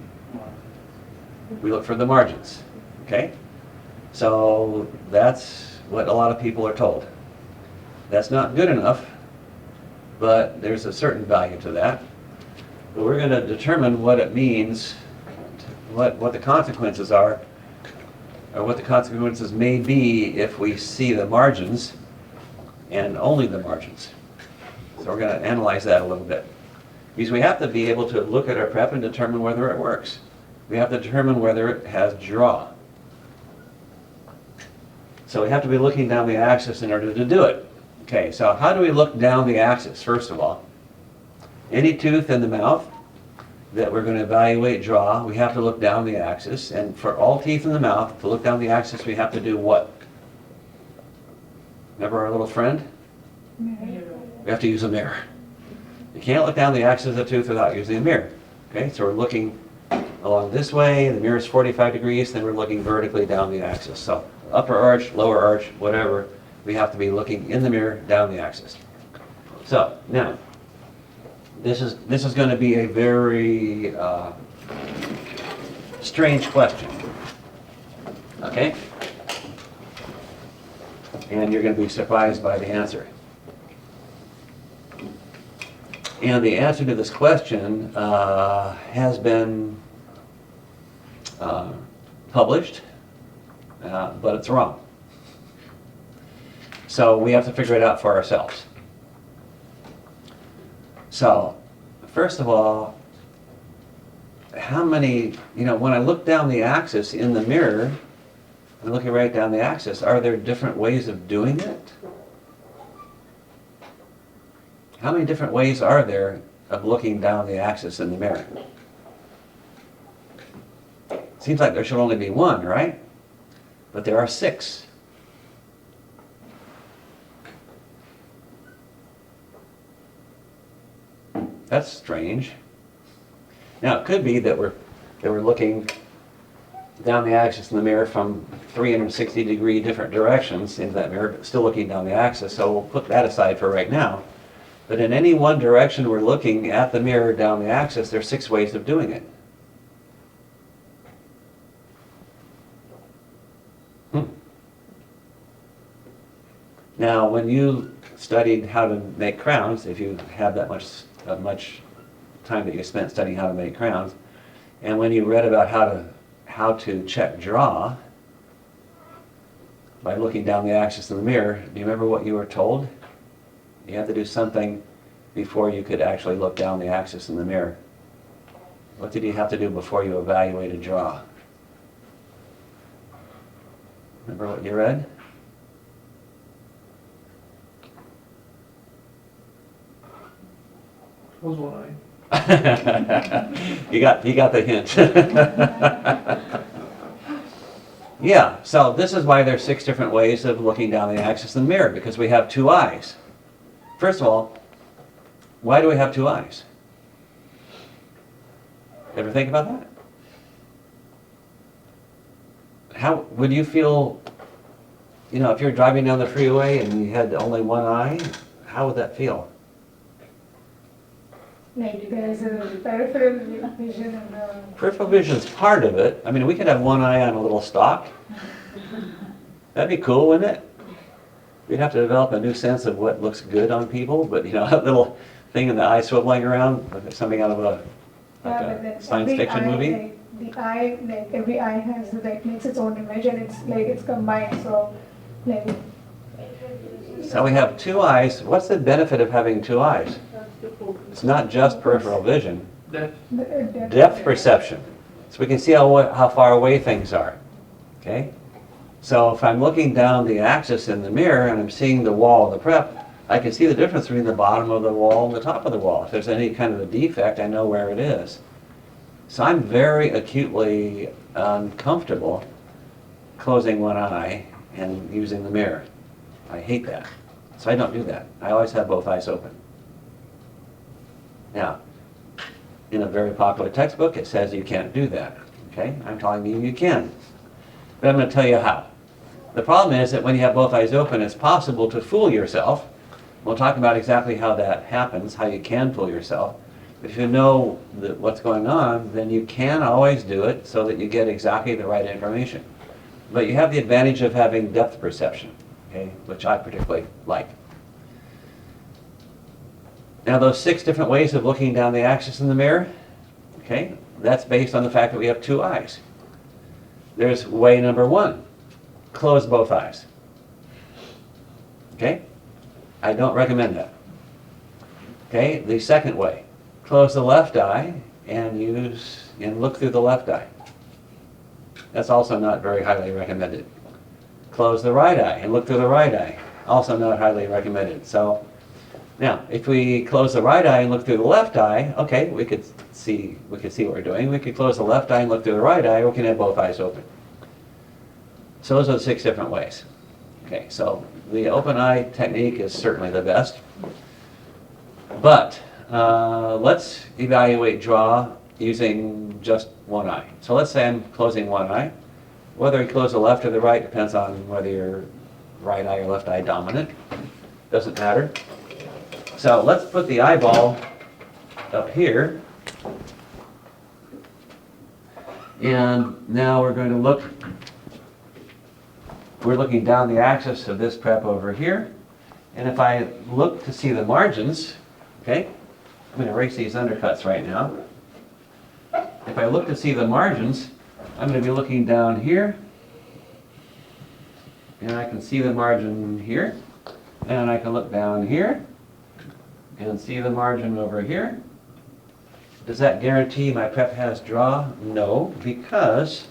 We look for the margins, okay? So that's what a lot of people are told. That's not good enough, but there's a certain value to that. But we're going to determine what it means, what the consequences are, or what the consequences may be if we see the margins and only the margins. So we're going to analyze that a little bit. Because we have to be able to look at our prep and determine whether it works. We have to determine whether it has draw. So we have to be looking down the axis in order to do it. Okay, so how do we look down the axis, first of all? Any tooth in the mouth that we're going to evaluate draw, we have to look down the axis. And for all teeth in the mouth, to look down the axis, we have to do what? Remember our little friend? Mirror. Mirror. We have to use a mirror. You can't look down the axis of the tooth without using a mirror. Okay, so we're looking along this way, the mirror is 45 degrees, then we're looking vertically down the axis. So upper arch, lower arch, whatever, we have to be looking in the mirror down the axis. So now, this is going to be a very strange question. Okay? And you're going to be surprised by the answer. And the answer to this question has been published, but it's wrong. So we have to figure it out for ourselves. So, first of all, how many, when I look down the axis in the mirror, I'm looking right down the axis, are there different ways of doing it? How many different ways are there of looking down the axis in the mirror? Seems like there should only be one, right? But there are 6. That's strange. Now, it could be that we're looking down the axis in the mirror from 360-degree different directions into that mirror, but still looking down the axis, so we'll put that aside for right now. But in any one direction we're looking at the mirror down the axis, there's 6 ways of doing it. Now, when you studied how to make crowns, if you have that much time that you spent studying how to make crowns, and when you read about how to check draw by looking down the axis of the mirror, do you remember what you were told? You had to do something before you could actually look down the axis in the mirror. What did you have to do before you evaluated draw? Remember what you read? Close one eye. You got the hint. Yeah, so this is why there's 6 different ways of looking down the axis in the mirror, because we have 2 eyes. First of all, why do we have 2 eyes? Ever think about that? How would you feel, if you're driving down the freeway and you had only one eye, how would that feel? Like there's a peripheral vision and the... Peripheral vision is part of it. I mean, we could have one eye on a little stalk. That'd be cool, wouldn't it? We'd have to develop a new sense of what looks good on people, but a little thing in the eye swiveling around, like something out of a science fiction movie. The eye, like every eye has, makes its own image, and it's combined, so So we have 2 eyes. What's the benefit of having 2 eyes? It's not just peripheral vision. Depth perception. So we can see how far away things are. Okay? So if I'm looking down the axis in the mirror and I'm seeing the wall of the prep, I can see the difference between the bottom of the wall and the top of the wall. If there's any kind of a defect, I know where it is. So I'm very acutely uncomfortable closing one eye and using the mirror. I hate that. So I don't do that. I always have both eyes open. Now, in a very popular textbook, it says you can't do that. Okay? I'm telling you you can. But I'm going to tell you how. The problem is that when you have both eyes open, it's possible to fool yourself. We'll talk about exactly how that happens, how you can fool yourself. If you know what's going on, then you can always do it so that you get exactly the right information. But you have the advantage of having depth perception, okay, which I particularly like. Now those 6 different ways of looking down the axis in the mirror, okay, that's based on the fact that we have 2 eyes. There's way number 1, close both eyes. Okay? I don't recommend that. Okay, the second way, close the left eye and look through the left eye. That's also not very highly recommended. Close the right eye and look through the right eye. Also not highly recommended. So now, if we close the right eye and look through the left eye, okay, we could see what we're doing. We could close the left eye and look through the right eye, or we can have both eyes open. So those are the 6 different ways. Okay, so the open eye technique is certainly the best. But let's evaluate draw using just one eye. So let's say I'm closing one eye. Whether you close the left or the right depends on whether you're right eye or left eye dominant. Doesn't matter. So let's put the eyeball up here. And now we're going to look, we're looking down the axis of this prep over here. And if I look to see the margins, okay, I'm going to erase these undercuts right now. If I look to see the margins, I'm going to be looking down here. And I can see the margin here. And I can look down here and see the margin over here. Does that guarantee my prep has draw? No, because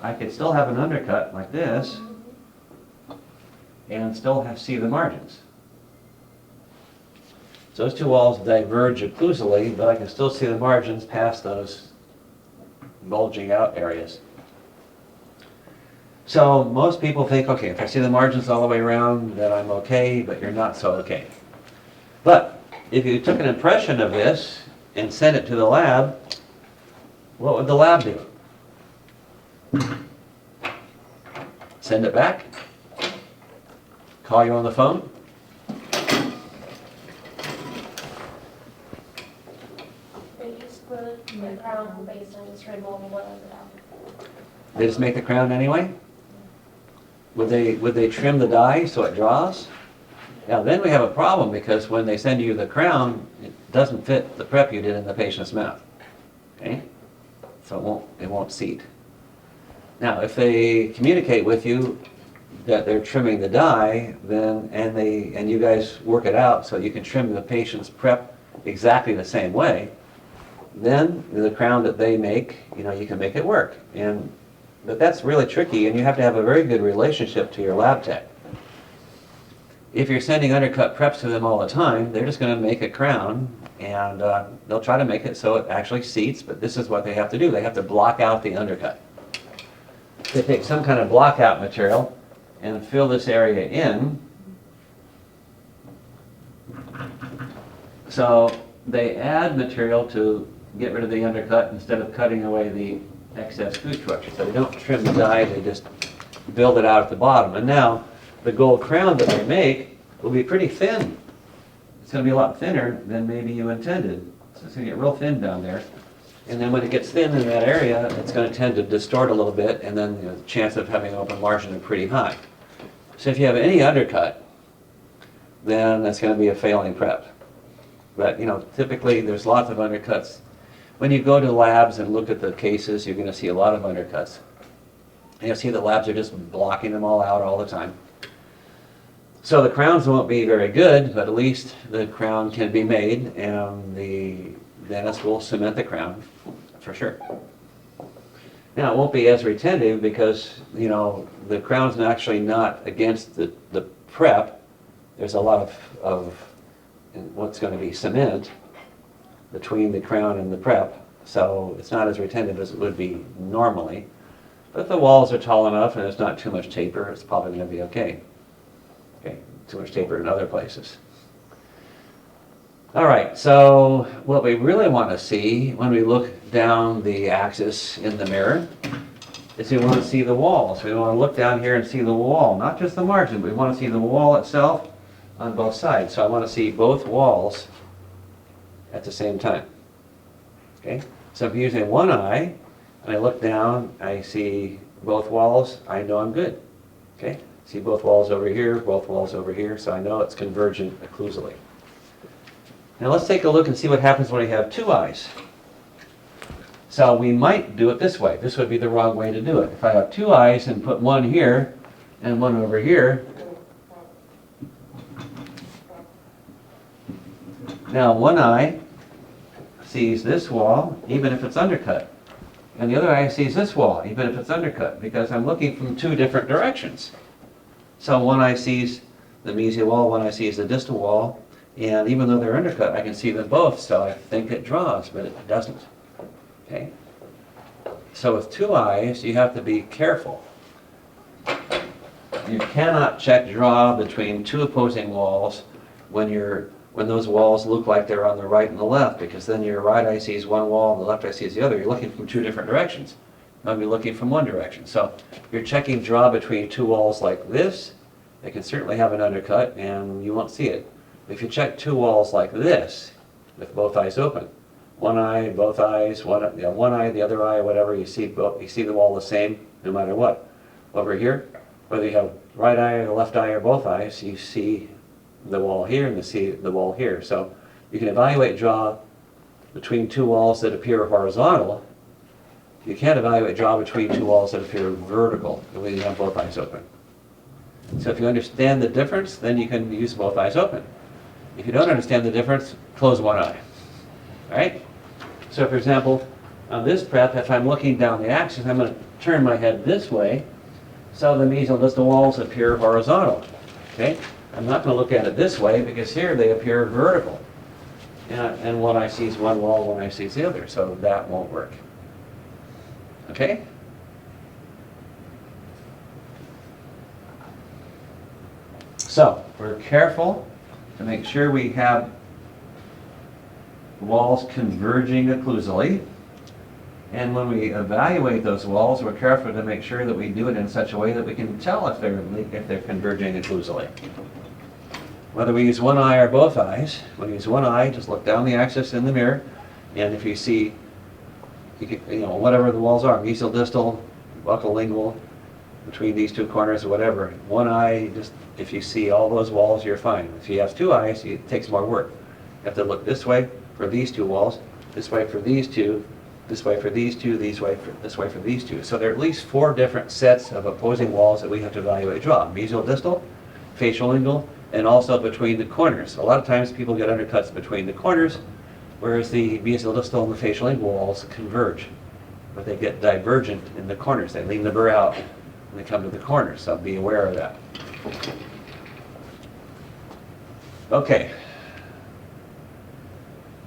I could still have an undercut like this and still see the margins. So those two walls diverge occlusally, but I can still see the margins past those bulging out areas. So most people think, okay, if I see the margins all the way around, then I'm okay, but you're not so okay. But if you took an impression of this and sent it to the lab, what would the lab do? Send it back? Call you on the phone? They just put the crown based on this removing one of the They just make the crown anyway? Would they trim the die so it draws? Now then we have a problem, because when they send you the crown, it doesn't fit the prep you did in the patient's mouth. Okay? So it won't seat. Now if they communicate with you that they're trimming the die, then and you guys work it out so you can trim the patient's prep exactly the same way, then the crown that they make, you can make it work. But that's really tricky, and you have to have a very good relationship to your lab tech. If you're sending undercut preps to them all the time, they're just going to make a crown, and they'll try to make it so it actually seats, but this is what they have to do. They have to block out the undercut. They take some kind of block-out material and fill this area in. So they add material to get rid of the undercut instead of cutting away the excess food structure. So they don't trim the die, they just build it out at the bottom. And now the gold crown that they make will be pretty thin. It's going to be a lot thinner than maybe you intended. So it's going to get real thin down there. And then when it gets thin in that area, it's going to tend to distort a little bit, and then the chance of having an open margin is pretty high. So if you have any undercut, then that's going to be a failing prep. But typically there's lots of undercuts. When you go to labs and look at the cases, you're going to see a lot of undercuts. And you'll see the labs are just blocking them all out all the time. So the crowns won't be very good, but at least the crown can be made, and the dentist will cement the crown for sure. Now it won't be as retentive because the crown's actually not against the prep. There's a lot of what's going to be cement between the crown and the prep, so it's not as retentive as it would be normally. But if the walls are tall enough and there's not too much taper, it's probably going to be okay. Okay, too much taper in other places. All right, so what we really want to see when we look down the axis in the mirror is we want to see the walls. We want to look down here and see the wall, not just the margin, but we want to see the wall itself on both sides. So I want to see both walls at the same time. Okay, so if I'm using one eye and I look down, I see both walls, I know I'm good. Okay, see both walls over here, so I know it's convergent occlusally. Now let's take a look and see what happens when we have two eyes. So we might do it this way. This would be the wrong way to do it. If I have two eyes and put one here and one over here, now one eye sees this wall even if it's undercut, and the other eye sees this wall even if it's undercut, because I'm looking from two different directions. So one eye sees the mesial wall, one eye sees the distal wall, and even though they're undercut, I can see them both, so I think it draws, but it doesn't. Okay? So with two eyes, you have to be careful. You cannot check draw between two opposing walls when you're when those walls look like they're on the right and the left, because then your right eye sees one wall and the left eye sees the other. You're looking from two different directions. You'll be looking from one direction. So you're checking draw between two walls like this. They can certainly have an undercut and you won't see it. If you check two walls like this, with both eyes open, one eye, both eyes, one eye, the other eye, whatever, you see the wall the same no matter what. Over here, whether you have right eye or the left eye or both eyes, you see the wall here and you see the wall here. So you can evaluate draw between two walls that appear horizontal. You can't evaluate draw between two walls that appear vertical when you have both eyes open. So if you understand the difference, then you can use both eyes open. If you don't understand the difference, close one eye. All right? So for example, on this prep, if I'm looking down the axis, I'm going to turn my head this way so the mesial distal walls appear horizontal. Okay? I'm not going to look at it this way because here they appear vertical. And one eye sees one wall, one eye sees the other, so that won't work. Okay? So, we're careful to make sure we have walls converging occlusally. And when we evaluate those walls, we're careful to make sure that we do it in such a way that we can tell if they're converging occlusally. Whether we use one eye or both eyes, when you use one eye, just look down the axis in the mirror, and if you see, whatever the walls are, mesial distal, buccolingual, between these two corners or whatever, one eye, just if you see all those walls, you're fine. If you have two eyes, it takes more work. You have to look this way for these two walls, this way for these two, this way for these two, this way for these two. So there are at least 4 different sets of opposing walls that we have to evaluate draw. Mesial distal, facial lingual, and also between the corners. A lot of times people get undercuts between the corners, whereas the mesial distal and the facial lingual walls converge. But they get divergent in the corners. They lean the burr out when they come to the corners, so be aware of that. Okay.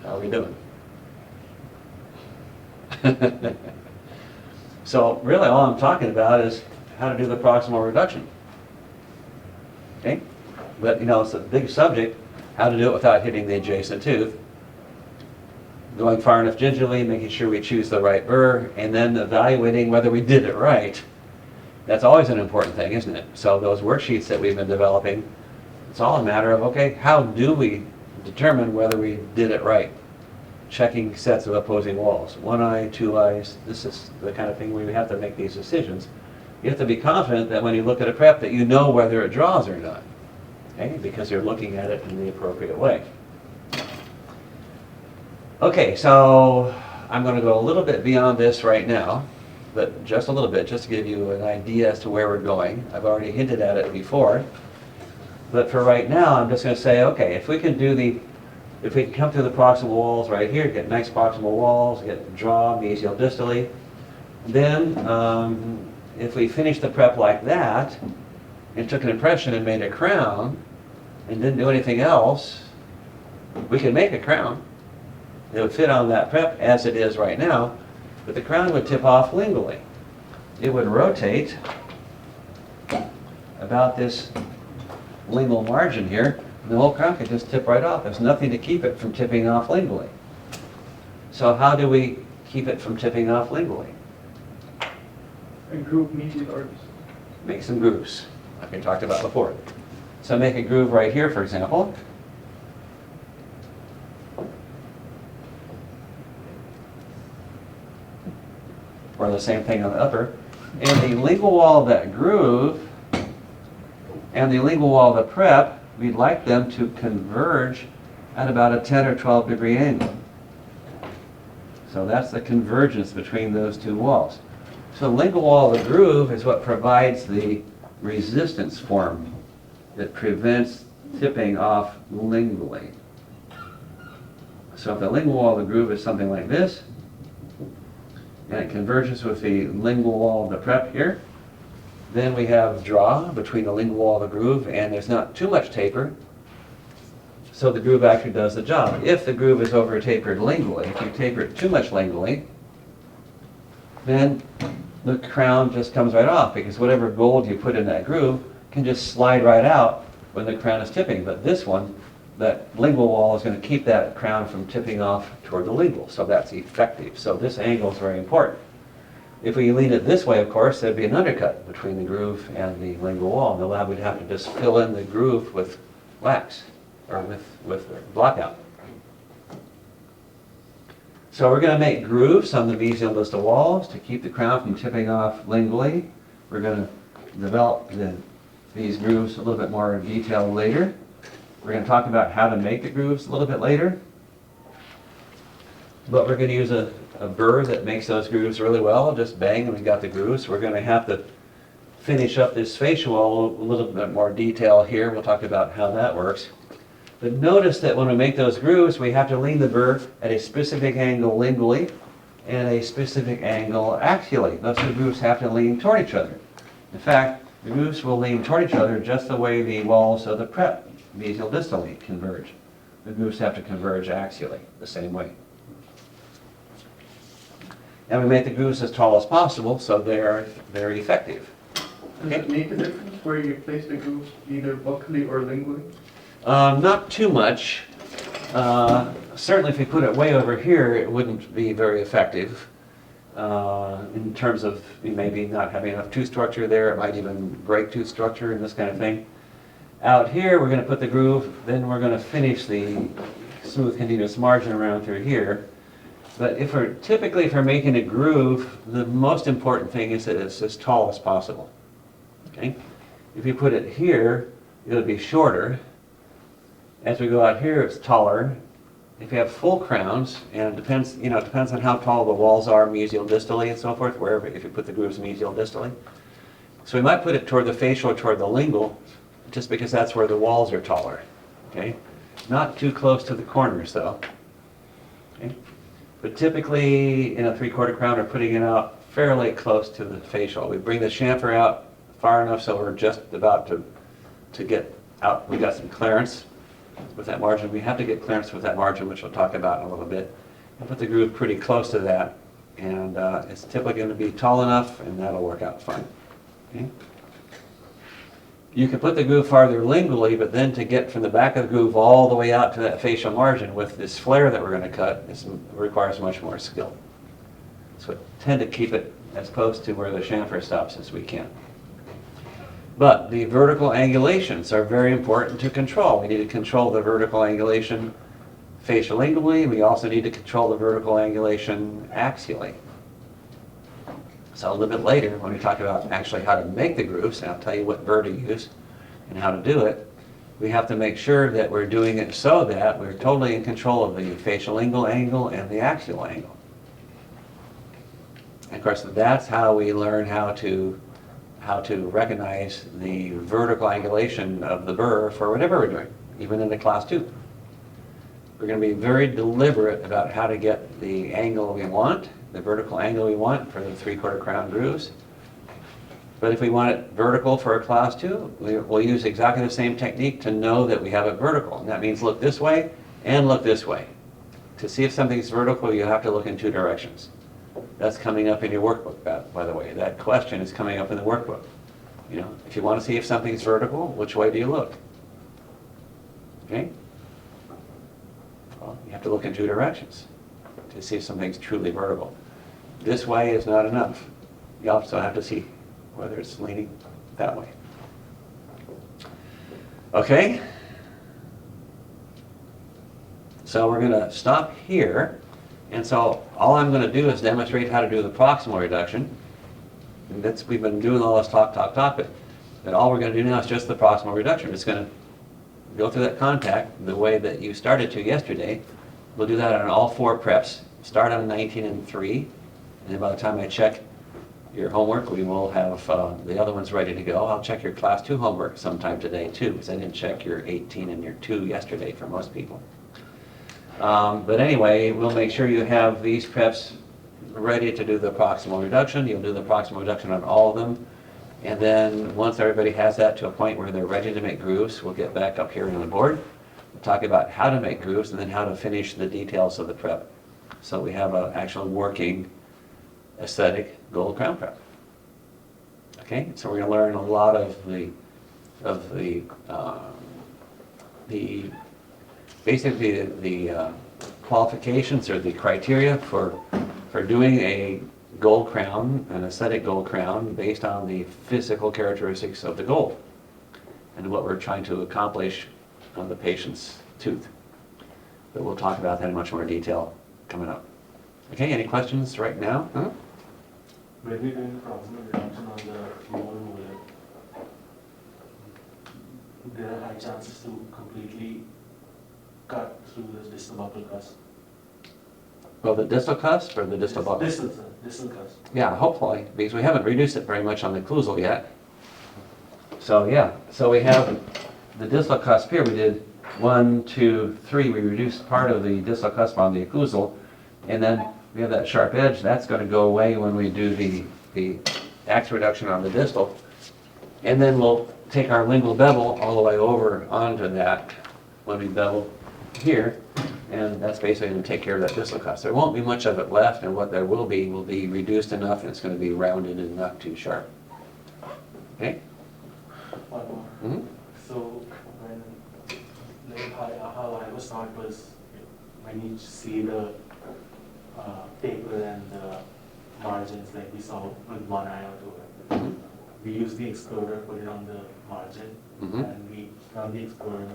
How are we doing? So really all I'm talking about is how to do the proximal reduction. Okay? But it's a big subject, how to do it without hitting the adjacent tooth. Going far enough gingerly, making sure we choose the right burr, and then evaluating whether we did it right. That's always an important thing, isn't it? So those worksheets that we've been developing, it's all a matter of, okay, how do we determine whether we did it right? Checking sets of opposing walls. One eye, two eyes, this is the kind of thing where we have to make these decisions. You have to be confident that when you look at a prep that you know whether it draws or not. Okay? Because you're looking at it in the appropriate way. Okay, so I'm going to go a little bit beyond this right now, but just a little bit, just to give you an idea as to where we're going. I've already hinted at it before. But for right now, I'm just going to say, okay, if we can come through the proximal walls right here, get nice proximal walls, get draw mesial distally, then if we finish the prep like that, and took an impression and made a crown, and didn't do anything else, we can make a crown. It would fit on that prep as it is right now, but the crown would tip off lingually. It would rotate about this lingual margin here, and the whole crown could just tip right off. There's nothing to keep it from tipping off lingually. So how do we keep it from tipping off lingually? And group mesial arcs. Make some grooves, like we talked about before. So make a groove right here, for example. Or the same thing on the upper. And the lingual wall of that groove and the lingual wall of the prep, we'd like them to converge at about a 10 or 12 degree angle. So that's the convergence between those two walls. So the lingual wall of the groove is what provides the resistance form that prevents tipping off lingually. So if the lingual wall of the groove is something like this, and it converges with the lingual wall of the prep here, then we have draw between the lingual wall of the groove, and there's not too much taper, so the groove actually does the job. If the groove is over tapered lingually, if you taper it too much lingually, then the crown just comes right off, because whatever gold you put in that groove can just slide right out when the crown is tipping. But this one that lingual wall is going to keep that crown from tipping off toward the lingual, so that's effective. So this angle is very important. If we lean it this way, of course, there'd be an undercut between the groove and the lingual wall. In the lab, we'd have to just fill in the groove with wax, or with blockout. So we're going to make grooves on the mesial distal walls to keep the crown from tipping off lingually. We're going to develop these grooves a little bit more in detail later. We're going to talk about how to make the grooves a little bit later. But we're going to use a burr that makes those grooves really well. Just bang and we got the grooves. We're going to have to finish up this fascia wall a little bit more detail here. We'll talk about how that works. But notice that when we make those grooves, we have to lean the burr at a specific angle lingually and a specific angle axially. Those two grooves have to lean toward each other. In fact, the grooves will lean toward each other just the way the walls of the prep mesial distally converge. The grooves have to converge axially the same way. And we make the grooves as tall as possible so they're effective. Does it make a difference where you place the grooves, either buccally or lingually? Not too much. Certainly if we put it way over here, it wouldn't be very effective. In terms of maybe not having enough tooth structure there, it might even break tooth structure and this kind of thing. Out here, we're going to put the groove, then we're going to finish the smooth continuous margin around through here. But if we're making a groove, the most important thing is that it's as tall as possible. Okay? If you put it here, it'll be shorter. As we go out here, it's taller. If you have full crowns, and it depends on how tall the walls are mesial distally and so forth, wherever, if you put the grooves mesial distally. So we might put it toward the facial or toward the lingual, just because that's where the walls are taller. Okay? Not too close to the corners though. Okay? But typically in a 3/4 crown, we're putting it out fairly close to the facial. We bring the chamfer out far enough so we're just about to get out. We got some clearance with that margin. We have to get clearance with that margin, which we'll talk about in a little bit. And put the groove pretty close to that, and it's typically going to be tall enough, and that'll work out fine. Okay? You can put the groove farther lingually, but then to get from the back of the groove all the way out to that facial margin with this flare that we're going to cut, it requires much more skill. So tend to keep it as close to where the chamfer stops as we can. But the vertical angulations are very important to control. We need to control the vertical angulation facial lingually. We also need to control the vertical angulation axially. So a little bit later, when we talk about actually how to make the grooves, and I'll tell you what burr to use and how to do it, we have to make sure that we're doing it so that we're totally in control of the facial lingual angle and the axial angle. And of course, that's how we learn how to recognize the vertical angulation of the burr for whatever we're doing, even in the class 2. We're going to be very deliberate about how to get the angle we want, the vertical angle we want for the 3/4 crown grooves. But if we want it vertical for a class 2, we'll use exactly the same technique to know that we have it vertical. And that means look this way and look this way. To see if something's vertical, you have to look in 2 directions. That's coming up in your workbook, by the way. That question is coming up in the workbook. You know, if you want to see if something's vertical, which way do you look? Okay? Well, you have to look in 2 directions to see if something's truly vertical. This way is not enough. You also have to see whether it's leaning that way. Okay? So we're going to stop here. And so all I'm going to do is demonstrate how to do the proximal reduction. And we've been doing all this talk, but all we're going to do now is just the proximal reduction. We're just going to go through that contact the way that you started to yesterday. We'll do that on all 4 preps. Start on 19 and 3. And then by the time I check your homework, we will have the other ones ready to go. I'll check your class 2 homework sometime today too, because I didn't check your 18 and your 2 yesterday for most people. But anyway, we'll make sure you have these preps ready to do the proximal reduction. You'll do the proximal reduction on all of them. And then once everybody has that to a point where they're ready to make grooves, we'll get back up here on the board. We'll talk about how to make grooves and then how to finish the details of the prep. So we have an actual working aesthetic gold crown prep. Okay, so we're going to learn a lot of the basically the qualifications or the criteria for doing a gold crown, an aesthetic gold crown, based on the physical characteristics of the gold and what we're trying to accomplish on the patient's tooth. But we'll talk about that in much more detail coming up. Okay, any questions right now? Huh? When we're doing proximal reduction on the lower molar, there are high chances to completely cut through the distal buccal cusp. Well, the distal cusp or the distal buccal? Distal, sir. Distal cusp. Yeah, hopefully, because we haven't reduced it very much on the occlusal yet. So yeah, so we have the distal cusp here. We did 1, 2, 3. We reduced part of the distal cusp on the occlusal, and then we have that sharp edge. That's going to go away when we do the axe reduction on the distal, and then we'll take our lingual bevel all the way over onto that when we bevel here, and that's basically going to take care of that distal cusp. There won't be much of it left, and what there will be reduced enough, and it's going to be rounded and not too sharp. Okay? One more. Mm-hmm. So when, like how I was taught was when you see the taper and the margins, like we saw with one eye out over, Mm-hmm. we use the explorer, put it on the margin, Mm-hmm. and we run the explorer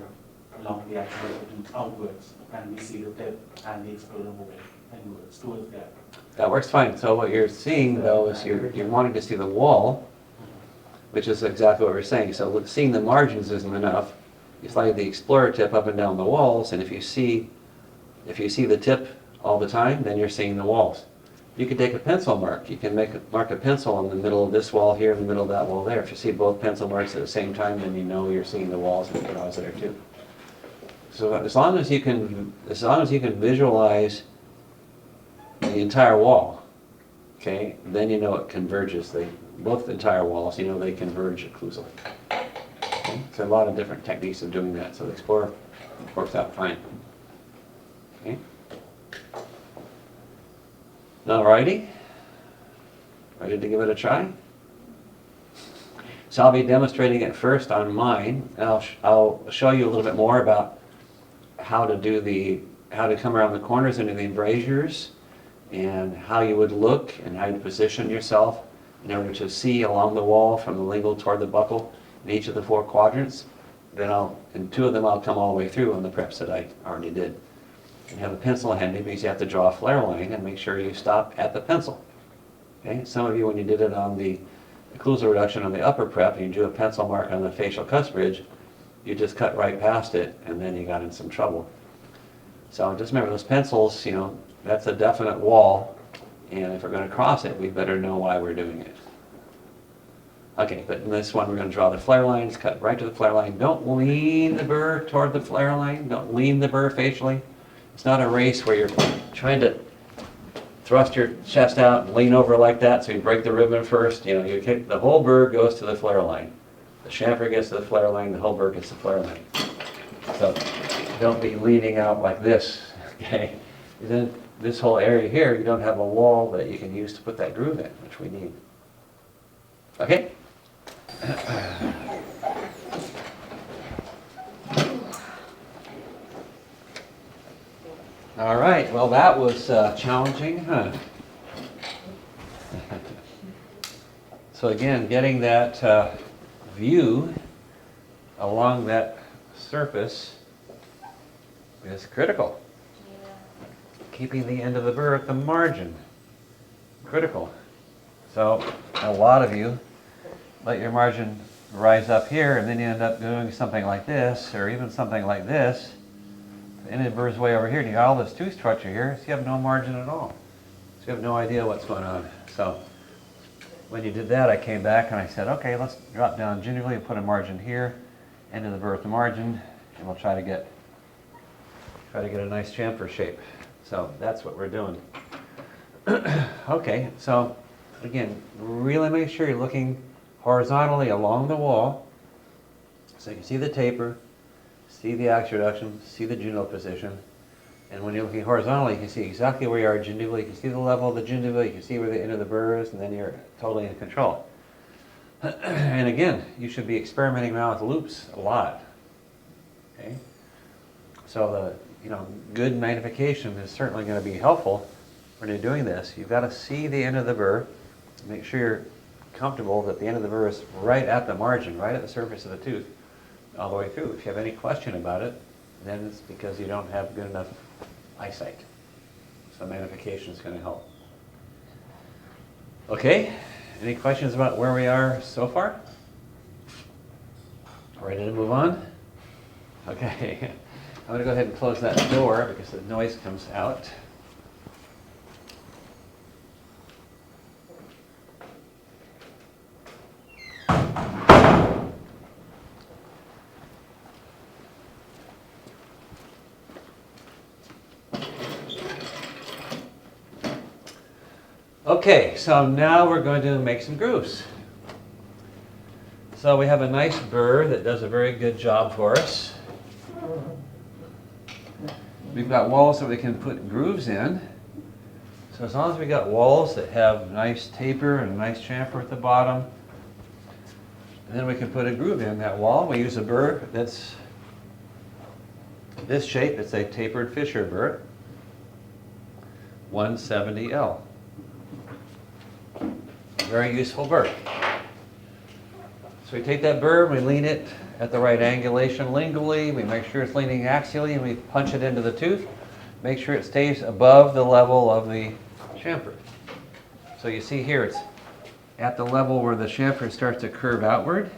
along the axis outwards, and we see the tip and the explorer moving inwards towards that. That works fine. So what you're seeing though is you're wanting to see the wall, which is exactly what we're saying. So seeing the margins isn't enough. You slide the explorer tip up and down the walls, and if you see the tip all the time, then you're seeing the walls. You can take a pencil mark. You can mark a pencil in the middle of this wall here, in the middle of that wall there. If you see both pencil marks at the same time, then you know you're seeing the walls and the jaws there too. So as long as you can visualize the entire wall, okay, then you know it converges. Both the entire walls, you know they converge occlusally. Okay? So a lot of different techniques of doing that. So the Explorer works out fine. Okay. Alrighty. Ready to give it a try? So I'll be demonstrating it first on mine. And I'll show you a little bit more about how to come around the corners into the embrasures, and how you would look and how you position yourself in order to see along the wall from the lingual toward the buccal in each of the 4 quadrants. Then in 2 of them I'll come all the way through on the preps that I already did. And have a pencil handy because you have to draw a flare line and make sure you stop at the pencil. Okay? Some of you, when you did it on the occlusal reduction on the upper prep and you drew a pencil mark on the facial cusp ridge, you just cut right past it and then you got in some trouble. So just remember those pencils, that's a definite wall, and if we're going to cross it, we better know why we're doing it. Okay, but in this one we're going to draw the flare lines, cut right to the flare line. Don't lean the burr toward the flare line. Don't lean the burr facially. It's not a race where you're trying to thrust your chest out and lean over like that so you break the ribbon first. You kick, the whole burr goes to the flare line. The chamfer gets to the flare line, the whole burr gets to the flare line. So don't be leaning out like this, okay? Then this whole area here, you don't have a wall that you can use to put that groove in, which we need. Okay? All right, well that was challenging, huh? So again, getting that view along that surface is critical. Keeping the end of the burr at the margin, critical. So a lot of you let your margin rise up here, and then you end up doing something like this, or even something like this. The end of the burr's way over here, and you got all this tooth structure here, so you have no margin at all. So you have no idea what's going on. So when you did that, I came back and I said, okay, let's drop down gingerly and put a margin here, end of the burr at the margin, and we'll try to get a nice chamfer shape. So that's what we're doing. Okay, so again, really make sure you're looking horizontally along the wall, so you can see the taper, see the axe reduction, see the gingival position, and when you're looking horizontally, you can see exactly where you are gingivally, you can see the level of the gingiva, you can see where the end of the burr is, and then you're totally in control. And again, you should be experimenting around with loops a lot. Okay? So good magnification is certainly going to be helpful when you're doing this. You've got to see the end of the burr. Make sure you're comfortable that the end of the burr is right at the margin, right at the surface of the tooth, all the way through. If you have any question about it, then it's because you don't have good enough eyesight. So magnification is going to help. Okay, any questions about where we are so far? Ready to move on? Okay, I'm going to go ahead and close that door because the noise comes out. Okay, so now we're going to make some grooves. So we have a nice burr that does a very good job for us. We've got walls that we can put grooves in. So as long as we got walls that have nice taper and a nice chamfer at the bottom, and then we can put a groove in that wall. We use a burr that's this shape. It's a tapered Fisher burr, 170L. Very useful burr. So we take that burr, we lean it at the right angulation lingually, we make sure it's leaning axially, and we punch it into the tooth. Make sure it stays above the level of the chamfer. So you see here, it's at the level where the chamfer starts to curve outward.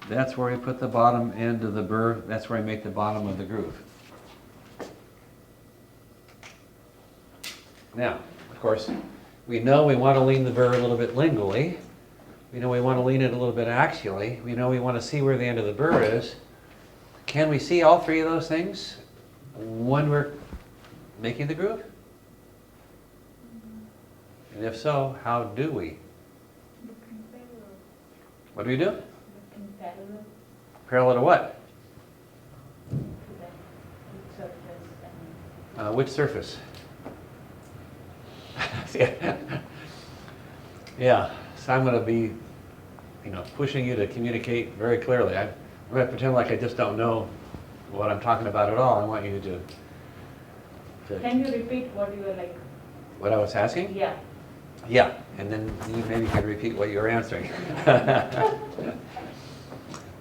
That's where we put the bottom end of the burr. That's where we make the bottom of the groove. Now, of course, we know we want to lean the burr a little bit lingually. We know we want to lean it a little bit axially. We know we want to see where the end of the burr is. Can we see all three of those things when we're making the groove? And if so, how do we? What do we do? Parallel Parallel to what? to the surface and Which surface? Yeah, so I'm going to be, pushing you to communicate very clearly. I'm going to pretend like I just don't know what I'm talking about at all. I want you to Can you repeat what you were like? what I was asking? Yeah. Yeah, and then you maybe can repeat what you were answering.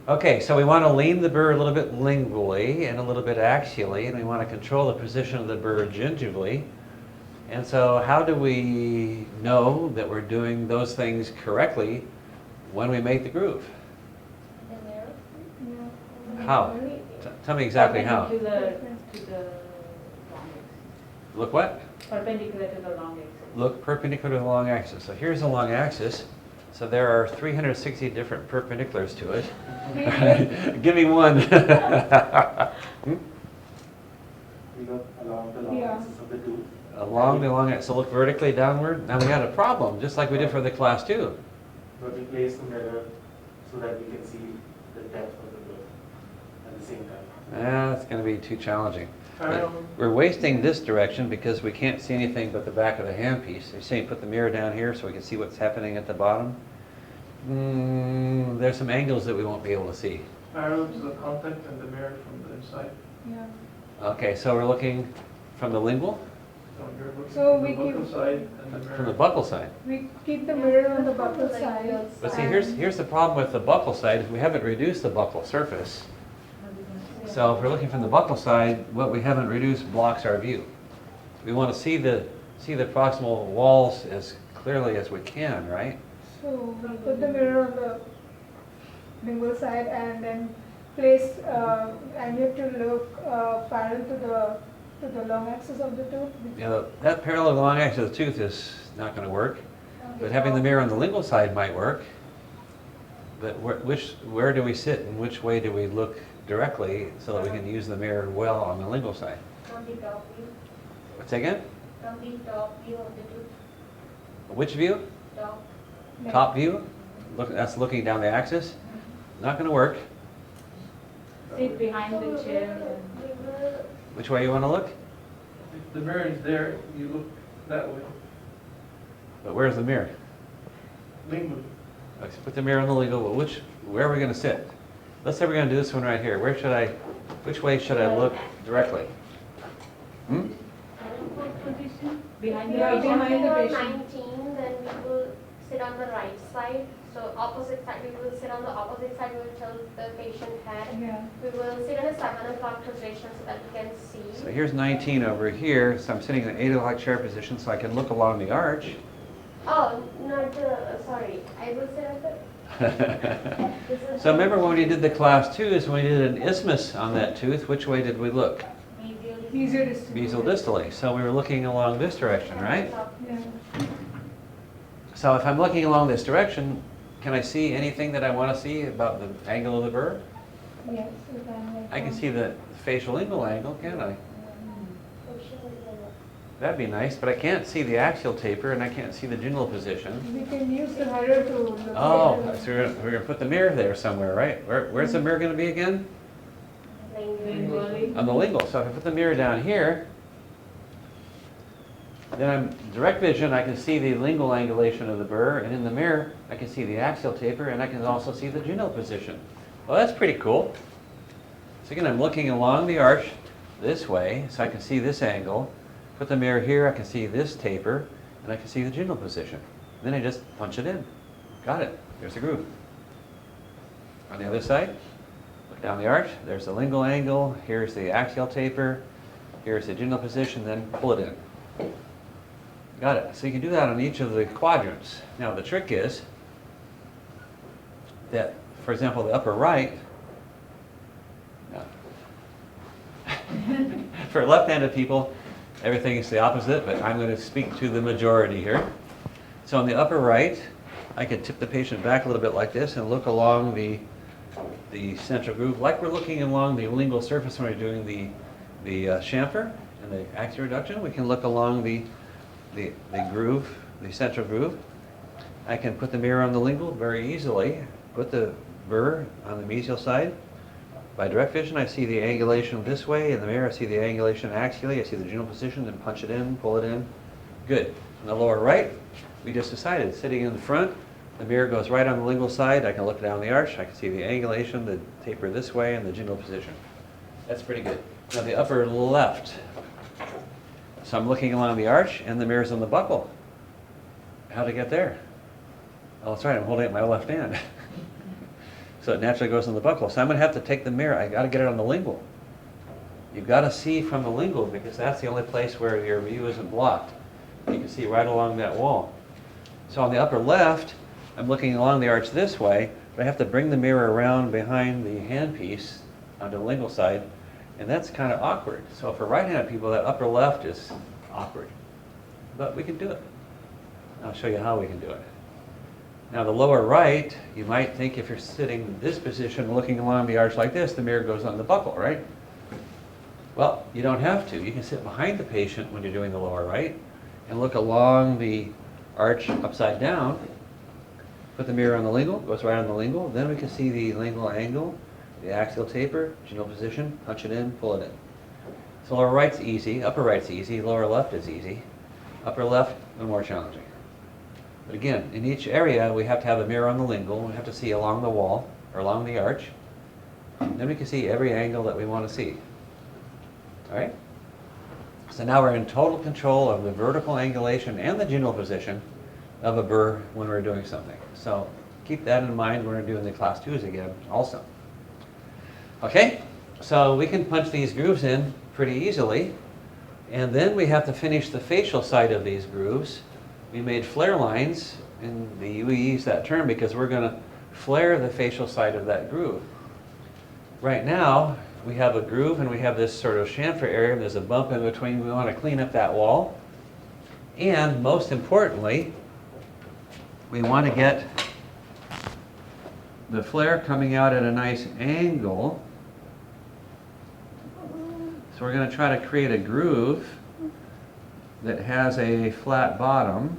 Okay, so we want to lean the burr a little bit lingually and a little bit axially, and we want to control the position of the burr gingivally. And so how do we know that we're doing those things correctly when we make the groove? The mirror? Yeah. How? Tell me exactly how. Perpendicular to the long axis. Look what? Perpendicular to the long axis. Look perpendicular to the long axis. So here's the long axis. So there are 360 different perpendiculars to it. Give me one. We look along the long Yeah. axis of the tooth. Along the long axis. So look vertically downward. Now we had a problem, just like we did for the class 2. But we place the mirror so that we can see the depth of the burr at the same time. That's going to be too challenging. Parallel. We're wasting this direction because we can't see anything but the back of the handpiece. You're saying put the mirror down here so we can see what's happening at the bottom? There's some angles that we won't be able to see. Parallel to the contact and the mirror from the inside. Yeah. Okay, so we're looking from the lingual? So you're looking So from we the buccal keep- side and the mirror. From the buccal side. We keep the mirror on the buccal side. But see, here's the problem with the buccal side, is we haven't reduced the buccal surface. So if we're looking from the buccal side, what we haven't reduced blocks our view. We want to see the proximal walls as clearly as we can, right? So we put the mirror on the lingual side and then place, and you have to look parallel to the long axis of the tooth. That parallel to the long axis of the tooth is not going to work. But having the mirror on the lingual side might work. But where do we sit and which way do we look directly so that we can use the mirror well on the lingual side? From the top view, What's that again? from the top view of the tooth, Which view? top. Top view? That's looking down the axis? Not going to work. Sit behind the chair. Which way you want to look? If the mirror is there, you look that way. But where's the mirror? Lingually. Okay, so put the mirror on the lingual. Where are we going to sit? Let's say we're going to do this one right here. Which way should I look directly. Hmm? Position behind the Yeah, patient. behind the If patient. 19, then we will sit on the right side. So opposite side, we will sit on the opposite side, we will tilt the patient head. Yeah. We will sit in a 7 o'clock position so that we can see. So here's 19 over here, so I'm sitting in an 8 o'clock chair position so I can look along the arch. Oh, not the, sorry, I will sit at the, this is. So remember when we did the class 2 is when we did an isthmus on that tooth, which way did we look? Easier distance. Mesial distally. So we were looking along this direction, right? Yeah. So if I'm looking along this direction, can I see anything that I want to see about the angle of the burr? Yes. You can, I can see the facial lingual angle, can't I? That'd be nice, but I can't see the axial taper and I can't see the gingival position. We can use the mirror to look Oh, at so we're gonna put the mirror there somewhere, right? Where's the mirror gonna be again? On the lingual. So if I put the mirror down here, then I'm direct vision, I can see the lingual angulation of the burr, and in the mirror, I can see the axial taper, and I can also see the gingival position. Well, that's pretty cool. So again, I'm looking along the arch this way, so I can see this angle. Put the mirror here, I can see this taper, and I can see the gingival position. Then I just punch it in. Got it. There's the groove. On the other side, look down the arch, there's the lingual angle, here's the axial taper, here's the gingival position, then pull it in. Got it. So you can do that on each of the quadrants. Now the trick is that, for example, the upper right, for left-handed people, everything is the opposite, but I'm going to speak to the majority here. So on the upper right, I could tip the patient back a little bit like this and look along the central groove, like we're looking along the lingual surface when we're doing the chamfer and the axial reduction. We can look along the groove, the central groove. I can put the mirror on the lingual very easily, put the burr on the mesial side. By direct vision, I see the angulation this way. In the mirror, I see the angulation axially. I see the gingival position, then punch it in, pull it in. Good. On the lower right, we just decided, sitting in the front, the mirror goes right on the lingual side. I can look down the arch. I can see the angulation, the taper this way, and the gingival position. That's pretty good. Now the upper left. So I'm looking along the arch, and the mirror's on the buckle. How'd I get there? Oh, that's right, I'm holding it in my left hand. So it naturally goes on the buckle. So I'm going to have to take the mirror. I got to get it on the lingual. You've got to see from the lingual because that's the only place where your view isn't blocked. You can see right along that wall. So on the upper left, I'm looking along the arch this way, but I have to bring the mirror around behind the handpiece onto the lingual side, and that's kind of awkward. So for right-handed people, that upper left is awkward. But we can do it. I'll show you how we can do it. Now the lower right, you might think if you're sitting in this position looking along the arch like this, the mirror goes on the buckle, right? Well, you don't have to. You can sit behind the patient when you're doing the lower right and look along the arch upside down. Put the mirror on the lingual, goes right on the lingual. Then we can see the lingual angle, the axial taper, gingival position, punch it in, pull it in. So lower right's easy, upper right's easy, lower left is easy. Upper left, a little more challenging. But again, in each area, we have to have a mirror on the lingual. We have to see along the wall or along the arch. Then we can see every angle that we want to see. All right? So now we're in total control of the vertical angulation and the gingival position of a burr when we're doing something. So keep that in mind when we're doing the class 2s again also. Okay? So we can punch these grooves in pretty easily. And then we have to finish the facial side of these grooves. We made flare lines, and we use that term because we're going to flare the facial side of that groove. Right now, we have a groove and we have this sort of chamfer area, and there's a bump in between. We want to clean up that wall. And most importantly, we want to get the flare coming out at a nice angle. So we're going to try to create a groove that has a flat bottom,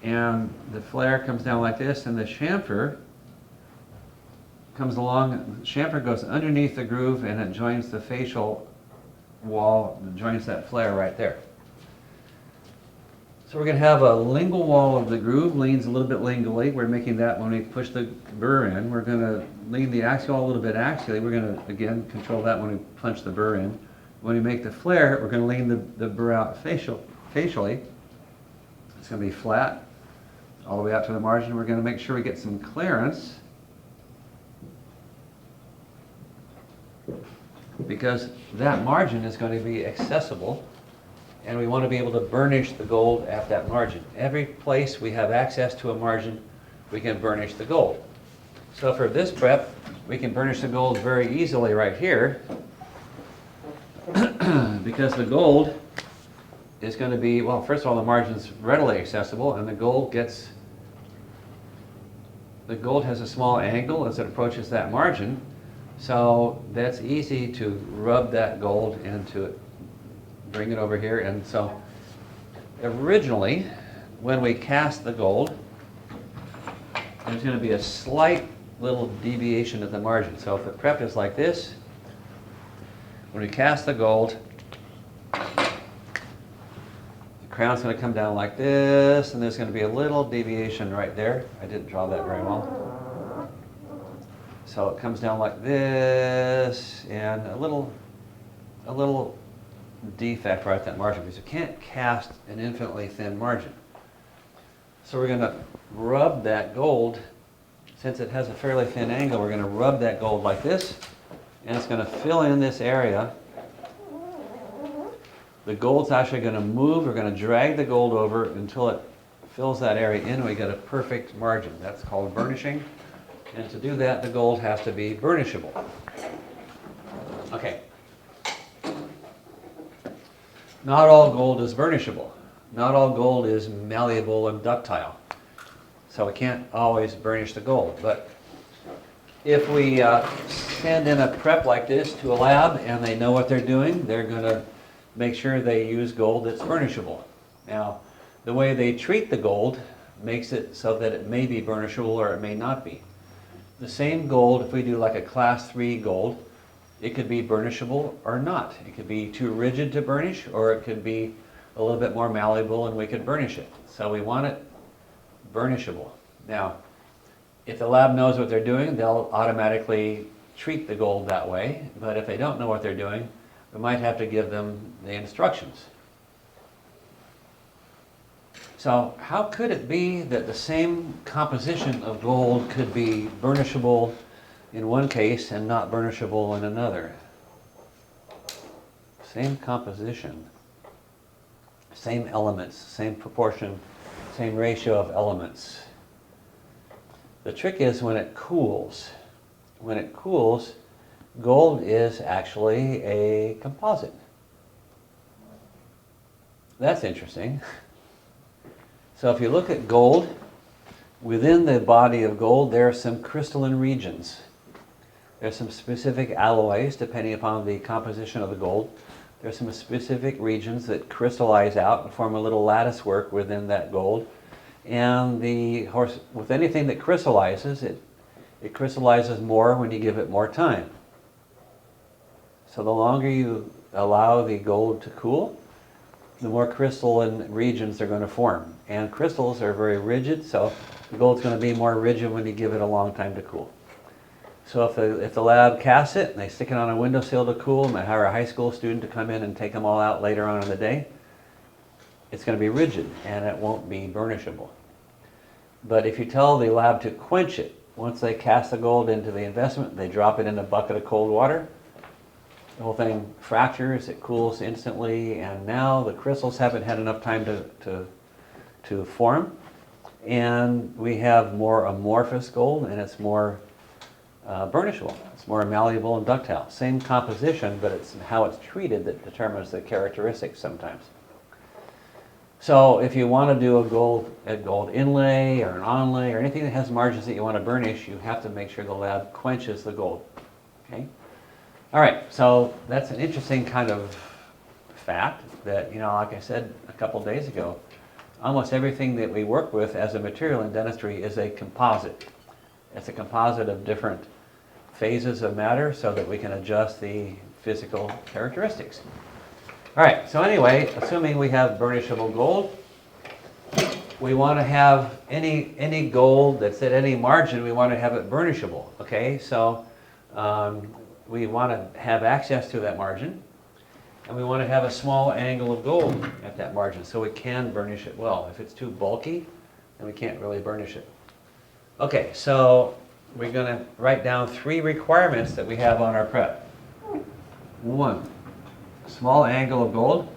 and the flare comes down like this, and the chamfer comes along. The chamfer goes underneath the groove, and it joins the facial wall, and joins that flare right there. So we're going to have a lingual wall of the groove, leans a little bit lingually. We're making that when we push the burr in. We're going to lean the axial a little bit axially. We're going to, again, control that when we punch the burr in. When we make the flare, we're going to lean the burr out facially. It's going to be flat all the way out to the margin. We're going to make sure we get some clearance, because that margin is going to be accessible, and we want to be able to burnish the gold at that margin. Every place we have access to a margin, we can burnish the gold. So for this prep, we can burnish the gold very easily right here, because the gold is going to be, well, first of all, the margin's readily accessible, and the gold has a small angle as it approaches that margin, so that's easy to rub that gold into it, bring it over here. And so originally, when we cast the gold, there's going to be a slight little deviation at the margin. So if the prep is like this, when we cast the gold, the crown's going to come down like this, and there's going to be a little deviation right there. I didn't draw that very well. So it comes down like this, and a little defect right at that margin, because you can't cast an infinitely thin margin. So we're going to rub that gold. Since it has a fairly thin angle, we're going to rub that gold like this, and it's going to fill in this area. The gold's actually going to move. We're going to drag the gold over until it fills that area in, and we get a perfect margin. That's called burnishing. And to do that, the gold has to be burnishable. Okay. Not all gold is burnishable. Not all gold is malleable and ductile. So we can't always burnish the gold. But if we send in a prep like this to a lab and they know what they're doing, they're going to make sure they use gold that's burnishable. Now, the way they treat the gold makes it so that it may be burnishable or it may not be. The same gold, if we do like a class 3 gold, it could be burnishable or not. It could be too rigid to burnish, or it could be a little bit more malleable and we could burnish it. So we want it burnishable. Now, if the lab knows what they're doing, they'll automatically treat the gold that way. But if they don't know what they're doing, we might have to give them the instructions. So how could it be that the same composition of gold could be burnishable in one case and not burnishable in another? Same composition, same elements, same proportion, same ratio of elements. The trick is when it cools. When it cools, gold is actually a composite. That's interesting. So if you look at gold, within the body of gold there are some crystalline regions. There's some specific alloys depending upon the composition of the gold. There's some specific regions that crystallize out and form a little lattice work within that gold. And with anything that crystallizes, it crystallizes more when you give it more time. So the longer you allow the gold to cool, the more crystalline regions they're going to form. And crystals are very rigid, so the gold's going to be more rigid when you give it a long time to cool. So if the lab casts it and they stick it on a windowsill to cool, and they hire a high school student to come in and take them all out later on in the day, it's going to be rigid and it won't be burnishable. But if you tell the lab to quench it, once they cast the gold into the investment, they drop it in a bucket of cold water, the whole thing fractures, it cools instantly, and now the crystals haven't had enough time to form, and we have more amorphous gold, and it's more burnishable. It's more malleable and ductile. Same composition, but it's how it's treated that determines the characteristics sometimes. So if you want to do a gold inlay or an onlay or anything that has margins that you want to burnish, you have to make sure the lab quenches the gold. Okay? All right, so that's an interesting kind of fact that, like I said a couple days ago, almost everything that we work with as a material in dentistry is a composite. It's a composite of different phases of matter so that we can adjust the physical characteristics. All right, so anyway, assuming we have burnishable gold, we want to have any gold that's at any margin, we want to have it burnishable, okay? So we want to have access to that margin, and we want to have a small angle of gold at that margin so we can burnish it well. If it's too bulky, then we can't really burnish it. Okay, so we're going to write down 3 requirements that we have on our prep. 1, small angle of gold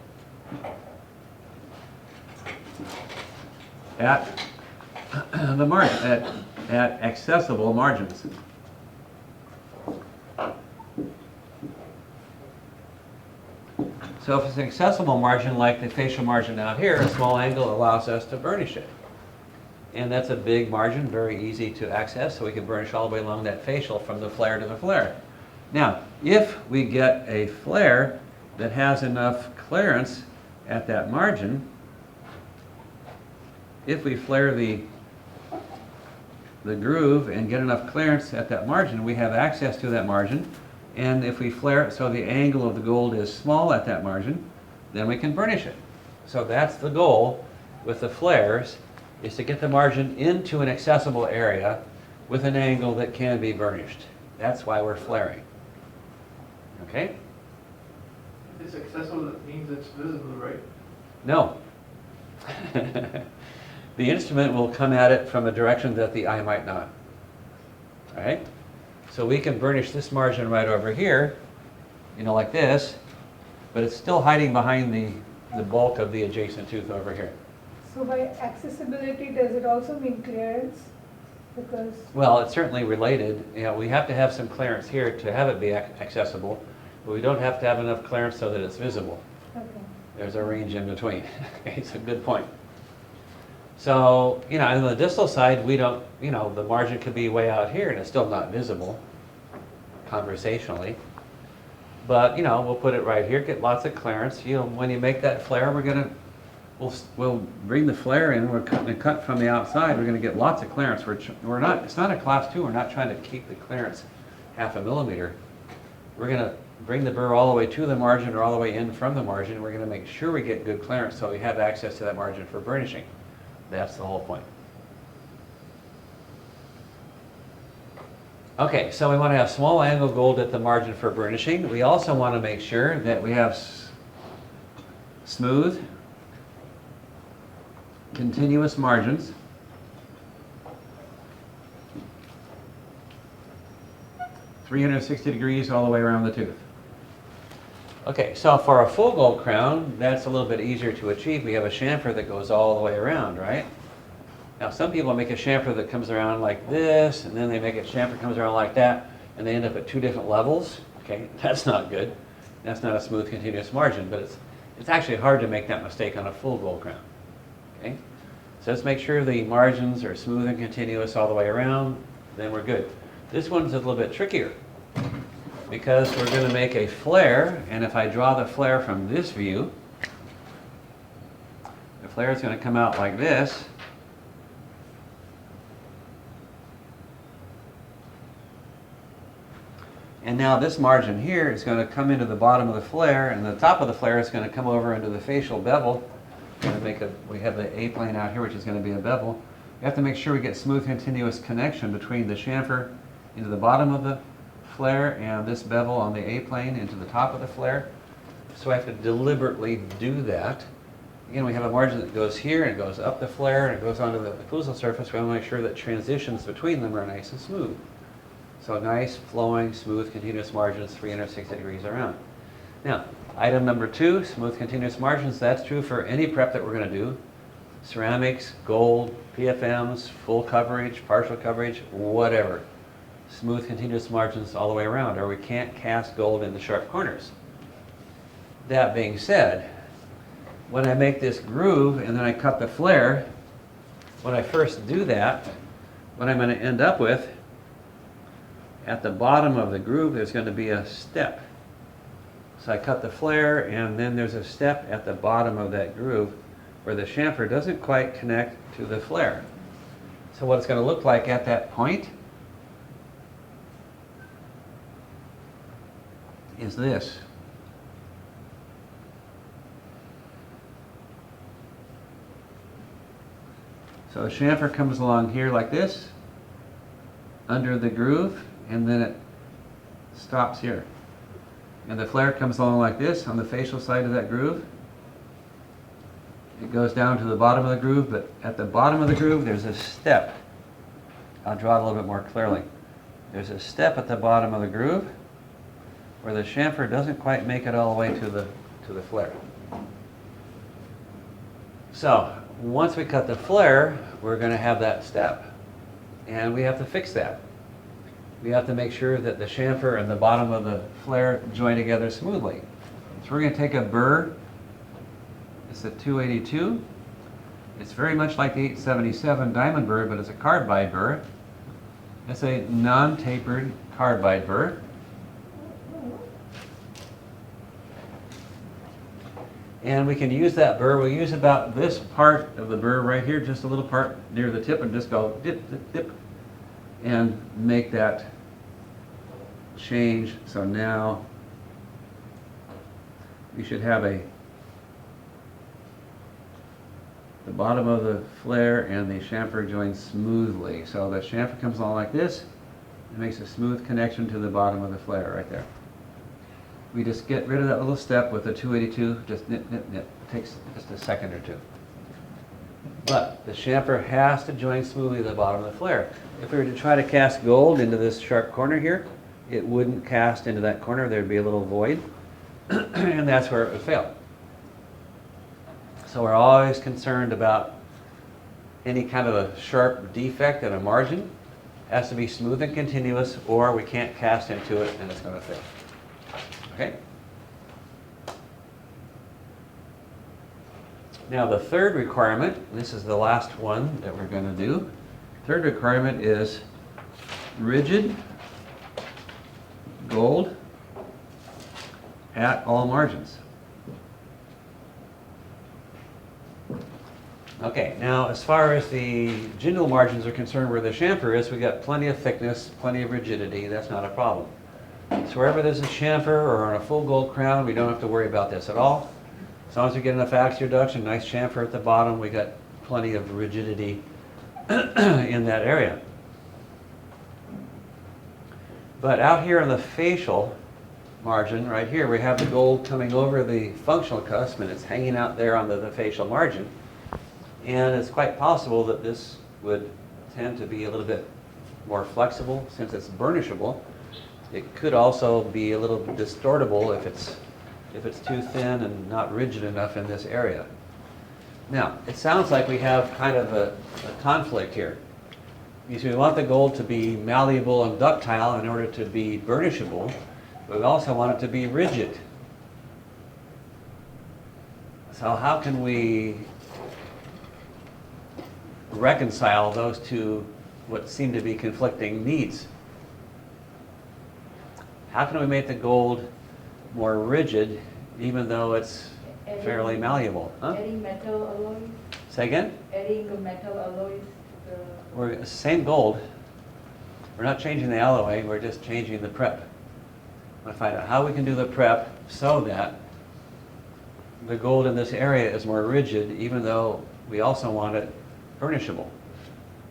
at the margin, at accessible margins. So if it's an accessible margin like the facial margin out here, a small angle allows us to burnish it. And that's a big margin, very easy to access, so we can burnish all the way along that facial from the flare to the flare. Now, if we get a flare that has enough clearance at that margin, if we flare the groove and get enough clearance at that margin, we have access to that margin. And if we flare it so the angle of the gold is small at that margin, then we can burnish it. So that's the goal with the flares, is to get the margin into an accessible area with an angle that can be burnished. That's why we're flaring. Okay? If it's accessible, that means it's visible, right? No. The instrument will come at it from a direction that the eye might not. All right? So we can burnish this margin right over here, you know, like this, but it's still hiding behind the bulk of the adjacent tooth over here. So by accessibility, does it also mean clearance? Because, Well, it's certainly related. You know, we have to have some clearance here to have it be accessible, but we don't have to have enough clearance so that it's visible. okay. There's a range in between. It's a good point. So, you know, on the distal side, we don't, you know, the margin could be way out here and it's still not visible conversationally. But, you know, we'll put it right here, get lots of clearance. You know, when you make that flare, we'll bring the flare in, we're cutting and cut from the outside, we're going to get lots of clearance. We're not, it's not a class 2, we're not trying to keep the clearance 0.5 millimeter. We're going to bring the burr all the way to the margin or all the way in from the margin. We're going to make sure we get good clearance so we have access to that margin for burnishing. That's the whole point. Okay, so we want to have small angle gold at the margin for burnishing. We also want to make sure that we have smooth, continuous margins. (360° all the way around the tooth). Okay, so for a full gold crown, that's a little bit easier to achieve. We have a chamfer that goes all the way around, right? Now, some people make a chamfer that comes around like this, and then they make a chamfer that comes around like that, and they end up at 2 different levels. Okay, that's not good. That's not a smooth, continuous margin, but it's actually hard to make that mistake on a full gold crown. Okay, so let's make sure the margins are smooth and continuous all the way around, then we're good. This one's a little bit trickier, because we're going to make a flare, and if I draw the flare from this view, the flare is going to come out like this. And now this margin here is going to come into the bottom of the flare, and the top of the flare is going to come over into the facial bevel. We have the A-plane out here, which is going to be a bevel. We have to make sure we get smooth, continuous connection between the chamfer into the bottom of the flare and this bevel on the A-plane into the top of the flare. So I have to deliberately do that. Again, we have a margin that goes here and it goes up the flare and it goes onto the occlusal surface. We want to make sure that transitions between them are nice and smooth. So nice, flowing, smooth, continuous margins, 360° around. Now, item number 2, smooth, continuous margins. That's true for any prep that we're going to do. Ceramics, gold, PFMs, full coverage, partial coverage, whatever. Smooth, continuous margins all the way around, or we can't cast gold in the sharp corners. That being said, when I make this groove and then I cut the flare, when I first do that, what I'm going to end up with, at the bottom of the groove, there's going to be a step. So I cut the flare, and then there's a step at the bottom of that groove where the chamfer doesn't quite connect to the flare. So what it's going to look like at that point is this. So the chamfer comes along here like this, under the groove, and then it stops here. And the flare comes along like this on the facial side of that groove. It goes down to the bottom of the groove, but at the bottom of the groove there's a step. I'll draw it a little bit more clearly. There's a step at the bottom of the groove where the chamfer doesn't quite make it all the way to the flare. So once we cut the flare, we're going to have that step. And we have to fix that. We have to make sure that the chamfer and the bottom of the flare join together smoothly. So we're going to take a burr. It's a 282. It's very much like the 877 diamond burr, but it's a carbide burr. It's a non-tapered carbide burr. And we can use that burr. We'll use about this part of the burr right here, just a little part near the tip, and just go dip, dip, dip, and make that change. So now we should have the bottom of the flare and the chamfer join smoothly. So the chamfer comes along like this and makes a smooth connection to the bottom of the flare right there. We just get rid of that little step with the 282, just nip, nip, nip. It takes just a second or two. But the chamfer has to join smoothly to the bottom of the flare. If we were to try to cast gold into this sharp corner here, it wouldn't cast into that corner. There'd be a little void, and that's where it would fail. So we're always concerned about any kind of a sharp defect in a margin. It has to be smooth and continuous, or we can't cast into it and it's going to fail. Okay? Now the third requirement, this is the last one that we're going to do. Third requirement is rigid gold at all margins. Okay, now as far as the genital margins are concerned, where the chamfer is, we got plenty of thickness, plenty of rigidity. That's not a problem. So wherever there's a chamfer or on a full gold crown, we don't have to worry about this at all. As long as we get enough axioduction, nice chamfer at the bottom, we got plenty of rigidity in that area. But out here on the facial margin, right here, we have the gold coming over the functional cusp, and it's hanging out there on the facial margin. And it's quite possible that this would tend to be a little bit more flexible since it's burnishable. It could also be a little distortable if it's too thin and not rigid enough in this area. Now, it sounds like we have kind of a conflict here. Because we want the gold to be malleable and ductile in order to be burnishable, but we also want it to be rigid. So how can we reconcile those two, what seem to be conflicting needs? How can we make the gold more rigid even though it's fairly malleable? Huh? Adding metal alloys, Say again? adding metal alloys to We're same gold. We're not changing the alloy, we're just changing the prep. I want to find out how we can do the prep so that the gold in this area is more rigid, even though we also want it burnishable.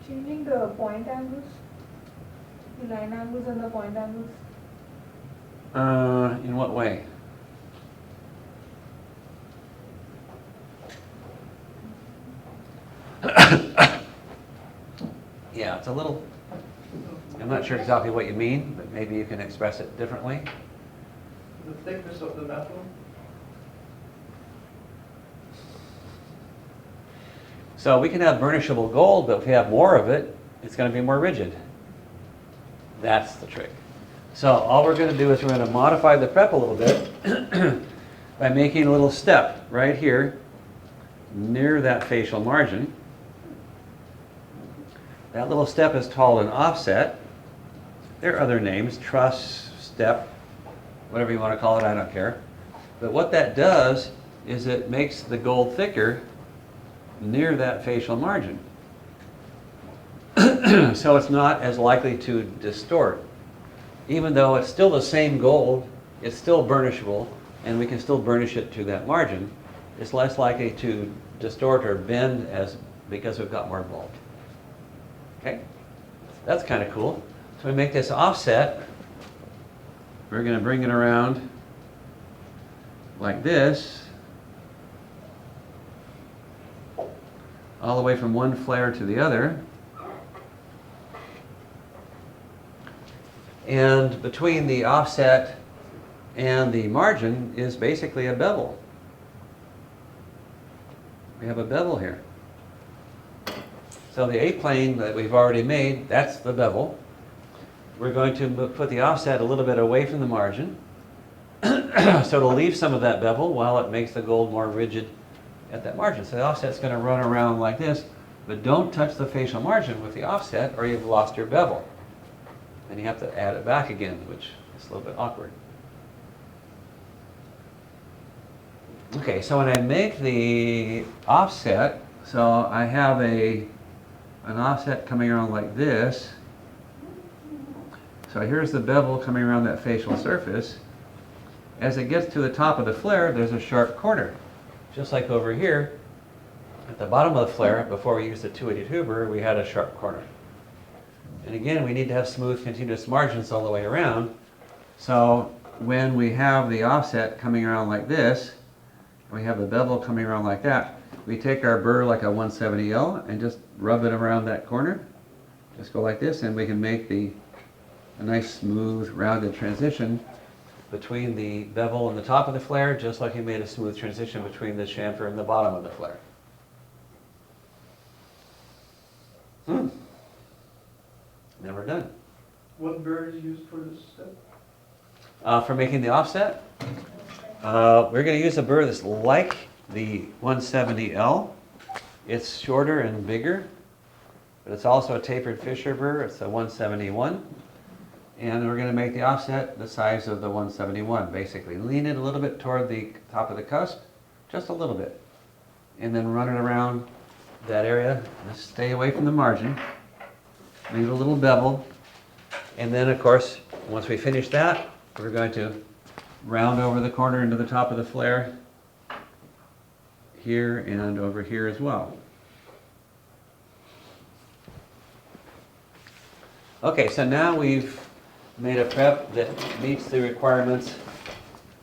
Changing the point angles, the line angles and the point angles. In what way? Yeah, it's a little, I'm not sure exactly what you mean, but maybe you can express it differently. The thickness of the metal? So we can have burnishable gold, but if we have more of it, it's going to be more rigid. That's the trick. So all we're going to do is we're going to modify the prep a little bit by making a little step right here near that facial margin. That little step is called an offset. There are other names, truss, step, whatever you want to call it, I don't care. But what that does is it makes the gold thicker near that facial margin. So it's not as likely to distort. Even though it's still the same gold, it's still burnishable, and we can still burnish it to that margin. It's less likely to distort or bend as because we've got more bulk. Okay? That's kind of cool. So we make this offset. We're going to bring it around like this, all the way from one flare to the other. And between the offset and the margin is basically a bevel. We have a bevel here. So the A-plane that we've already made, that's the bevel. We're going to put the offset a little bit away from the margin. So it'll leave some of that bevel while it makes the gold more rigid at that margin. So the offset's going to run around like this, but don't touch the facial margin with the offset or you've lost your bevel. And you have to add it back again, which is a little bit awkward. Okay, so when I make the offset, so I have an offset coming around like this. So here's the bevel coming around that facial surface. As it gets to the top of the flare, there's a sharp corner. Just like over here, at the bottom of the flare, before we used the 280 tuber, we had a sharp corner. And again, we need to have smooth, continuous margins all the way around. So when we have the offset coming around like this, and we have the bevel coming around like that, we take our burr like a 170L and just rub it around that corner. Just go like this, and we can make a nice, smooth, rounded transition between the bevel and the top of the flare, just like you made a smooth transition between the chamfer and the bottom of the flare. Then we're done. What burr is used for this step? For making the offset, we're going to use a burr that's like the 170L. It's shorter and bigger, but it's also a tapered Fisher burr. It's a 171. And we're going to make the offset the size of the 171, basically. Lean it a little bit toward the top of the cusp, just a little bit. And then run it around that area. Just stay away from the margin. Leave a little bevel. And then, of course, once we finish that, we're going to round over the corner into the top of the flare here and over here as well. Okay, so now we've made a prep that meets the requirements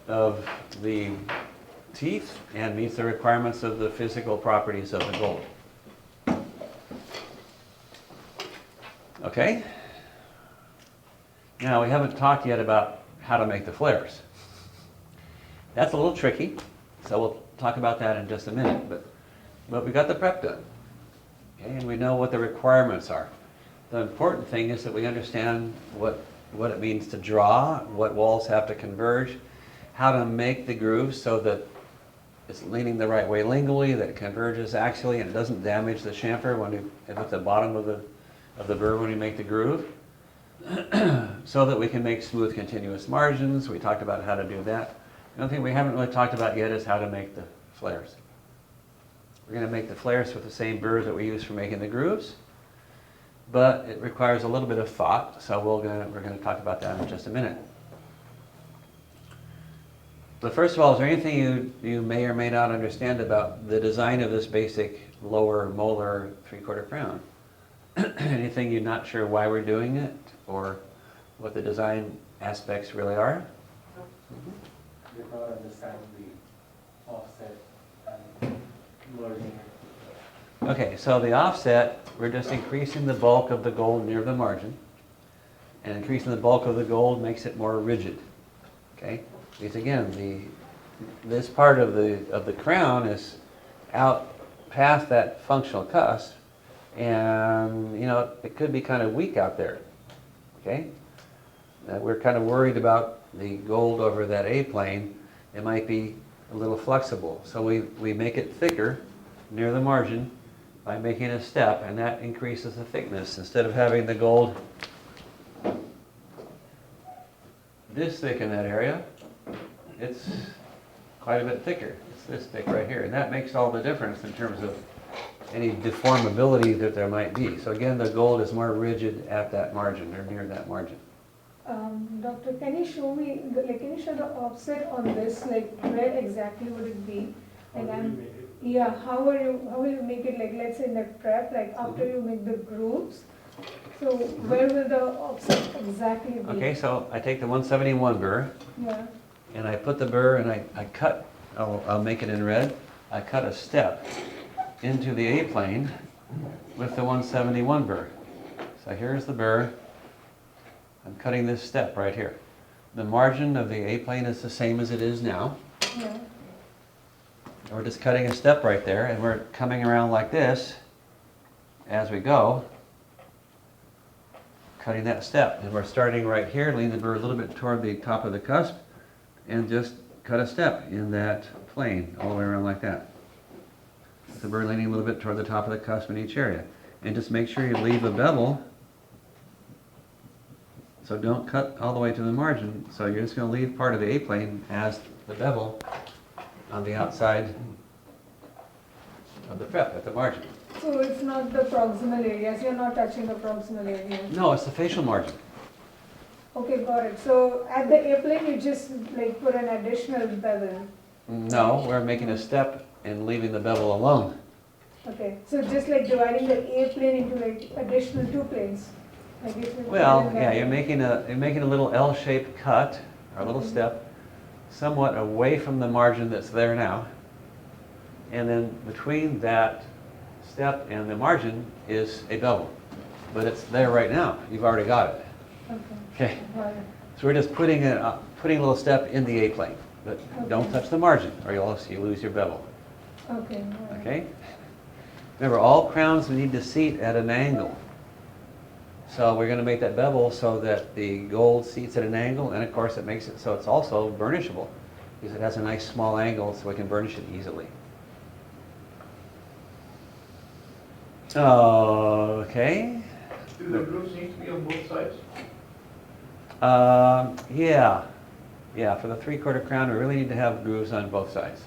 of the teeth and meets the requirements of the physical properties of the gold. Okay? Now, we haven't talked yet about how to make the flares. That's a little tricky, so we'll talk about that in just a minute. But we got the prep done, okay? And we know what the requirements are. The important thing is that we understand what it means to draw, what walls have to converge, how to make the grooves so that it's leaning the right way lingually, that it converges axially, and it doesn't damage the chamfer at the bottom of the burr when we make the groove, so that we can make smooth, continuous margins. We talked about how to do that. The only thing we haven't really talked about yet is how to make the flares. We're going to make the flares with the same burr that we use for making the grooves, but it requires a little bit of thought, so we're going to talk about that in just a minute. But first of all, is there anything you may or may not understand about the design of this basic lower molar 3/4 crown? Anything you're not sure why we're doing it, or what the design aspects really are? Did not understand the offset and merging it. Okay, so the offset, we're just increasing the bulk of the gold near the margin, and increasing the bulk of the gold makes it more rigid. Okay, because again, this part of the crown is out past that functional cusp, and it could be kind of weak out there. Okay, we're kind of worried about the gold over that A-plane. It might be a little flexible, so we make it thicker near the margin by making a step, and that increases the thickness. Instead of having the gold this thick in that area, it's quite a bit thicker. It's this thick right here, and that makes all the difference in terms of any deformability that there might be. So again, the gold is more rigid at that margin, or near that margin. Doctor, can you show me, can you show the offset on this, like where exactly would it be? And How do you make it? Yeah, how will you make it, like, let's say in the prep, like after you make the grooves, so where will the offset exactly be? Okay, so I take the 171 burr, Yeah, and I put the burr and I cut, I'll make it in red, I cut a step into the A-plane with the 171 burr. So here's the burr, I'm cutting this step right here. The margin of the A-plane is the same as it is now. yeah, We're just cutting a step right there, and we're coming around like this as we go, cutting that step. And we're starting right here, lean the burr a little bit toward the top of the cusp, and just cut a step in that plane all the way around like that. With the burr leaning a little bit toward the top of the cusp in each area. And just make sure you leave a bevel, so don't cut all the way to the margin. So you're just going to leave part of the A-plane as the bevel on the outside of the prep at the margin. so it's not the proximal areas, you're not touching the proximal areas? No, it's the facial margin. Okay, got it. So at the A-plane, you just like put an additional bevel. No, we're making a step and leaving the bevel alone. Okay, so just like dividing the A-plane into like additional two planes. Like if you Well, put in yeah, that- you're making a little L-shaped cut, or a little step, somewhat away from the margin that's there now. And then between that step and the margin is a bevel. But it's there right now. You've already got it. Okay, Okay. got it. So we're just putting a little step in the A-plane. But don't touch the margin, or you lose your bevel. Okay. got it. Okay? Remember, all crowns need to seat at an angle. So we're going to make that bevel so that the gold seats at an angle, and of course it makes it so it's also burnishable, because it has a nice small angle so we can burnish it easily. Okay. Do the grooves need to be on both sides? Yeah. Yeah, for the 3/4 crown, we really need to have grooves on both sides.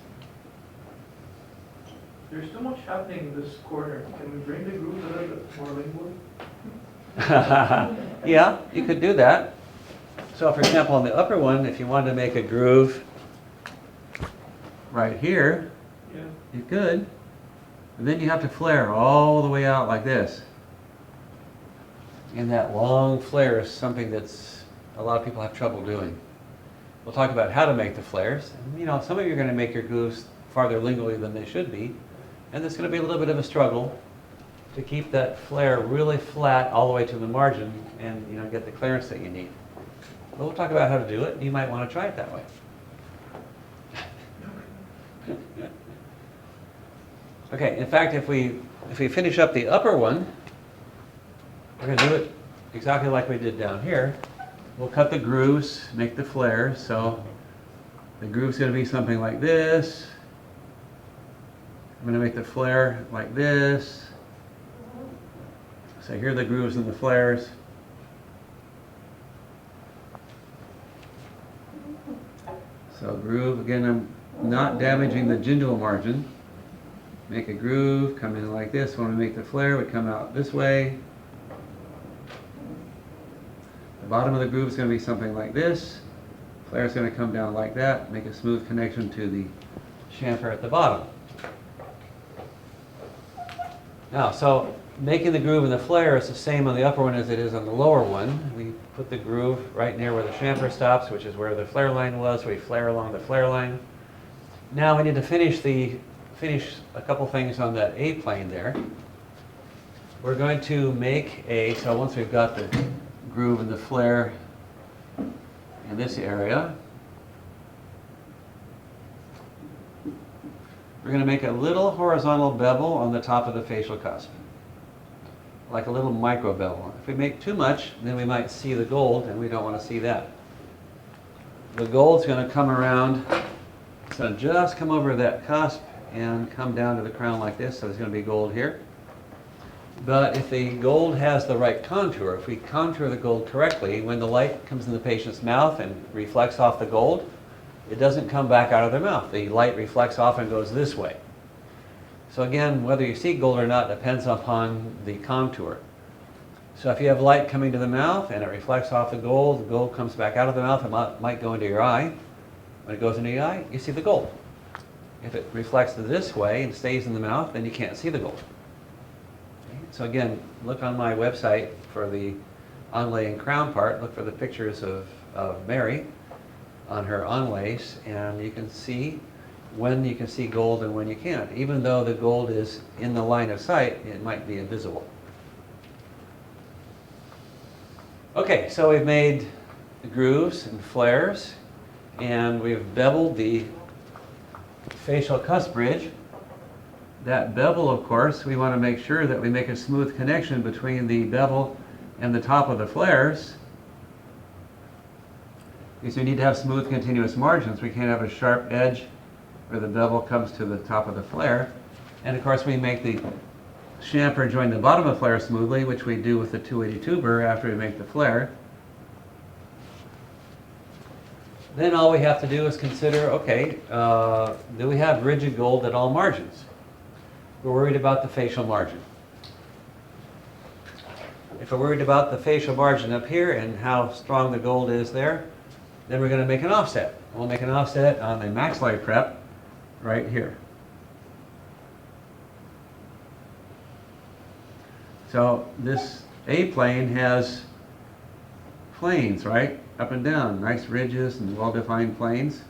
There's too much happening in this corner. Can we bring the grooves a little bit more lingually? Yeah, you could do that. So for example, on the upper one, if you wanted to make a groove right here, Yeah. you could. And then you have to flare all the way out like this. And that long flare is something that's a lot of people have trouble doing. We'll talk about how to make the flares. And, you know, some of you are going to make your grooves farther lingually than they should be. And there's going to be a little bit of a struggle to keep that flare really flat all the way to the margin and, you know, get the clearance that you need. But we'll talk about how to do it. You might want to try it that way. Okay, in fact, if we finish up the upper one, we're going to do it exactly like we did down here. We'll cut the grooves, make the flares. So the groove's going to be something like this. I'm going to make the flare like this. So here are the grooves and the flares. So groove, again, I'm not damaging the gingival margin. Make a groove, come in like this. When we make the flare, we come out this way. The bottom of the groove is going to be something like this. Flare is going to come down like that, make a smooth connection to the chamfer at the bottom. Now, so making the groove in the flare is the same on the upper one as it is on the lower one. We put the groove right near where the chamfer stops, which is where the flare line was. We flare along the flare line. Now we need to finish a couple things on that A plane there. We're going to make so once we've got the groove and the flare in this area, we're going to make a little horizontal bevel on the top of the facial cusp, like a little micro bevel. If we make too much, then we might see the gold, and we don't want to see that. The gold's going to come around, it's going to just come over that cusp and come down to the crown like this, so there's going to be gold here. But if the gold has the right contour, if we contour the gold correctly, when the light comes in the patient's mouth and reflects off the gold, it doesn't come back out of their mouth. The light reflects off and goes this way. So again, whether you see gold or not depends upon the contour. So if you have light coming to the mouth and it reflects off the gold comes back out of the mouth, it might go into your eye. When it goes into your eye, you see the gold. If it reflects this way and stays in the mouth, then you can't see the gold. Okay? So again, look on my website for the onlay and crown part. Look for the pictures of Mary on her onlays, and you can see when you can see gold and when you can't. Even though the gold is in the line of sight, it might be invisible. Okay, so we've made the grooves and flares, and we've beveled the facial cusp bridge. That bevel, of course, we want to make sure that we make a smooth connection between the bevel and the top of the flares, because we need to have smooth continuous margins. We can't have a sharp edge where the bevel comes to the top of the flare. And of course we make the chamfer join the bottom of the flare smoothly, which we do with the 280 tuber after we make the flare. Then all we have to do is consider, okay, do we have rigid gold at all margins? We're worried about the facial margin. If we're worried about the facial margin up here and how strong the gold is there, then we're going to make an offset. We'll make an offset on the maxillary prep right here. So this A plane has planes, right? Up and down, nice ridges and well-defined planes.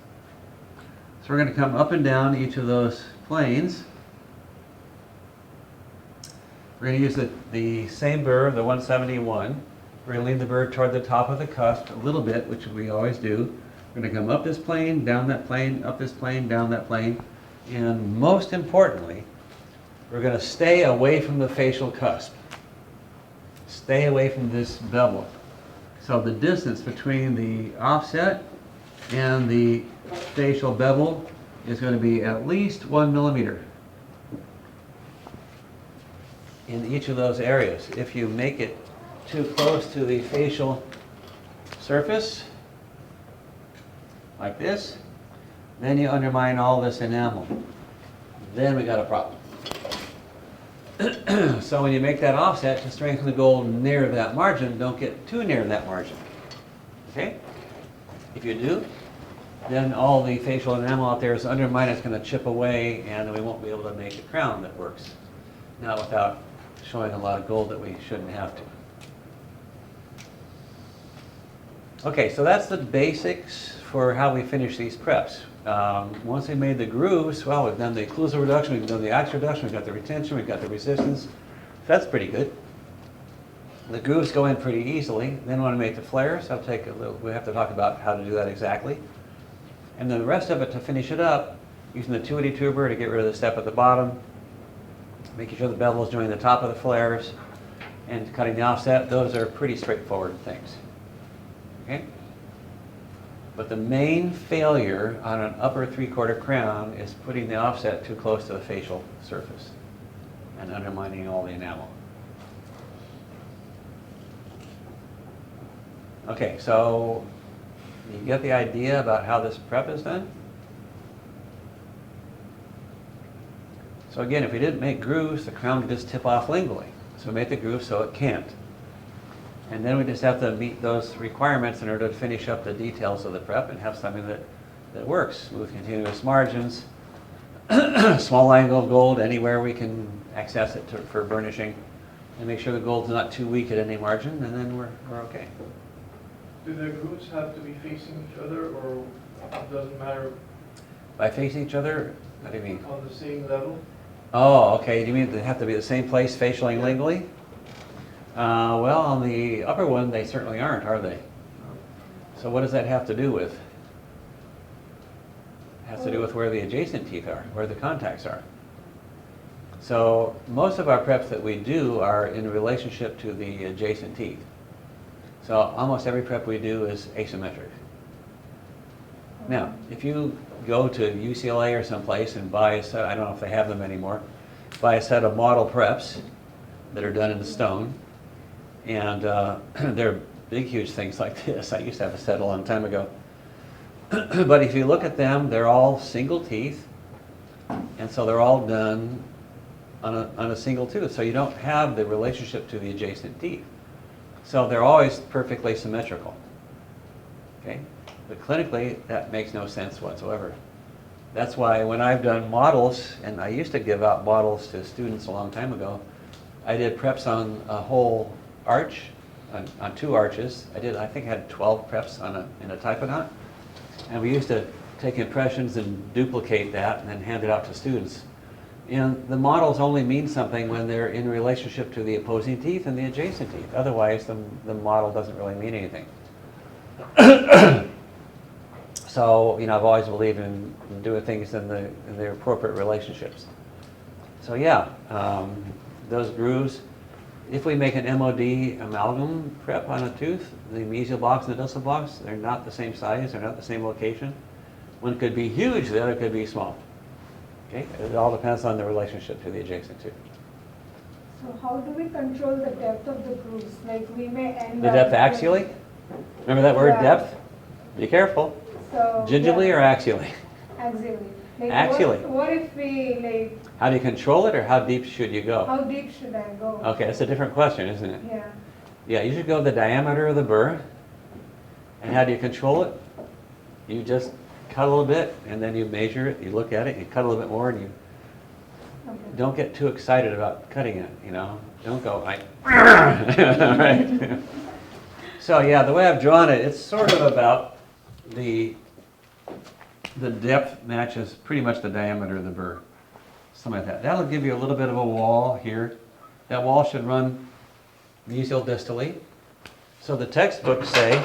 So we're going to come up and down each of those planes. We're going to use the same burr, the 171. We're going to lean the burr toward the top of the cusp a little bit, which we always do. We're going to come up this plane, down that plane, up this plane, down that plane. And most importantly, we're going to stay away from the facial cusp. Stay away from this bevel. So the distance between the offset and the facial bevel is going to be at least 1 millimeter in each of those areas. If you make it too close to the facial surface, like this, then you undermine all this enamel. Then we got a problem. So when you make that offset to strengthen the gold near that margin, don't get too near that margin. Okay? If you do, then all the facial enamel out there is undermined. It's going to chip away, and we won't be able to make a crown that works. Not without showing a lot of gold that we shouldn't have to. Okay, so that's the basics for how we finish these preps. Once we made the grooves, well, we've done the occlusal reduction, we've done the axial reduction, we've got the retention, we've got the resistance. So that's pretty good. The grooves go in pretty easily. Then we want to make the flares. I'll take a little, we have to talk about how to do that exactly. And then the rest of it, to finish it up, using the 280 tuber to get rid of the step at the bottom, making sure the bevel is joining the top of the flares, and cutting the offset. Those are pretty straightforward things. Okay? But the main failure on an upper 3/4 crown is putting the offset too close to the facial surface and undermining all the enamel. Okay, so you get the idea about how this prep is done? So again, if we didn't make grooves, the crown would just tip off lingually. So we make the grooves so it can't. And then we just have to meet those requirements in order to finish up the details of the prep and have something that works. Smooth continuous margins, small angle gold anywhere we can access it for burnishing, and make sure the gold's not too weak at any margin, and then we're okay. Do the grooves have to be facing each other, or it doesn't matter By facing each other, what do you mean? on the same level? Oh, okay. Do you mean they have to be the same place facially and lingually? Well, on the upper one, they certainly aren't, are they? So what does that have to do with? It has to do with where the adjacent teeth are, where the contacts are. So most of our preps that we do are in relationship to the adjacent teeth. So almost every prep we do is asymmetric. Now, if you go to UCLA or someplace and buy a set, I don't know if they have them anymore, buy a set of model preps that are done in stone, and they're big, huge things like this. I used to have a set a long time ago. But if you look at them, they're all single teeth, and so they're all done on a single tooth. So you don't have the relationship to the adjacent teeth. So they're always perfectly symmetrical. Okay? But clinically, that makes no sense whatsoever. That's why when I've done models, and I used to give out models to students a long time ago, I did preps on a whole arch, on 2 arches. I think I had 12 preps in a typodont. And we used to take impressions and duplicate that and then hand it out to students. And the models only mean something when they're in relationship to the opposing teeth and the adjacent teeth. Otherwise, the model doesn't really mean anything. So, I've always believed in doing things in their appropriate relationships. So yeah, those grooves, if we make an MOD amalgam prep on a tooth, the mesial box and the distal box, they're not the same size, they're not the same location. One could be huge, the other could be small. Okay? It all depends on the relationship to the adjacent tooth. So how do we control the depth of the grooves? Like we may end The up depth with- axially? Remember that word, Yeah. depth? Be careful. So, Gingerly yeah, or axially? axially. Like Axially. What if we How do you control it, or how deep should you go? how deep should I go? Okay, that's a different question, isn't it? Yeah. Yeah, you should go the diameter of the burr. And how do you control it? You just cut a little bit, and then you measure it, you look at it, you cut a little bit more, and you Okay. don't get too excited about cutting it, Don't go like, right? So yeah, the way I've drawn it, it's sort of about the depth matches pretty much the diameter of the burr. Something like that. That'll give you a little bit of a wall here. That wall should run mesial distally. So the textbooks say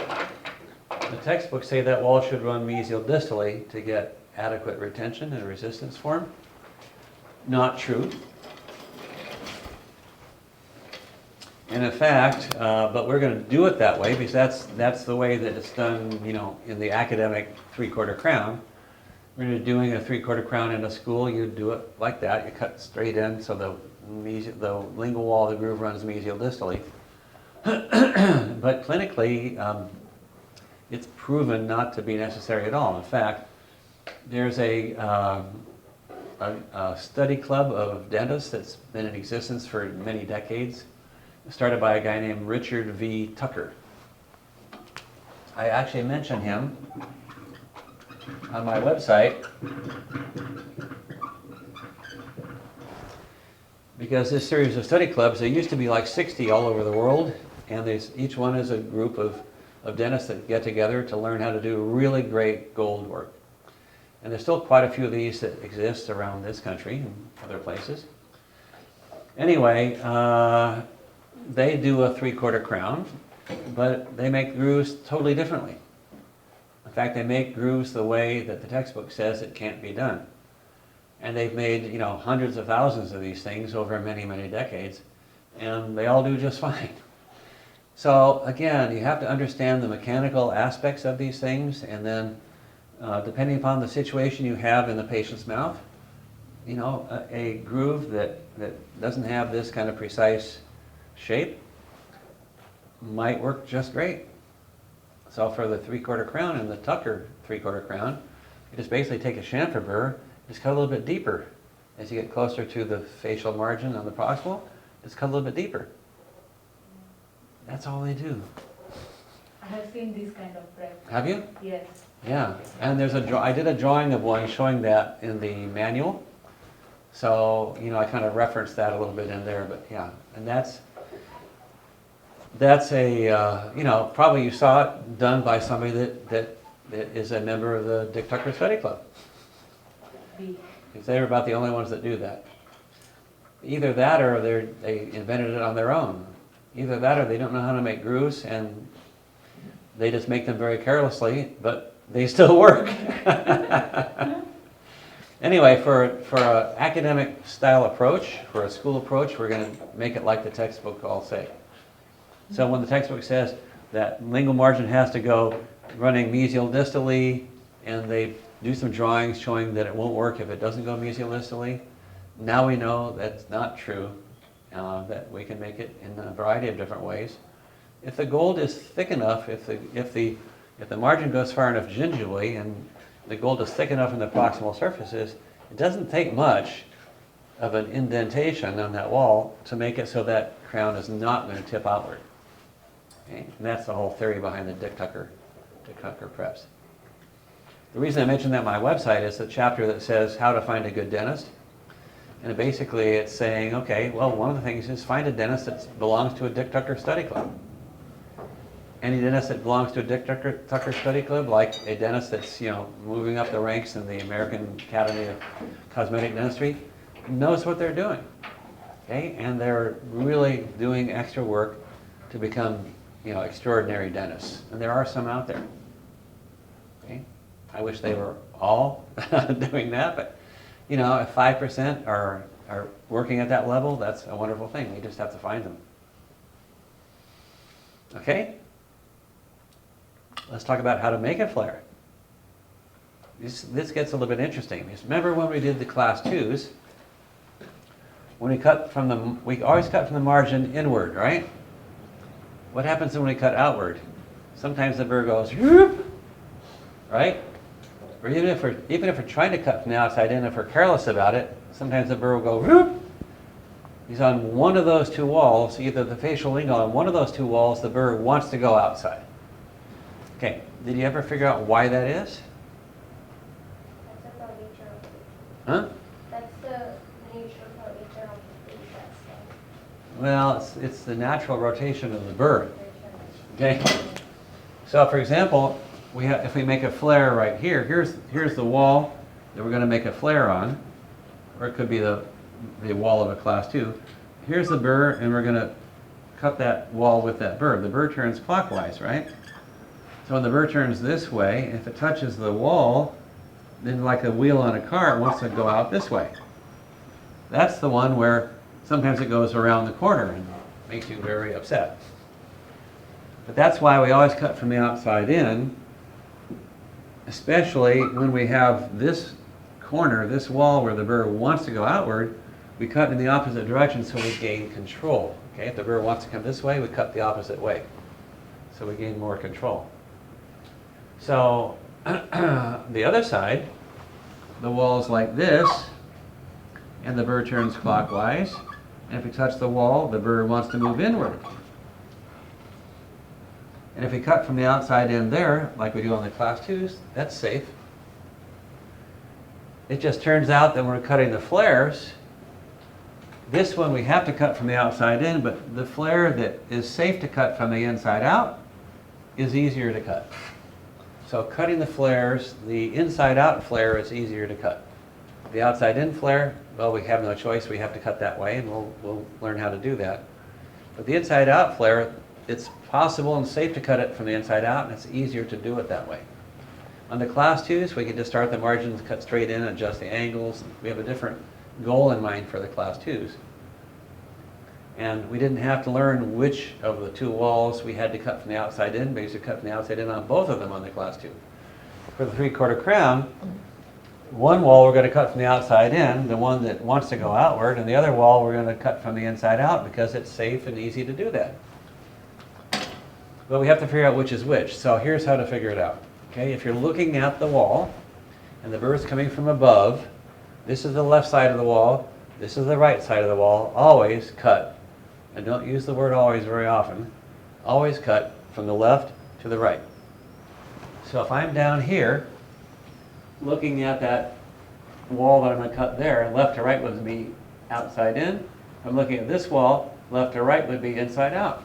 that wall should run mesial distally to get adequate retention and resistance form. Not true. And in fact, but we're going to do it that way because that's the way that it's done, in the academic 3/4 crown. When you're doing a 3/4 crown in a school, you do it like that. You cut straight in so the lingual wall of the groove runs mesial distally. But clinically, it's proven not to be necessary at all. In fact, there's a study club of dentists that's been in existence for many decades, started by a guy named Richard V. Tucker. I actually mentioned him on my website because this series of study clubs, there used to be like 60 all over the world, and each one is a group of dentists that get together to learn how to do really great gold work. And there's still quite a few of these that exist around this country and other places. Anyway, they do a 3/4 crown, but they make grooves totally differently. In fact, they make grooves the way that the textbook says it can't be done. And they've made, hundreds of thousands of these things over many, many decades, and they all do just fine. So again, you have to understand the mechanical aspects of these things, and then depending upon the situation you have in the patient's mouth, a groove that doesn't have this kind of precise shape might work just great. So for the 3/4 crown and the Tucker 3/4 crown, you just basically take a chamfer burr, just cut a little bit deeper. As you get closer to the facial margin on the proximal, just cut a little bit deeper. That's all they do. I have seen this kind of prep. Have you? Yes. Yeah, and I did a drawing of one showing that in the manual. So, I kind of referenced that a little bit in there, but yeah, and that's a, probably you saw it done by somebody that is a member of the Dick Tucker Study Club. Because they're about the only ones that do that. Either that or they invented it on their own. Either that or they don't know how to make grooves and they just make them very carelessly, but they still work. Anyway, for an academic style approach, for a school approach, we're going to make it like the textbook all say. So when the textbook says that lingual margin has to go running mesial distally, and they do some drawings showing that it won't work if it doesn't go mesial distally, now we know that's not true, that we can make it in a variety of different ways. If the gold is thick enough, if the margin goes far enough gingially and the gold is thick enough in the proximal surfaces, it doesn't take much of an indentation on that wall to make it so that crown is not going to tip outward. Okay? And that's the whole theory behind the Dick Tucker preps. The reason I mentioned that on my website is the chapter that says how to find a good dentist. And basically it's saying, okay, well, one of the things is find a dentist that belongs to a Dick Tucker study club. Any dentist that belongs to a Dick Tucker study club, like a dentist that's, you know, moving up the ranks in the American Academy of Cosmetic Dentistry, knows what they're doing. Okay? And they're really doing extra work to become, you know, extraordinary dentists. And there are some out there. Okay? I wish they were all doing that, but you know, if 5% are working at that level, that's a wonderful thing. We just have to find them. Okay? Let's talk about how to make a flare. This gets a little bit interesting. Because remember when we did the class 2s, when we cut from the, we always cut from the margin inward, right? What happens when we cut outward? Sometimes the burr goes, whoop, right? Or even if we're trying to cut from the outside in, if we're careless about it, sometimes the burr will go, whoop. He's on one of those two walls, either the facial lingual on one of those two walls, the burr wants to go outside. Okay, did you ever figure out why that is? That's the nature of it. Huh? That's the nature of the process. Well, it's the natural rotation of the burr. Okay? So for example, if we make a flare right here, here's the wall that we're going to make a flare on, or it could be the wall of a class 2. Here's the burr, and we're going to cut that wall with that burr. The burr turns clockwise, right? So when the burr turns this way, if it touches the wall, then like a wheel on a car, it wants to go out this way. That's the one where sometimes it goes around the corner and makes you very upset. But that's why we always cut from the outside in, especially when we have this corner, this wall where the burr wants to go outward, we cut in the opposite direction so we gain control. Okay, if the burr wants to come this way, we cut the opposite way. So we gain more control. So the other side, the wall is like this, and the burr turns clockwise. And if we touch the wall, the burr wants to move inward. And if we cut from the outside in there, like we do on the class 2s, that's safe. It just turns out that when we're cutting the flares, this one we have to cut from the outside in, but the flare that is safe to cut from the inside out is easier to cut. So cutting the flares, the inside out flare is easier to cut. The outside in flare, well, we have no choice, we have to cut that way, and we'll learn how to do that. But the inside out flare, it's possible and safe to cut it from the inside out, and it's easier to do it that way. On the class 2s, we can just start the margins, cut straight in, adjust the angles. We have a different goal in mind for the class 2s. And we didn't have to learn which of the two walls we had to cut from the outside in, because we cut from the outside in on both of them on the class 2. For the 3/4 crown, one wall we're going to cut from the outside in, the one that wants to go outward, and the other wall we're going to cut from the inside out because it's safe and easy to do that. But we have to figure out which is which. So here's how to figure it out. Okay, if you're looking at the wall and the burr is coming from above, this is the left side of the wall, this is the right side of the wall. Always cut, and don't use the word always very often, always cut from the left to the right. So if I'm down here looking at that wall that I'm going to cut there, left to right would be outside in. If I'm looking at this wall, left to right would be inside out.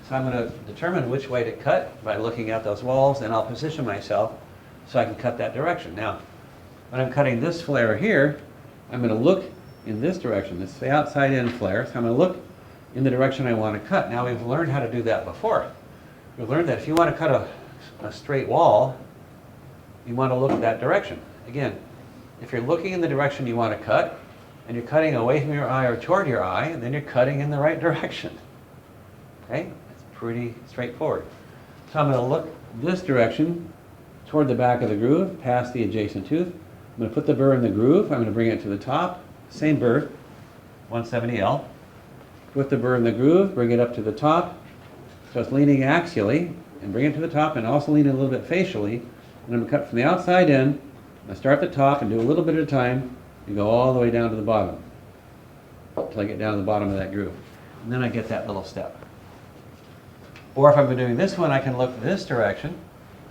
So I'm going to determine which way to cut by looking at those walls, and I'll position myself so I can cut that direction. Now, when I'm cutting this flare here, I'm going to look in this direction. It's the outside in flare, so I'm going to look in the direction I want to cut. Now, we've learned how to do that before. We've learned that if you want to cut a straight wall, you want to look at that direction. Again, if you're looking in the direction you want to cut, and you're cutting away from your eye or toward your eye, then you're cutting in the right direction. Okay? Pretty straightforward. So I'm going to look this direction toward the back of the groove, past the adjacent tooth. I'm going to put the burr in the groove. I'm going to bring it to the top. Same burr, 170L. Put the burr in the groove, bring it up to the top. So it's leaning axially, and bring it to the top, and also lean a little bit facially. And I'm going to cut from the outside in. I'm going to start at the top and do a little bit at a time, and go all the way down to the bottom, until I get down to the bottom of that groove. And then I get that little step. Or if I'm doing this one, I can look this direction,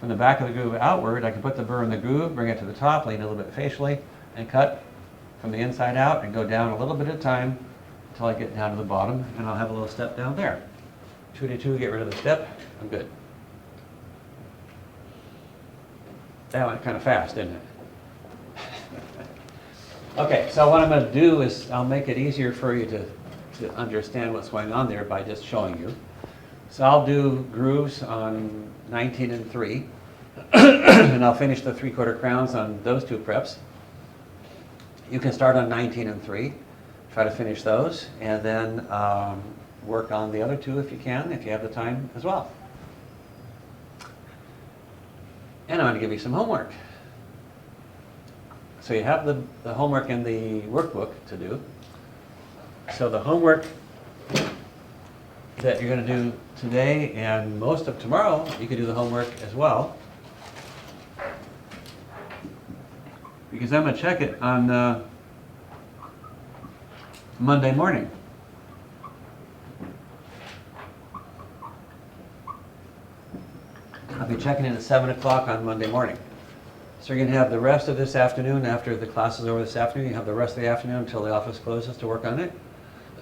from the back of the groove outward, I can put the burr in the groove, bring it to the top, lean a little bit facially, and cut from the inside out and go down a little bit at a time until I get down to the bottom, and I'll have a little step down there. 2 to 2, get rid of the step, I'm good. That went kind of fast, didn't it? Okay, so what I'm going to do is I'll make it easier for you to understand what's going on there by just showing you. So I'll do grooves on 19 and 3, and I'll finish the 3/4 crowns on those 2 preps. You can start on 19 and 3, try to finish those, and then work on the other 2 if you can, if you have the time as well. And I'm going to give you some homework. So you have the homework in the workbook to do. So the homework that you're going to do today and most of tomorrow, you can do the homework as well. Because I'm going to check it on Monday morning. I'll be checking in at 7 o'clock on Monday morning. So you're going to have the rest of this afternoon, after the class is over this afternoon, you have the rest of the afternoon until the office closes to work on it.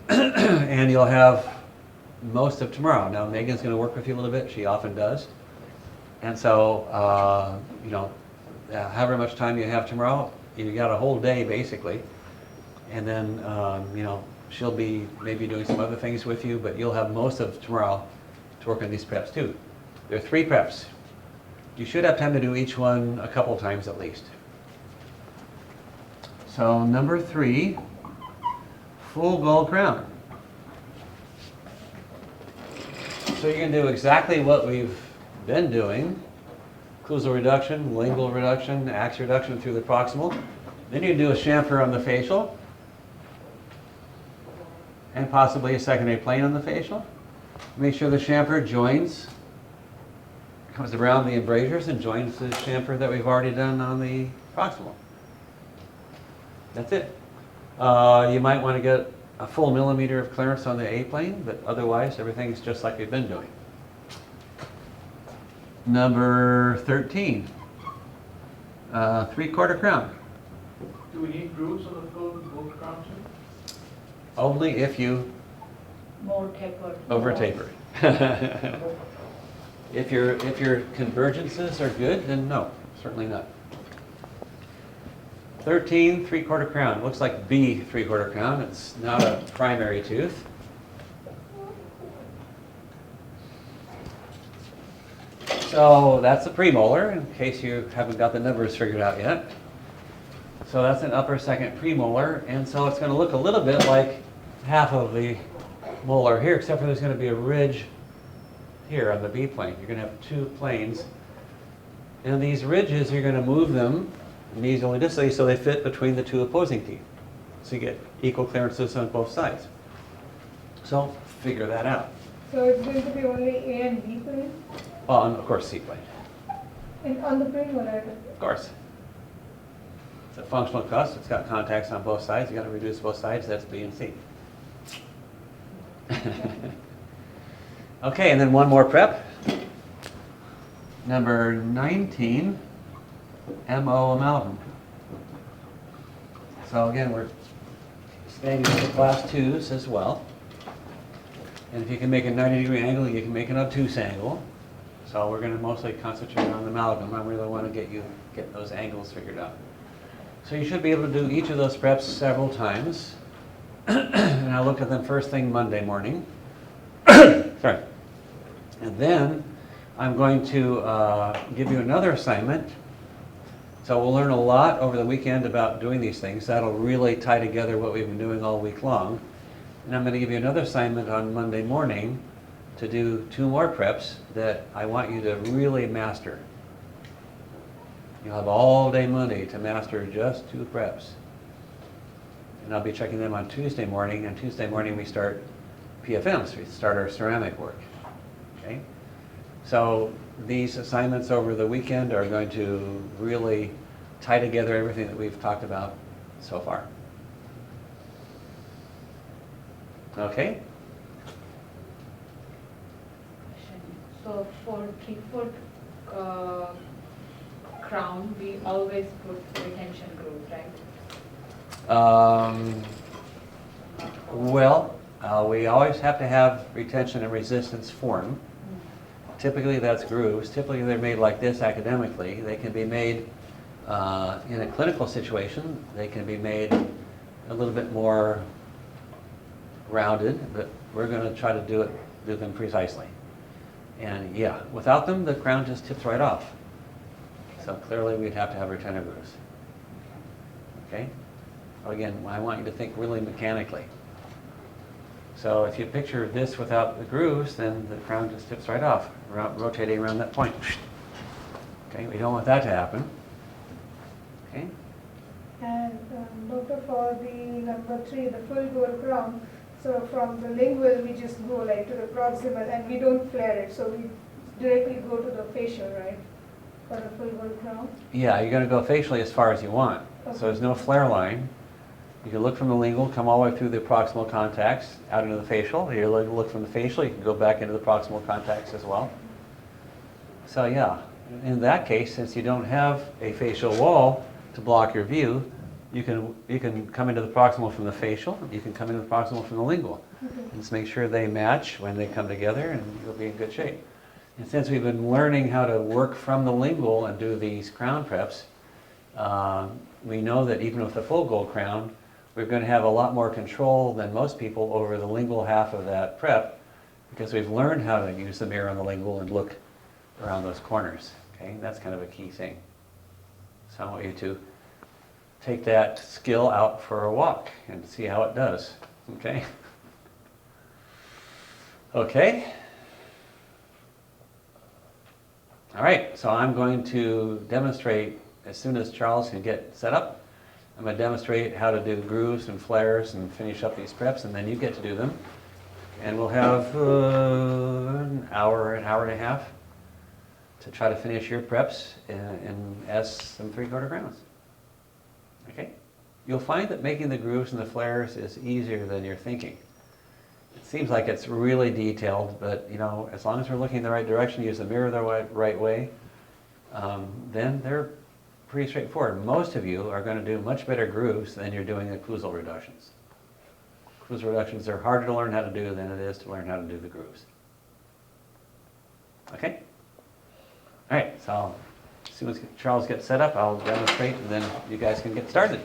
And you'll have most of tomorrow. Now Megan's going to work with you a little bit, she often does. And so, however much time you have tomorrow, you got a whole day basically. And then, she'll be maybe doing some other things with you, but you'll have most of tomorrow to work on these preps too. There are 3 preps. You should have time to do each one a couple times at least. So number 3, full gold crown. So you can do exactly what we've been doing. Occlusal reduction, lingual reduction, axial reduction through the proximal. Then you do a chamfer on the facial. And possibly a secondary plane on the facial. Make sure the chamfer joins, comes around the embrasures and joins the chamfer that we've already done on the proximal. That's it. You might want to get a full millimeter of clearance on the A-plane, but otherwise everything's just like we've been doing. Number 13, 3/4 crown. Do we need grooves on the full gold crown too? Only if you More tapered. over taper. If your convergences are good, then no, certainly not. 13, 3/4 crown. Looks like B 3/4 crown. It's not a primary tooth. So that's a premolar, in case you haven't got the numbers figured out yet. So that's an upper second premolar, and so it's going to look a little bit like half of the molar here, except for there's going to be a ridge here on the B plane. You're going to have 2 planes. And these ridges, you're going to move them mesially distally so they fit between the 2 opposing teeth. So you get equal clearances on both sides. So figure that out. So it's going to be only A and B plane? Well, and of course C plane. And on the premolar? Of course. It's a functional cusp. It's got contacts on both sides. You got to reduce both sides. That's B and C. Okay, and then one more prep. Number 19, MO amalgam. So again, we're staying with the class 2s as well. And if you can make a 90-degree angle, you can make an obtuse angle. So we're going to mostly concentrate on the amalgam. I really want to get those angles figured out. So you should be able to do each of those preps several times. And I'll look at them first thing Monday morning. Sorry. And then I'm going to give you another assignment. So we'll learn a lot over the weekend about doing these things. That'll really tie together what we've been doing all week long. And I'm going to give you another assignment on Monday morning to do 2 more preps that I want you to really master. You'll have all day Monday to master just 2 preps. And I'll be checking them on Tuesday morning. And Tuesday morning we start PFMs. We start our ceramic work. Okay? So these assignments over the weekend are going to really tie together everything that we've talked about so far. Okay? So for 3/4 crown, we always put retention grooves, right? Well, we always have to have retention and resistance form. Typically that's grooves. Typically they're made like this academically. They can be made in a clinical situation. They can be made a little bit more rounded, but we're going to try to do them precisely. And yeah, without them, the crown just tips right off. So clearly we'd have to have retainer grooves. Okay? Again, I want you to think really mechanically. So if you picture this without the grooves, then the crown just tips right off, rotating around that point. Okay, we don't want that to happen. Okay? And doctor, for the number 3, the full gold crown, so from the lingual we just go like to the proximal and we don't flare it, so we directly go to the facial, right? For the full gold crown? Yeah, you're going to go facially as far as you want. Okay. So there's no flare line. You can look from the lingual, come all the way through the proximal contacts, out into the facial. You look from the facial, you can go back into the proximal contacts as well. So yeah, in that case, since you don't have a facial wall to block your view, you can come into the proximal from the facial, you can come into the proximal from the lingual. Okay. Just make sure they match when they come together and you'll be in good shape. And since we've been learning how to work from the lingual and do these crown preps, we know that even with the full gold crown, we're going to have a lot more control than most people over the lingual half of that prep because we've learned how to use the mirror on the lingual and look around those corners. Okay, that's kind of a key thing. So I want you to take that skill out for a walk and see how it does. Okay? Okay? All right, so I'm going to demonstrate as soon as Charles can get set up. I'm going to demonstrate how to do grooves and flares and finish up these preps, and then you get to do them. And we'll have an hour and a half to try to finish your preps in as some 3/4 crowns. Okay? You'll find that making the grooves and the flares is easier than you're thinking. It seems like it's really detailed, but you know, as long as we're looking in the right direction, use the mirror the right way, then they're pretty straightforward. Most of you are going to do much better grooves than you're doing the occlusal reductions. Occlusal reductions are harder to learn how to do than it is to learn how to do the grooves. Okay? All right, so as soon as Charles gets set up, I'll demonstrate and then you guys can get started.